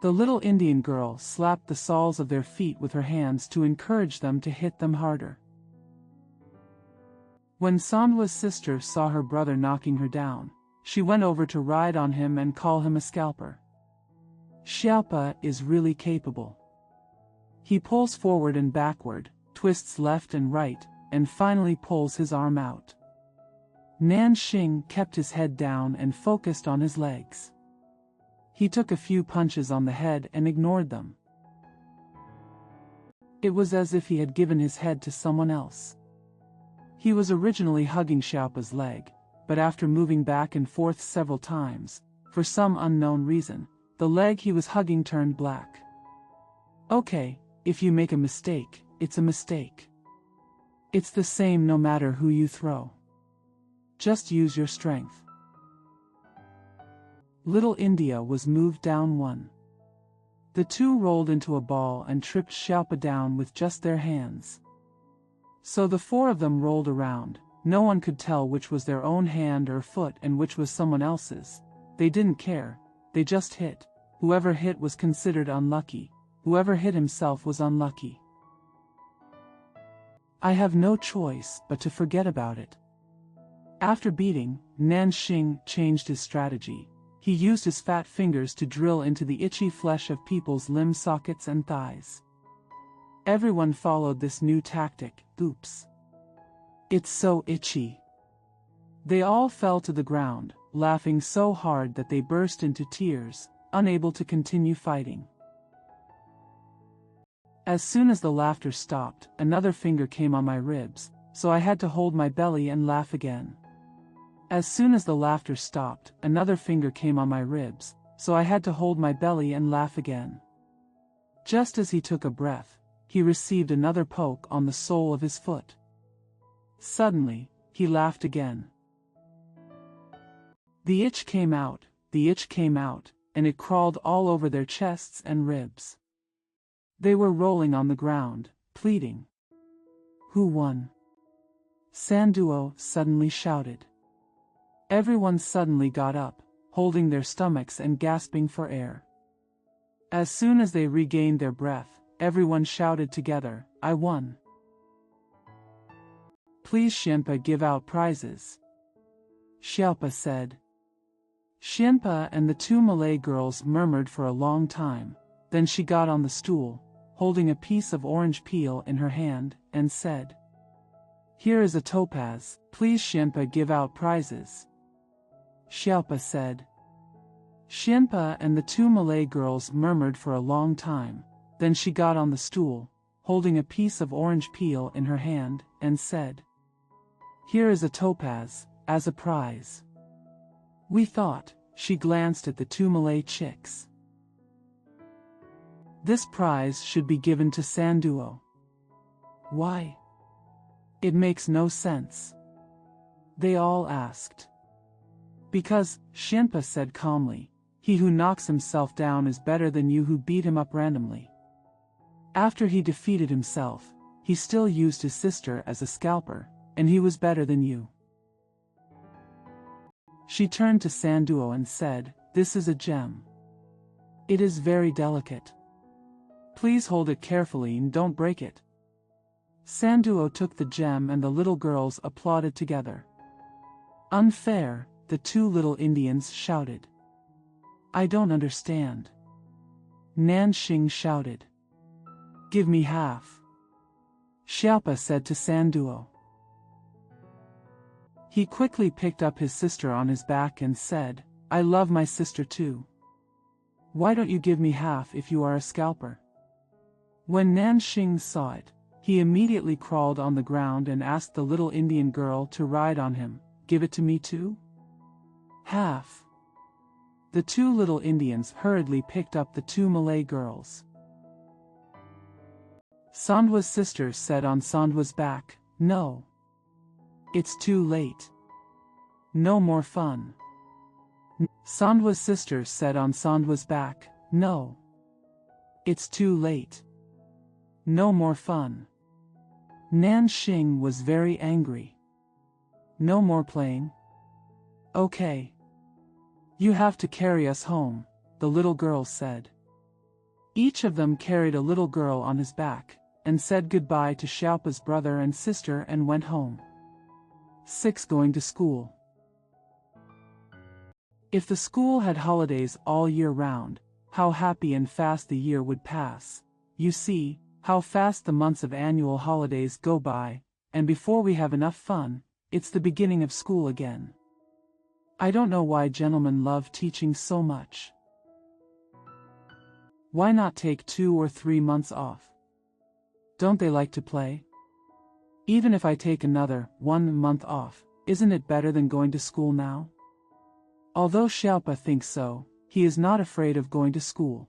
The little Indian girl slapped the soles of their feet with her hands to encourage them to hit them harder. When Sanduo's sister saw her brother knocking her down, she went over to ride on him and call him a scalper. Xiaopa is really capable. He pulls forward and backward, twists left and right, and finally pulls his arm out. Nanxing kept his head down and focused on his legs. He took a few punches on the head and ignored them. It was as if he had given his head to someone else. He was originally hugging Xiaopa's leg, but after moving back and forth several times, for some unknown reason, the leg he was hugging turned black. Okay, if you make a mistake, it's a mistake. It's the same no matter who you throw. Just use your strength. Little India was moved down 1. The 2 rolled into a ball and tripped Xiaopa down with just their hands. So the 4 of them rolled around. No one could tell which was their own hand or foot and which was someone else's. They didn't care, they just hit. Whoever hit was considered unlucky. Whoever hit himself was unlucky. I have no choice but to forget about it. After beating, Nanxing changed his strategy. He used his fat fingers to drill into the itchy flesh of people's limb sockets and thighs. Everyone followed this new tactic. Oops. It's so itchy. They all fell to the ground, laughing so hard that they burst into tears, unable to continue fighting. As soon as the laughter stopped, another finger came on my ribs, so I had to hold my belly and laugh again. As soon as the laughter stopped, another finger came on my ribs, so I had to hold my belly and laugh again. Just as he took a breath, he received another poke on the sole of his foot. Suddenly, he laughed again. The itch came out, and it crawled all over their chests and ribs. They were rolling on the ground, pleading. Who won? Sanduo suddenly shouted. Everyone suddenly got up, holding their stomachs and gasping for air. As soon as they regained their breath, everyone shouted together, I won. Please Xianpa give out prizes. Xiaopa said. Xianpa and the 2 Malay girls murmured for a long time, then she got on the stool, holding a piece of orange peel in her hand, and said, Here is a topaz, please Xianpa give out prizes. Xiaopa said. Xianpa and the 2 Malay girls murmured for a long time, then she got on the stool, holding a piece of orange peel in her hand, and said, Here is a topaz, as a prize. We thought, she glanced at the 2 Malay chicks. This prize should be given to Sanduo. Why? It makes no sense. They all asked. Because, Xianpa said calmly, he who knocks himself down is better than you who beat him up randomly. After he defeated himself, he still used his sister as a scalper, and he was better than you. She turned to Sanduo and said, This is a gem. It is very delicate. Please hold it carefully and don't break it. Sanduo took the gem and the little girls applauded together. Unfair, the 2 little Indians shouted. I don't understand. Nanxing shouted. Give me half. Xiaopa said to Sanduo. He quickly picked up his sister on his back and said, I love my sister too. Why don't you give me half if you are a scalper? When Nanxing saw it, he immediately crawled on the ground and asked the little Indian girl to ride on him. Give it to me too? Half. The two little Indians hurriedly picked up the two Malay girls. Sandwa's sister said on Sandwa's back, "No. It's too late. No more fun." Sandwa's sister said on Sandwa's back, "No. It's too late. No more fun." Nanxing was very angry. "No more playing? Okay. You have to carry us home," the little girl said. Each of them carried a little girl on his back, and said goodbye to Xiaopa's brother and sister and went home. 6. Going to school. If the school had holidays all year round, how happy and fast the year would pass. You see, how fast the months of annual holidays go by, and before we have enough fun, it's the beginning of school again. I don't know why gentlemen love teaching so much. Why not take 2 or 3 months off? Don't they like to play? Even if I take another 1 month off, isn't it better than going to school now? Although Xiaopa thinks so, he is not afraid of going to school.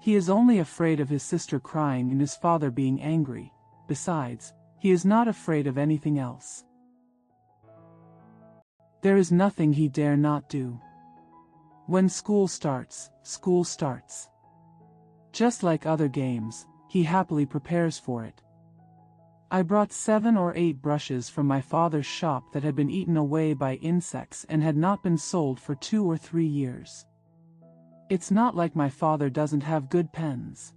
He is only afraid of his sister crying and his father being angry. Besides, he is not afraid of anything else. There is nothing he dare not do. When school starts, school starts. Just like other games, he happily prepares for it. I brought 7 or 8 brushes from my father's shop that had been eaten away by insects and had not been sold for 2 or 3 years. It's not like my father doesn't have good pens.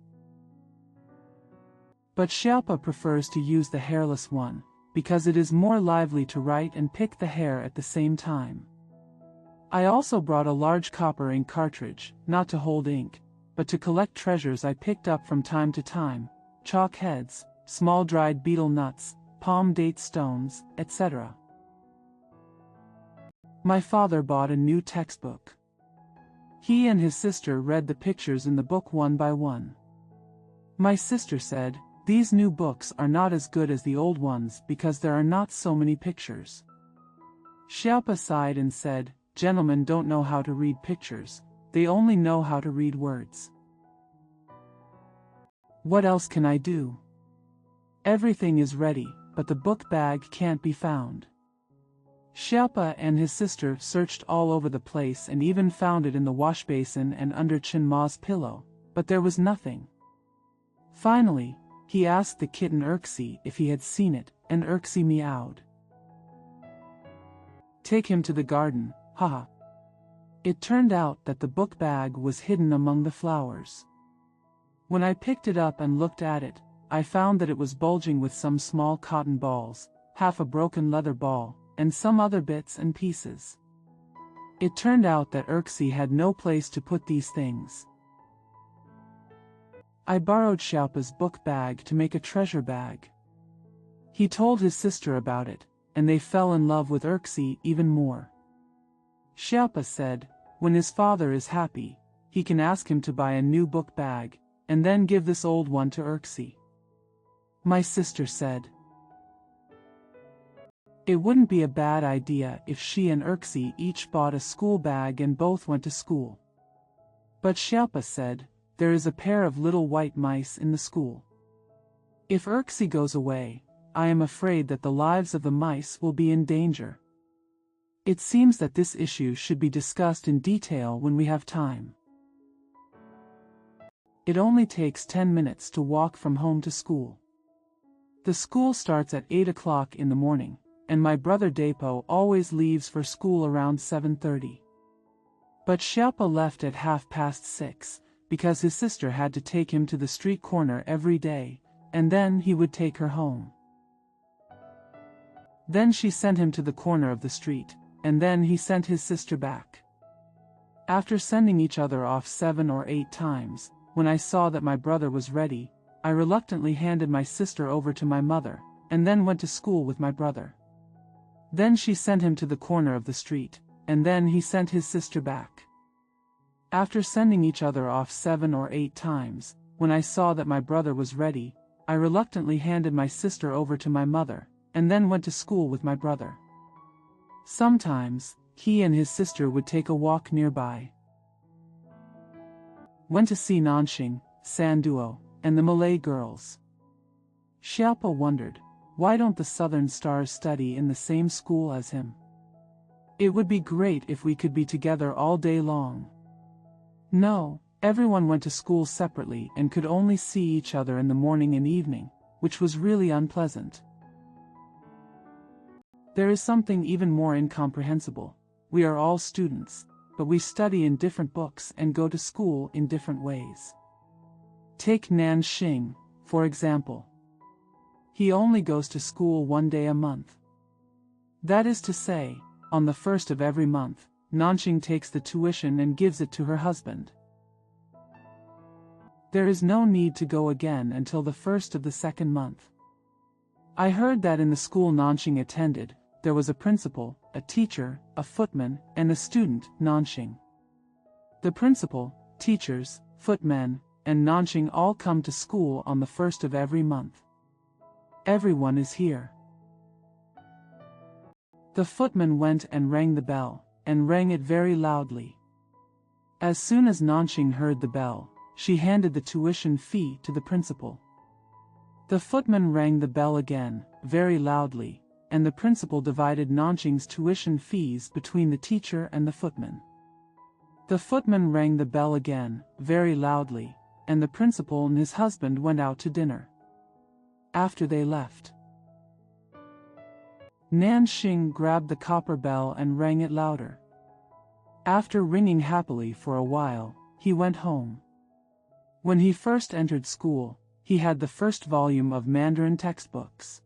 But Xiaopa prefers to use the hairless one, because it is more lively to write and pick the hair at the same time. I also brought a large copper ink cartridge, not to hold ink, but to collect treasures I picked up from time to time, chalk heads, small dried betel nuts, palm date stones, etc. My father bought a new textbook. He and his sister read the pictures in the book one by one. My sister said, "These new books are not as good as the old ones because there are not so many pictures." Xiaopa sighed and said, "Gentlemen don't know how to read pictures, they only know how to read words. What else can I do? Everything is ready, but the book bag can't be found." Xiaopa and his sister searched all over the place and even found it in the wash basin and under Chen Ma's pillow, but there was nothing. Finally, he asked the kitten Erxie if he had seen it, and Erxie meowed. "Take him to the garden, haha." It turned out that the book bag was hidden among the flowers. When I picked it up and looked at it, I found that it was bulging with some small cotton balls, half a broken leather ball, and some other bits and pieces. It turned out that Erxie had no place to put these things. I borrowed Xiaopa's book bag to make a treasure bag. He told his sister about it, and they fell in love with Erxie even more. Xiaopa said, when his father is happy, he can ask him to buy a new book bag, and then give this old one to Erxie. My sister said, it wouldn't be a bad idea if she and Erxie each bought a school bag and both went to school. But Xiaopa said, there is a pair of little white mice in the school. If Erxie goes away, I am afraid that the lives of the mice will be in danger. It seems that this issue should be discussed in detail when we have time. It only takes 10 minutes to walk from home to school. The school starts at 8 o'clock in the morning, and my brother Dapo always leaves for school around 7:30. But Xiaopa left at 6:30, because his sister had to take him to the street corner every day, and then he would take her home. Then she sent him to the corner of the street, and then he sent his sister back. After sending each other off 7 or 8 times, when I saw that my brother was ready, I reluctantly handed my sister over to my mother, and then went to school with my brother. Then she sent him to the corner of the street, and then he sent his sister back. After sending each other off 7 or 8 times, when I saw that my brother was ready, I reluctantly handed my sister over to my mother, and then went to school with my brother. Sometimes, he and his sister would take a walk nearby. Went to see Nanxing, Sanduo, and the Malay girls. Xiaopa wondered, why don't the Southern Stars study in the same school as him? It would be great if we could be together all day long. No, everyone went to school separately and could only see each other in the morning and evening, which was really unpleasant. There is something even more incomprehensible. We are all students, but we study in different books and go to school in different ways. Take Nanxing, for example. He only goes to school 1 day a month. That is to say, on the first of every month, Nanxing takes the tuition and gives it to her husband. There is no need to go again until the first of the second month. I heard that in the school Nanxing attended, there was a principal, a teacher, a footman, and a student, Nanxing. The principal, teachers, footmen, and Nanxing all come to school on the first of every month. Everyone is here. The footman went and rang the bell, and rang it very loudly. As soon as Nanxing heard the bell, she handed the tuition fee to the principal. The footman rang the bell again, very loudly, and the principal divided Nanxing's tuition fees between the teacher and the footman. The footman rang the bell again, very loudly, and the principal and his husband went out to dinner. After they left, Nanxing grabbed the copper bell and rang it louder. After ringing happily for a while, he went home. When he first entered school, he had the first volume of Mandarin textbooks.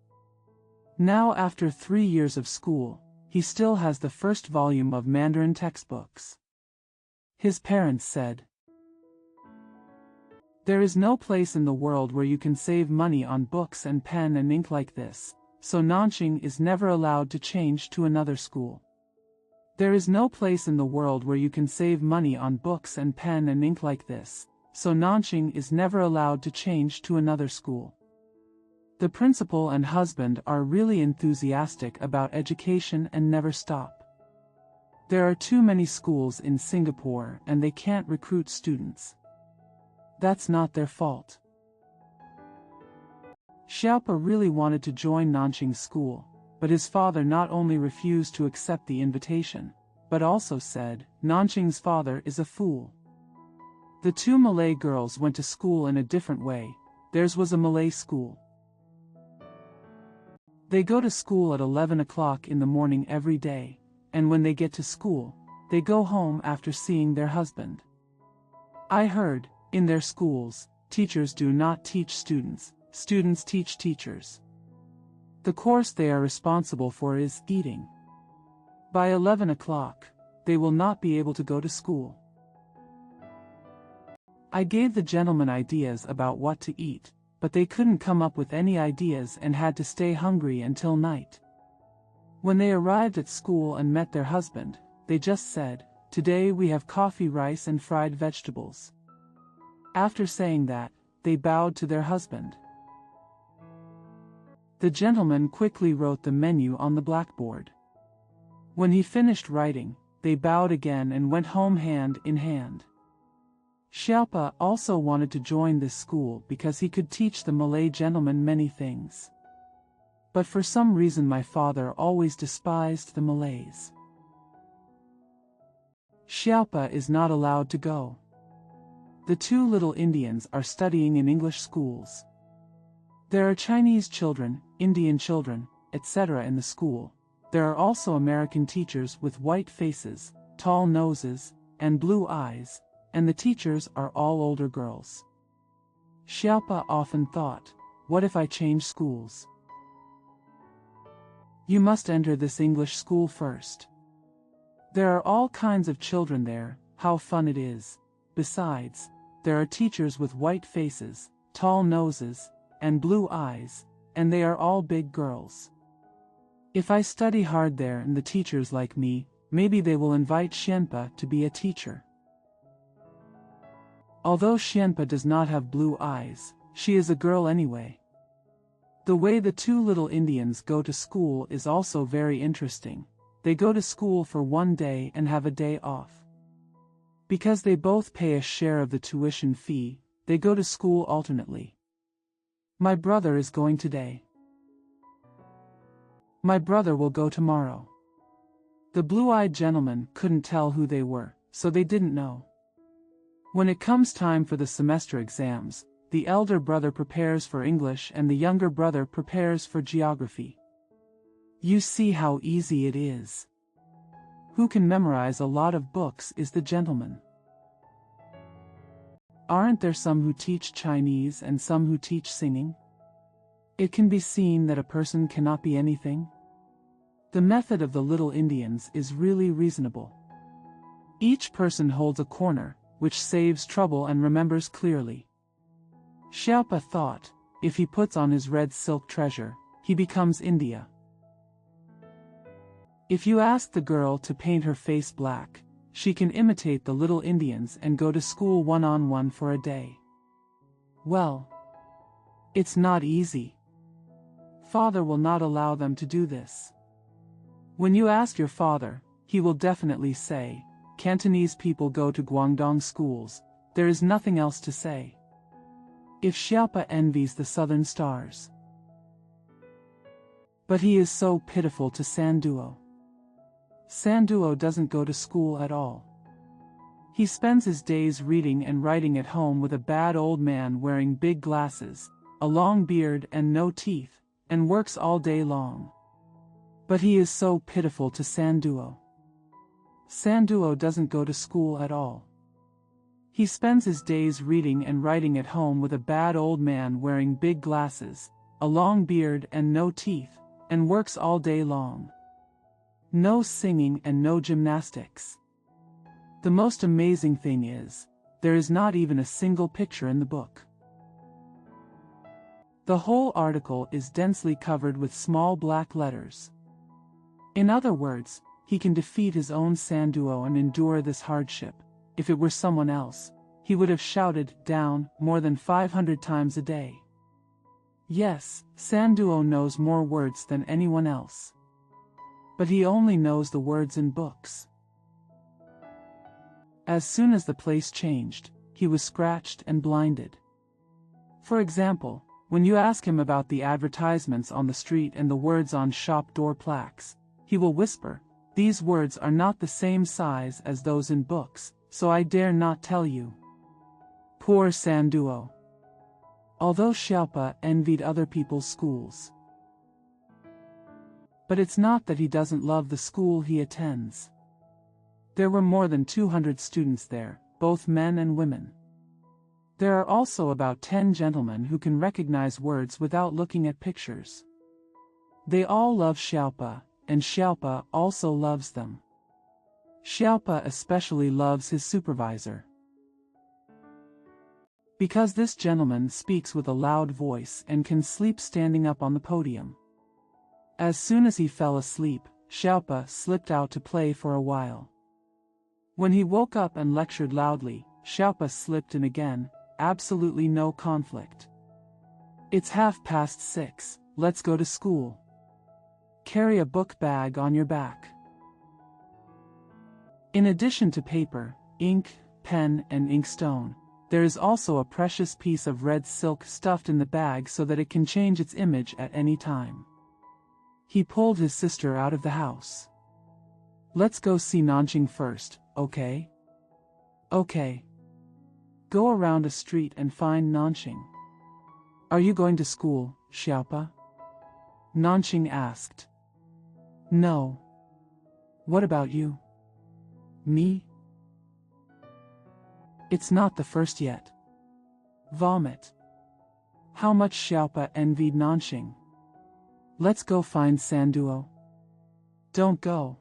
Now after 3 years of school, he still has the first volume of Mandarin textbooks. His parents said, "There is no place in the world where you can save money on books and pen and ink like this, so Nanxing is never allowed to change to another school. There is no place in the world where you can save money on books and pen and ink like this, so Nanxing is never allowed to change to another school." The principal and husband are really enthusiastic about education and never stop. There are too many schools in Singapore and they can't recruit students. That's not their fault. Xiaopa really wanted to join Nanxing's school, but his father not only refused to accept the invitation, but also said, Nanxing's father is a fool. The 2 Malay girls went to school in a different way. Theirs was a Malay school. They go to school at 11 o'clock in the morning every day, and when they get to school, they go home after seeing their husband. I heard, in their schools, teachers do not teach students, students teach teachers. The course they are responsible for is eating. By 11 o'clock, they will not be able to go to school. I gave the gentlemen ideas about what to eat, but they couldn't come up with any ideas and had to stay hungry until night. When they arrived at school and met their husband, they just said, "Today we have coffee, rice and fried vegetables." After saying that, they bowed to their husband. The gentleman quickly wrote the menu on the blackboard. When he finished writing, they bowed again and went home hand in hand. Xiaopa also wanted to join this school because he could teach the Malay gentleman many things. But for some reason my father always despised the Malays. Xiaopa is not allowed to go. The 2 little Indians are studying in English schools. There are Chinese children, Indian children, etc. in the school. There are also American teachers with white faces, tall noses, and blue eyes, and the teachers are all older girls. Xiaopa often thought, what if I change schools? You must enter this English school first. There are all kinds of children there, how fun it is. Besides, there are teachers with white faces, tall noses, and blue eyes, and they are all big girls. If I study hard there and the teachers like me, maybe they will invite Xianpa to be a teacher. Although Xianpa does not have blue eyes, she is a girl anyway. The way the two little Indians go to school is also very interesting. They go to school for one day and have a day off. Because they both pay a share of the tuition fee, they go to school alternately. My brother is going today. My brother will go tomorrow. The blue-eyed gentleman couldn't tell who they were, so they didn't know. When it comes time for the semester exams, the elder brother prepares for English and the younger brother prepares for geography. You see how easy it is. Who can memorize a lot of books is the gentleman. Aren't there some who teach Chinese and some who teach singing? It can be seen that a person cannot be anything. The method of the little Indians is really reasonable. Each person holds a corner, which saves trouble and remembers clearly. Xiaopa thought, if he puts on his red silk treasure, he becomes India. If you ask the girl to paint her face black, she can imitate the little Indians and go to school one-on-one for a day. Well, it's not easy. Father will not allow them to do this. When you ask your father, he will definitely say, Cantonese people go to Guangdong schools, there is nothing else to say. If Xiaopa envies the southern stars. But he is so pitiful to Sanduo. Sanduo doesn't go to school at all. He spends his days reading and writing at home with a bad old man wearing big glasses, a long beard and no teeth, and works all day long. But he is so pitiful to Sanduo. Sanduo doesn't go to school at all. He spends his days reading and writing at home with a bad old man wearing big glasses, a long beard and no teeth, and works all day long. No singing and no gymnastics. The most amazing thing is, there is not even a single picture in the book. The whole article is densely covered with small black letters. In other words, he can defeat his own Sanduo and endure this hardship. If it were someone else, he would have shouted down more than 500 times a day. Yes, Sanduo knows more words than anyone else. But he only knows the words in books. As soon as the place changed, he was scratched and blinded. For example, when you ask him about the advertisements on the street and the words on shop door plaques, he will whisper, "These words are not the same size as those in books, so I dare not tell you." Poor Sanduo. Although Xiaopa envied other people's schools. But it's not that he doesn't love the school he attends. There were more than 200 students there, both men and women. There are also about 10 gentlemen who can recognize words without looking at pictures. They all love Xiaopa, and Xiaopa also loves them. Xiaopa especially loves his supervisor. Because this gentleman speaks with a loud voice and can sleep standing up on the podium. As soon as he fell asleep, Xiaopa slipped out to play for a while. When he woke up and lectured loudly, Xiaopa slipped in again, absolutely no conflict. It's 6:30, let's go to school. Carry a book bag on your back. In addition to paper, ink, pen, and inkstone, there is also a precious piece of red silk stuffed in the bag so that it can change its image at any time. He pulled his sister out of the house. Let's go see Nanqing first, okay? Okay. Go around a street and find Nanqing. Are you going to school, Xiaopa? Nanqing asked. No. What about you? Me? It's not the first yet. Vomit. How much Xiaopa envied Nanqing. Let's go find Sanduo. Don't go.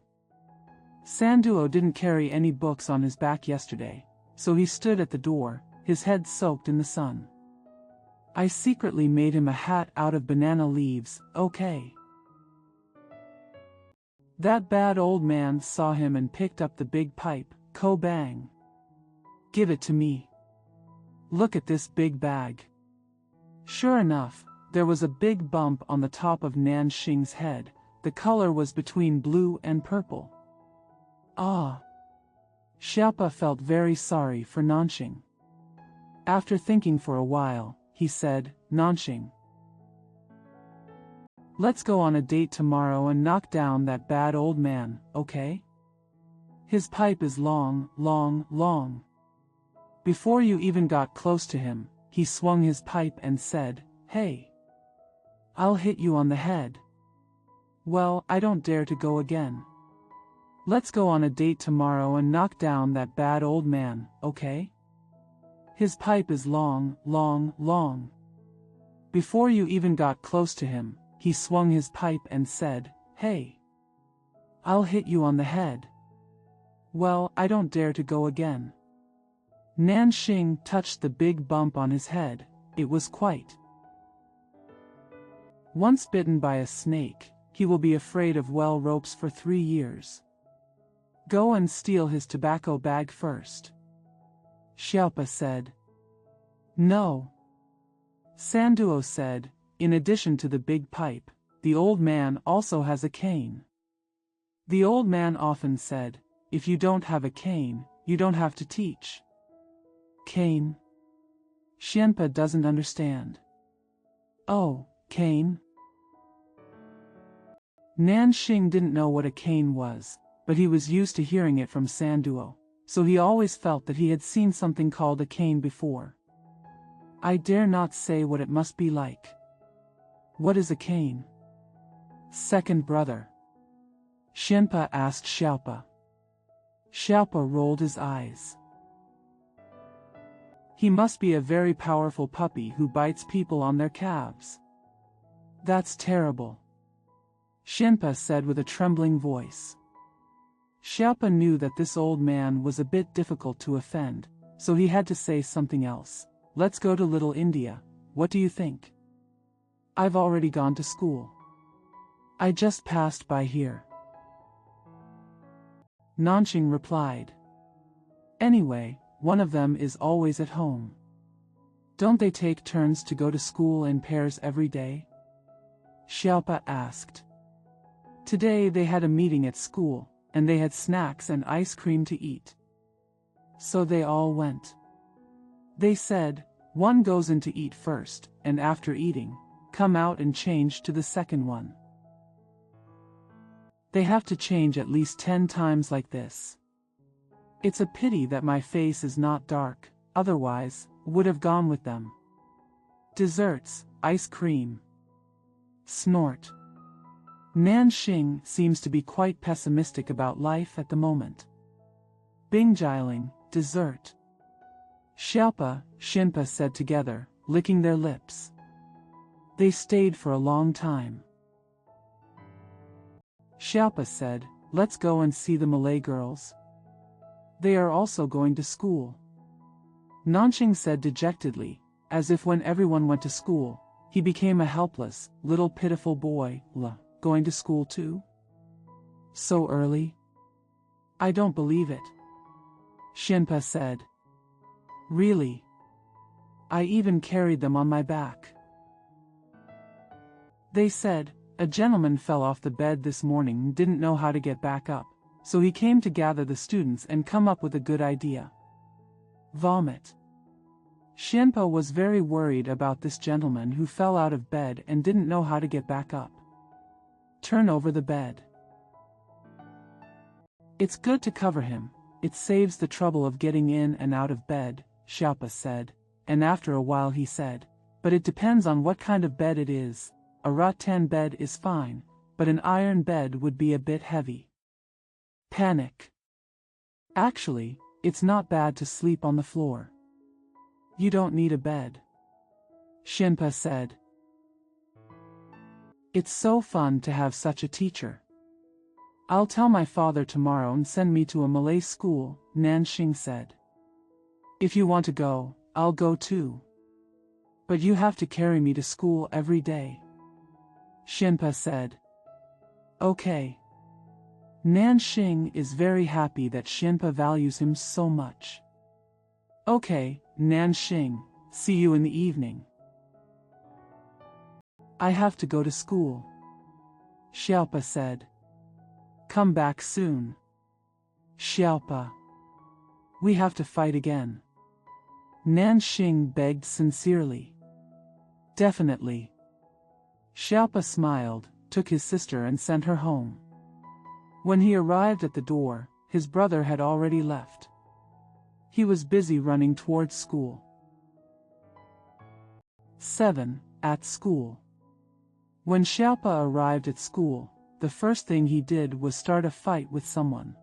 Sanduo didn't carry any books on his back yesterday, so he stood at the door, his head soaked in the sun. I secretly made him a hat out of banana leaves, okay? That bad old man saw him and picked up the big pipe, ko bang. Give it to me. look at this big bag. Sure enough, there was a big bump on the top of Nanxing's head. The color was between blue and purple. Ah! Xiaopa felt very sorry for Nanxing. After thinking for a while, he said, Nanxing, let's go on a date tomorrow and knock down that bad old man, okay? His pipe is long, long, long. Before you even got close to him, he swung his pipe and said, hey, I'll hit you on the head. Well, I don't dare to go again. Let's go on a date tomorrow and knock down that bad old man, okay? His pipe is long, long, long. Before you even got close to him, he swung his pipe and said, hey, I'll hit you on the head. Well, I don't dare to go again. Nanxing touched the big bump on his head. It was quite. Once bitten by a snake, he will be afraid of well ropes for 3 years. Go and steal his tobacco bag first. Xiaopa said. No. Sanduo said, in addition to the big pipe, the old man also has a cane. The old man often said, if you don't have a cane, you don't have to teach. Cane? Xianpa doesn't understand. Oh, cane? Nanxing didn't know what a cane was, but he was used to hearing it from Sanduo, so he always felt that he had seen something called a cane before. I dare not say what it must be like. What is a cane? Second brother. Xianpa asked Xiaopa. Xiaopa rolled his eyes. He must be a very powerful puppy who bites people on their calves. That's terrible. Xianpa said with a trembling voice. Xiaopa knew that this old man was a bit difficult to offend, so he had to say something else. Let's go to Little India, what do you think? I've already gone to school. I just passed by here. Nanxing replied. Anyway, one of them is always at home. Don't they take turns to go to school in pairs every day? Xiaopa asked. Today they had a meeting at school, and they had snacks and ice cream to eat. So they all went. They said, one goes in to eat first, and after eating, come out and change to the second one. They have to change at least 10 times like this. It's a pity that my face is not dark, otherwise, would have gone with them. Desserts, ice cream. Snort. Nanxing seems to be quite pessimistic about life at the moment. Bingjiling, dessert. Xiaopa, Xianpa said together, licking their lips. They stayed for a long time. Xiaopa said, let's go and see the Malay girls. They are also going to school. Nanxing said dejectedly, as if when everyone went to school, he became a helpless, little pitiful boy. Going to school too? So early? I don't believe it. Xianpa said. Really? I even carried them on my back. They said, a gentleman fell off the bed this morning and didn't know how to get back up, so he came to gather the students and come up with a good idea. Vomit. Xianpa was very worried about this gentleman who fell out of bed and didn't know how to get back up. Turn over the bed. It's good to cover him, it saves the trouble of getting in and out of bed, Xiaopa said, and after a while he said, but it depends on what kind of bed it is. A rattan bed is fine, but an iron bed would be a bit heavy. Panic. Actually, it's not bad to sleep on the floor. You don't need a bed. Xianpa said. It's so fun to have such a teacher. I'll tell my father tomorrow and send me to a Malay school, Nanxing said. If you want to go, I'll go too. But you have to carry me to school every day. Xianpa said. Okay. Nanxing is very happy that Xianpa values him so much. Okay, Nanxing, see you in the evening. I have to go to school. Xiaopa said. Come back soon. Xiaopa. We have to fight again. Nanxing begged sincerely. Definitely. Xiaopa smiled, took his sister and sent her home. When he arrived at the door, his brother had already left. He was busy running towards school. 7. At school. When Xiaopa arrived at school, the first thing he did was start a fight with someone.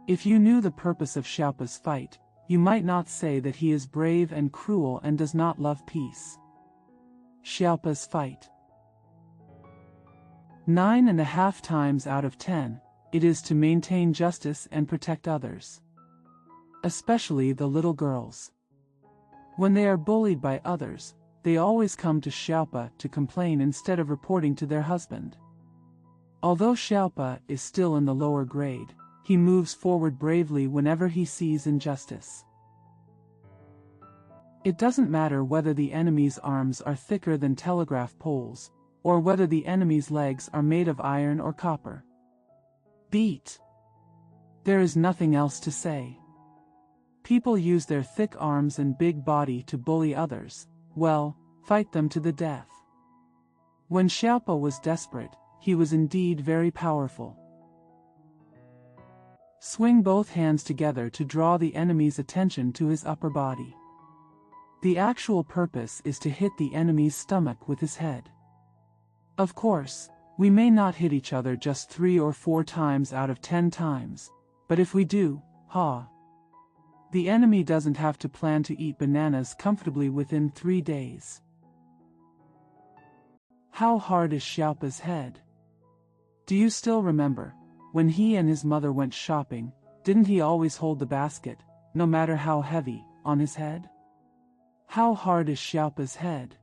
If you knew the purpose of Xiaopa's fight, you might not say that he is brave and cruel and does not love peace. Xiaopa's fight. 9.5 times out of 10, it is to maintain justice and protect others. Especially the little girls. When they are bullied by others, they always come to Xiaopa to complain instead of reporting to their husband. Although Xiaopa is still in the lower grade, he moves forward bravely whenever he sees injustice. It doesn't matter whether the enemy's arms are thicker than telegraph poles, or whether the enemy's legs are made of iron or copper. Beat. There is nothing else to say. People use their thick arms and big body to bully others. Well, fight them to the death. When Xiaopa was desperate, he was indeed very powerful. Swing both hands together to draw the enemy's attention to his upper body. The actual purpose is to hit the enemy's stomach with his head. Of course, we may not hit each other just 3 or 4 times out of 10 times, but if we do, the enemy doesn't have to plan to eat bananas comfortably within 3 days. How hard is Xiaopa's head? Do you still remember, when he and his mother went shopping, didn't he always hold the basket, no matter how heavy, on his head? How hard is Xiaopa's head?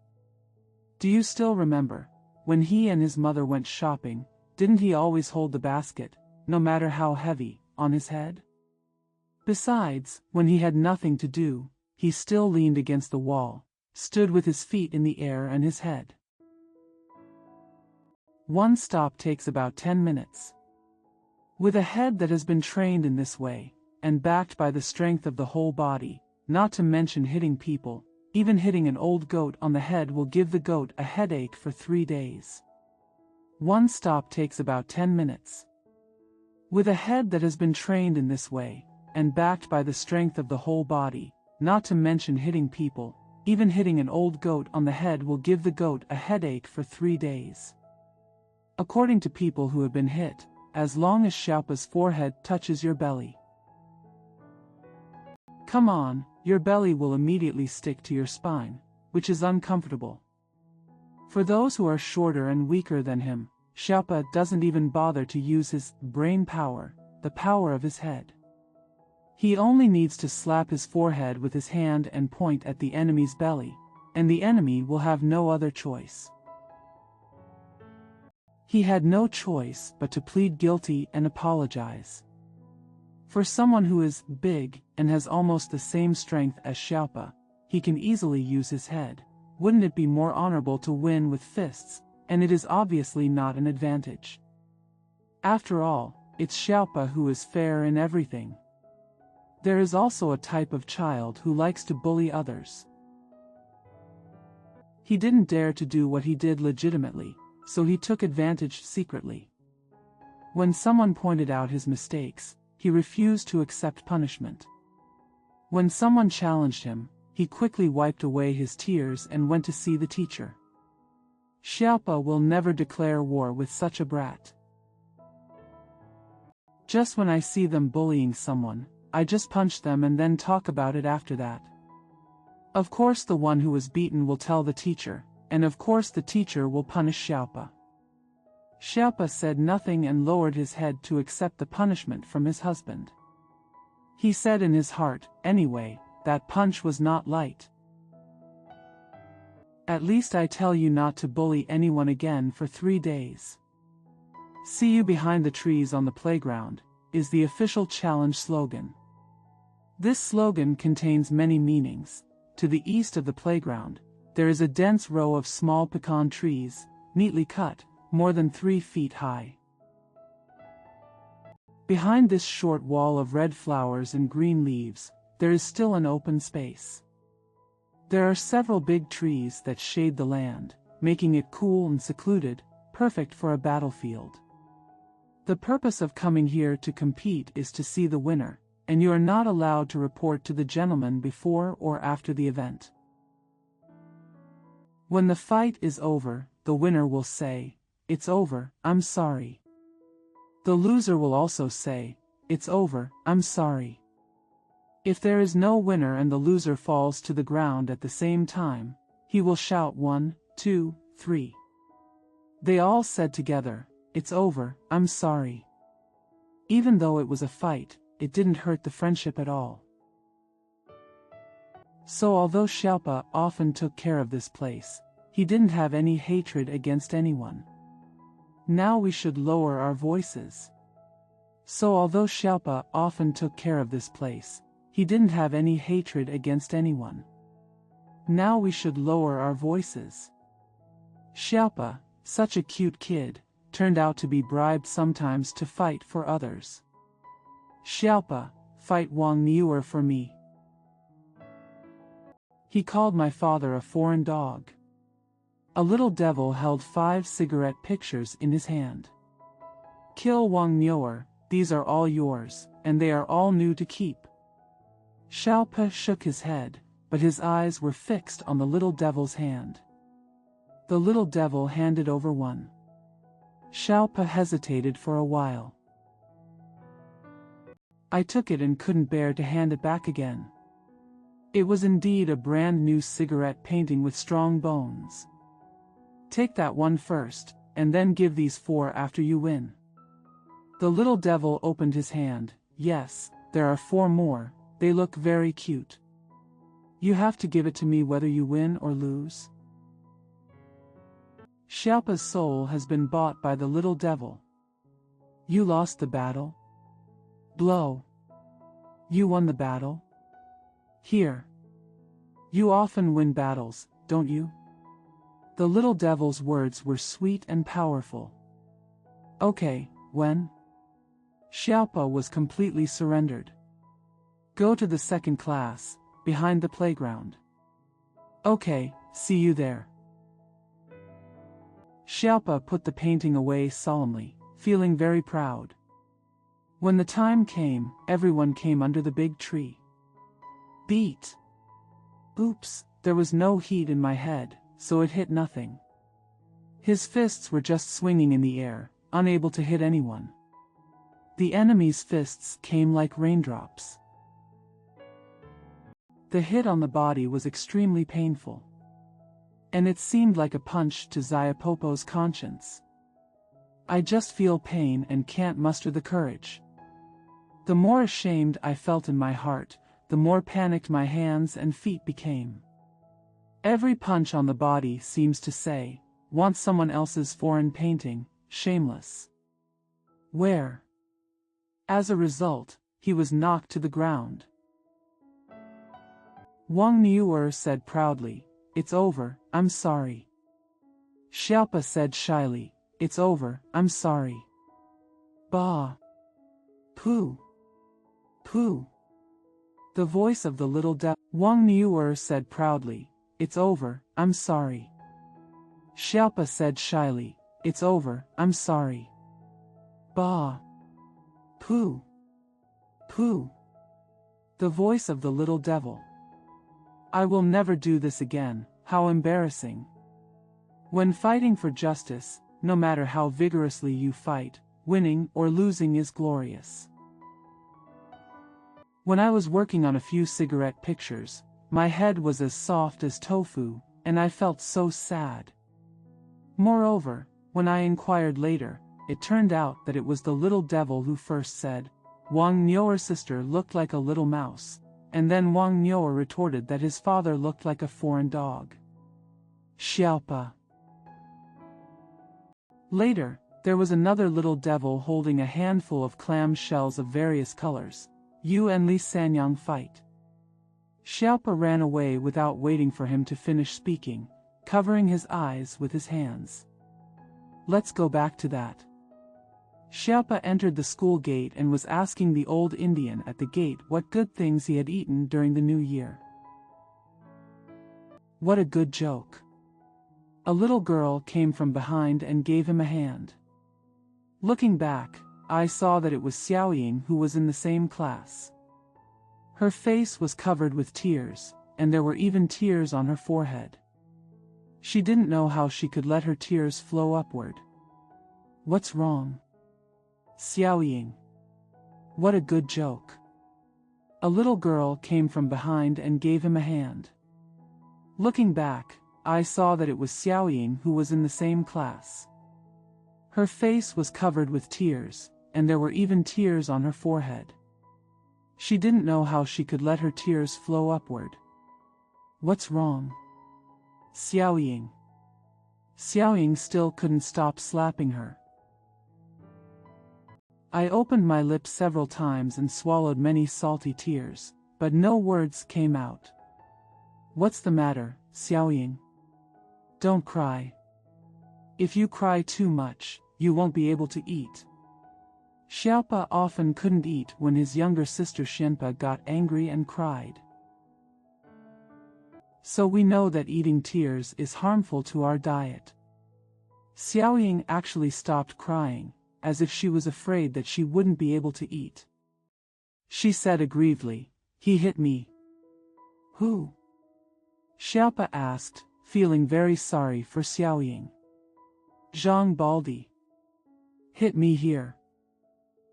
Do you still remember, when he and his mother went shopping, didn't he always hold the basket, no matter how heavy, on his head? Besides, when he had nothing to do, he still leaned against the wall, stood with his feet in the air and his head. One stop takes about 10 minutes. With a head that has been trained in this way, and backed by the strength of the whole body, not to mention hitting people, even hitting an old goat on the head will give the goat a headache for 3 days. One stop takes about 10 minutes. With a head that has been trained in this way, and backed by the strength of the whole body, not to mention hitting people, even hitting an old goat on the head will give the goat a headache for 3 days. According to people who have been hit, as long as Xiaopa's forehead touches your belly. Come on, your belly will immediately stick to your spine, which is uncomfortable. For those who are shorter and weaker than him, Xiaopa doesn't even bother to use his brain power, the power of his head. He only needs to slap his forehead with his hand and point at the enemy's belly, and the enemy will have no other choice. He had no choice but to plead guilty and apologize. For someone who is big and has almost the same strength as Xiaopa, he can easily use his head. Wouldn't it be more honorable to win with fists? And it is obviously not an advantage. After all, it's Xiaopa who is fair in everything. There is also a type of child who likes to bully others. He didn't dare to do what he did legitimately, so he took advantage secretly. When someone pointed out his mistakes, he refused to accept punishment. When someone challenged him, he quickly wiped away his tears and went to see the teacher. Xiaopa will never declare war with such a brat. Just when I see them bullying someone, I just punch them and then talk about it after that. Of course the one who was beaten will tell the teacher, and of course the teacher will punish Xiaopa. Xiaopa said nothing and lowered his head to accept the punishment from his husband. He said in his heart, anyway, that punch was not light. At least I tell you not to bully anyone again for 3 days. See you behind the trees on the playground, is the official challenge slogan. This slogan contains many meanings. To the east of the playground, there is a dense row of small pecan trees, neatly cut, more than 3 feet high. Behind this short wall of red flowers and green leaves, there is still an open space. There are several big trees that shade the land, making it cool and secluded, perfect for a battlefield. The purpose of coming here to compete is to see the winner, and you are not allowed to report to the gentleman before or after the event. When the fight is over, the winner will say, "It's over, I'm sorry." The loser will also say, "It's over, I'm sorry." If there is no winner and the loser falls to the ground at the same time, he will shout 1, 2, 3. They all said together, "It's over, I'm sorry." Even though it was a fight, it didn't hurt the friendship at all. So although Xiaopa often took care of this place, he didn't have any hatred against anyone. Now we should lower our voices. So although Xiaopa often took care of this place, he didn't have any hatred against anyone. Now we should lower our voices. Xiaopa, such a cute kid, turned out to be bribed sometimes to fight for others. Xiaopa, fight Wang Niuer for me. He called my father a foreign dog. A little devil held 5 cigarette pictures in his hand. Kill Wang Niuer, these are all yours, and they are all new to keep. Xiaopa shook his head, but his eyes were fixed on the little devil's hand. The little devil handed over one. Xiaopa hesitated for a while. I took it and couldn't bear to hand it back again. It was indeed a brand new cigarette painting with strong bones. Take that one first, and then give these 4 after you win. The little devil opened his hand. Yes, there are 4 more, they look very cute. You have to give it to me whether you win or lose. Xiaopa's soul has been bought by the little devil. You lost the battle? Blow. You won the battle? Here. You often win battles, don't you? The little devil's words were sweet and powerful. Okay, when? Xiaopa was completely surrendered. Go to the second class, behind the playground. Okay, see you there. Xiaopa put the painting away solemnly, feeling very proud. When the time came, everyone came under the big tree. Beat. Oops, there was no heat in my head, so it hit nothing. His fists were just swinging in the air, unable to hit anyone. The enemy's fists came like raindrops. The hit on the body was extremely painful. And it seemed like a punch to Xiaopopo's conscience. I just feel pain and can't muster the courage. The more ashamed I felt in my heart, the more panicked my hands and feet became. Every punch on the body seems to say, "Want someone else's foreign painting, shameless." Where? As a result, he was knocked to the ground. Wang Niuer said proudly, "It's over, I'm sorry." Xiaopa said shyly, "It's over, I'm sorry." Bah! Pooh! Pooh! The voice of the little devil. Wang Niuer said proudly, "It's over, I'm sorry." Xiaopa said shyly, "It's over, I'm sorry." Bah! Pooh! Pooh! The voice of the little devil. I will never do this again, how embarrassing. When fighting for justice, no matter how vigorously you fight, winning or losing is glorious. When I was working on a few cigarette pictures, my head was as soft as tofu, and I felt so sad. Moreover, when I inquired later, it turned out that it was the little devil who first said, Wang Niuer's sister looked like a little mouse, and then Wang Niuer retorted that his father looked like a foreign dog. Xiaopa. Later, there was another little devil holding a handful of clam shells of various colors. You and Li Sanyang fight. Xiaopa ran away without waiting for him to finish speaking, covering his eyes with his hands. Let's go back to that. Xiaopa entered the school gate and was asking the old Indian at the gate what good things he had eaten during the new year. What a good joke. A little girl came from behind and gave him a hand. Looking back, I saw that it was Xiaoying who was in the same class. Her face was covered with tears, and there were even tears on her forehead. She didn't know how she could let her tears flow upward. What's wrong? Xiaoying. What a good joke. A little girl came from behind and gave him a hand. Looking back, I saw that it was Xiaoying who was in the same class. Her face was covered with tears, and there were even tears on her forehead. She didn't know how she could let her tears flow upward. What's wrong? Xiaoying. Xiaoying still couldn't stop slapping her. I opened my lips several times and swallowed many salty tears, but no words came out. What's the matter, Xiaoying? Don't cry. If you cry too much, you won't be able to eat. Xiaopa often couldn't eat when his younger sister Xianpa got angry and cried. So we know that eating tears is harmful to our diet. Xiaoying actually stopped crying, as if she was afraid that she wouldn't be able to eat. She said aggrievedly, "He hit me." Who? Xiaopa asked, feeling very sorry for Xiaoying. Zhang Baldi. Hit me here.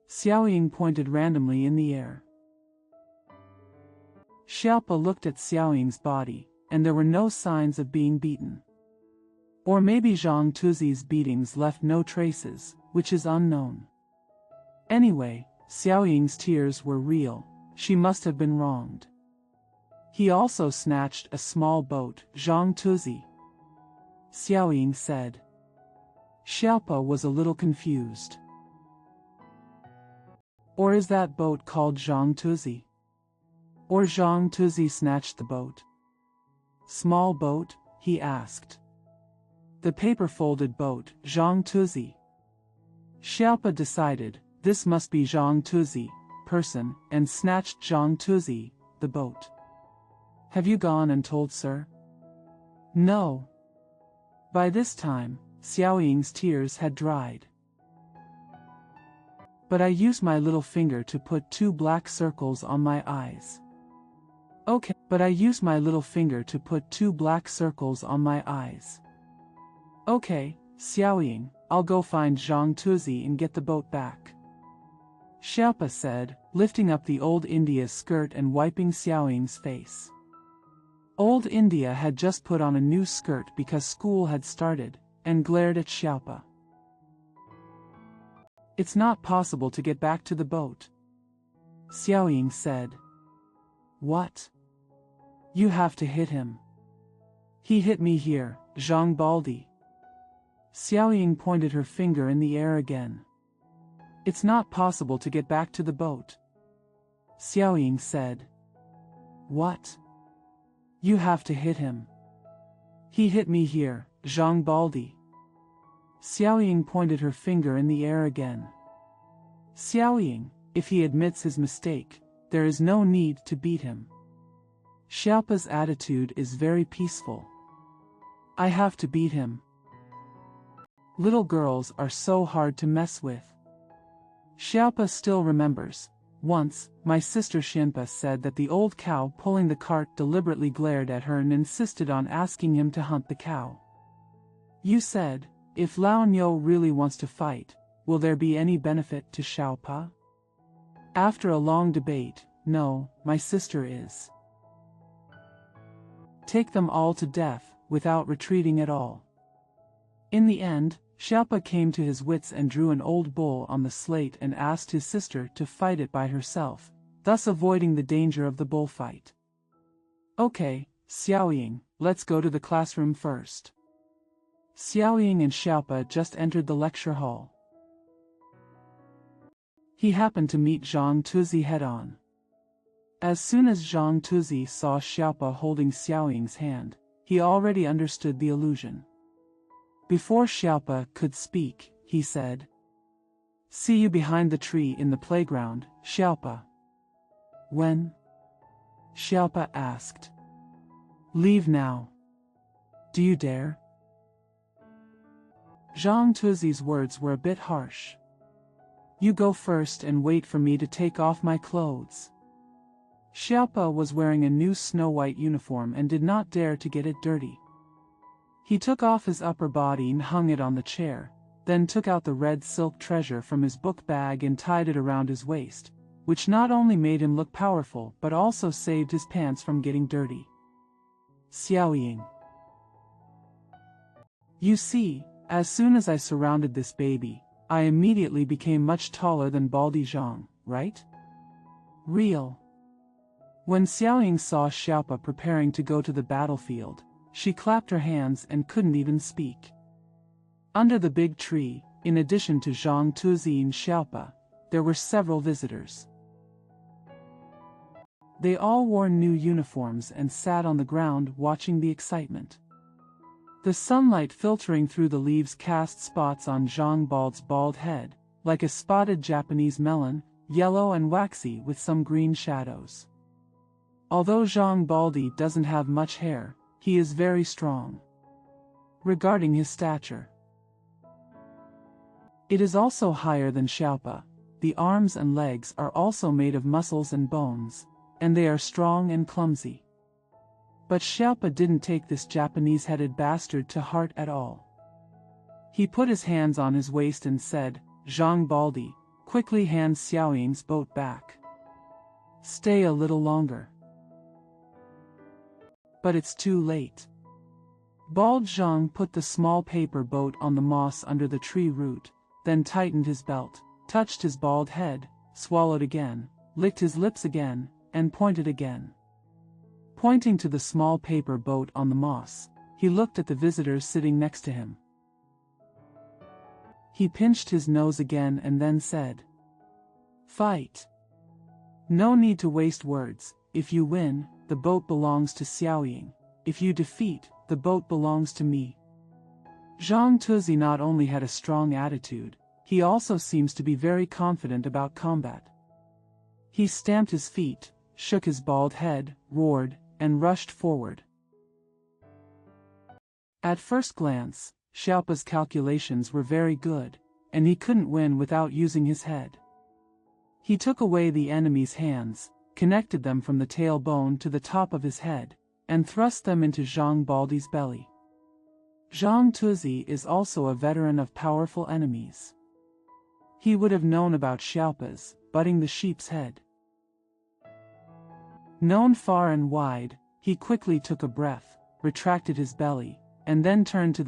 Xiaoying pointed randomly in the air. Xiaopa looked at Xiaoying's body, and there were no signs of being beaten. Or maybe Zhang Tuzi's beatings left no traces, which is unknown. Anyway, Xiaoying's tears were real. She must have been wronged. He also snatched a small boat, Zhang Tuzi. Xiaoying said. Xiaopa was a little confused. Or is that boat called Zhang Tuzi? Or Zhang Tuzi snatched the boat? Small boat? He asked. The paper-folded boat, Zhang Tuzi. Xiaopa decided, this must be Zhang Tuzi, person, and snatched Zhang Tuzi, the boat. Have you gone and told sir? No. By this time, Xiaoying's tears had dried. But I used my little finger to put 2 black circles on my eyes. Okay, but I used my little finger to put 2 black circles on my eyes. Okay, Xiaoying, I'll go find Zhang Tuzi and get the boat back. Xiaopa said, lifting up the old India's skirt and wiping Xiaoying's face. Old India had just put on a new skirt because school had started, and glared at Xiaopa. It's not possible to get back to the boat. Xiaoying said. What? You have to hit him. He hit me here, Zhang Baldi. Xiaoying pointed her finger in the air again. It's not possible to get back to the boat. Xiaoying said. What? You have to hit him. He hit me here, Zhang Baldi. Xiaoying pointed her finger in the air again. Xiaoying, if he admits his mistake, there is no need to beat him. Xiaopa's attitude is very peaceful. I have to beat him. Little girls are so hard to mess with. Xiaopa still remembers. Once, my sister Xianpa said that the old cow pulling the cart deliberately glared at her and insisted on asking him to hunt the cow. You said, if Lao Niu really wants to fight, will there be any benefit to Xiaopa? After a long debate, no, my sister is. Take them all to death, without retreating at all. In the end, Xiaopa came to his wits and drew an old bull on the slate and asked his sister to fight it by herself, thus avoiding the danger of the bullfight. Okay, Xiaoying, let's go to the classroom first. Xiaoying and Xiaopa just entered the lecture hall. He happened to meet Zhang Tuzi head-on. As soon as Zhang Tuzi saw Xiaopa holding Xiaoying's hand, he already understood the allusion. Before Xiaopa could speak, he said, "See you behind the tree in the playground, Xiaopa." "When?" Xiaopa asked. "Leave now. Do you dare?" Zhang Tuzi's words were a bit harsh. "You go first and wait for me to take off my clothes." Xiaopa was wearing a new snow-white uniform and did not dare to get it dirty. He took off his upper body and hung it on the chair, then took out the red silk treasure from his book bag and tied it around his waist, which not only made him look powerful but also saved his pants from getting dirty. Xiaoying. "You see, as soon as I surrounded this baby, I immediately became much taller than Baldy Zhang, right? Real." When Xiaoying saw Xiaopa preparing to go to the battlefield, she clapped her hands and couldn't even speak. Under the big tree, in addition to Zhang Tuzi and Xiaopa, there were several visitors. They all wore new uniforms and sat on the ground watching the excitement. The sunlight filtering through the leaves cast spots on Zhang Bald's bald head, like a spotted Japanese melon, yellow and waxy with some green shadows. Although Zhang Baldi doesn't have much hair, he is very strong. Regarding his stature, it is also higher than Xiaopa. The arms and legs are also made of muscles and bones, and they are strong and clumsy. But Xiaopa didn't take this Japanese-headed bastard to heart at all. He put his hands on his waist and said, "Zhang Baldi, quickly hand Xiaoying's boat back. Stay a little longer." But it's too late. Bald Zhang put the small paper boat on the moss under the tree root, then tightened his belt, touched his bald head, swallowed again, licked his lips again, and pointed again. Pointing to the small paper boat on the moss, he looked at the visitors sitting next to him. He pinched his nose again and then said, "Fight. No need to waste words. If you win, the boat belongs to Xiaoying. If you defeat, the boat belongs to me." Zhang Tuzi not only had a strong attitude, he also seems to be very confident about combat. He stamped his feet, shook his bald head, roared, and rushed forward. At first glance, Xiaopa's calculations were very good, and he couldn't win without using his head. He took away the enemy's hands, connected them from the tailbone to the top of his head, and thrust them into Zhang Baldi's belly. Zhang Tuzi is also a veteran of powerful enemies. He would have known about Xiaopa's butting the sheep's head. Known far and wide, he quickly took a breath, retracted his belly, and then turned to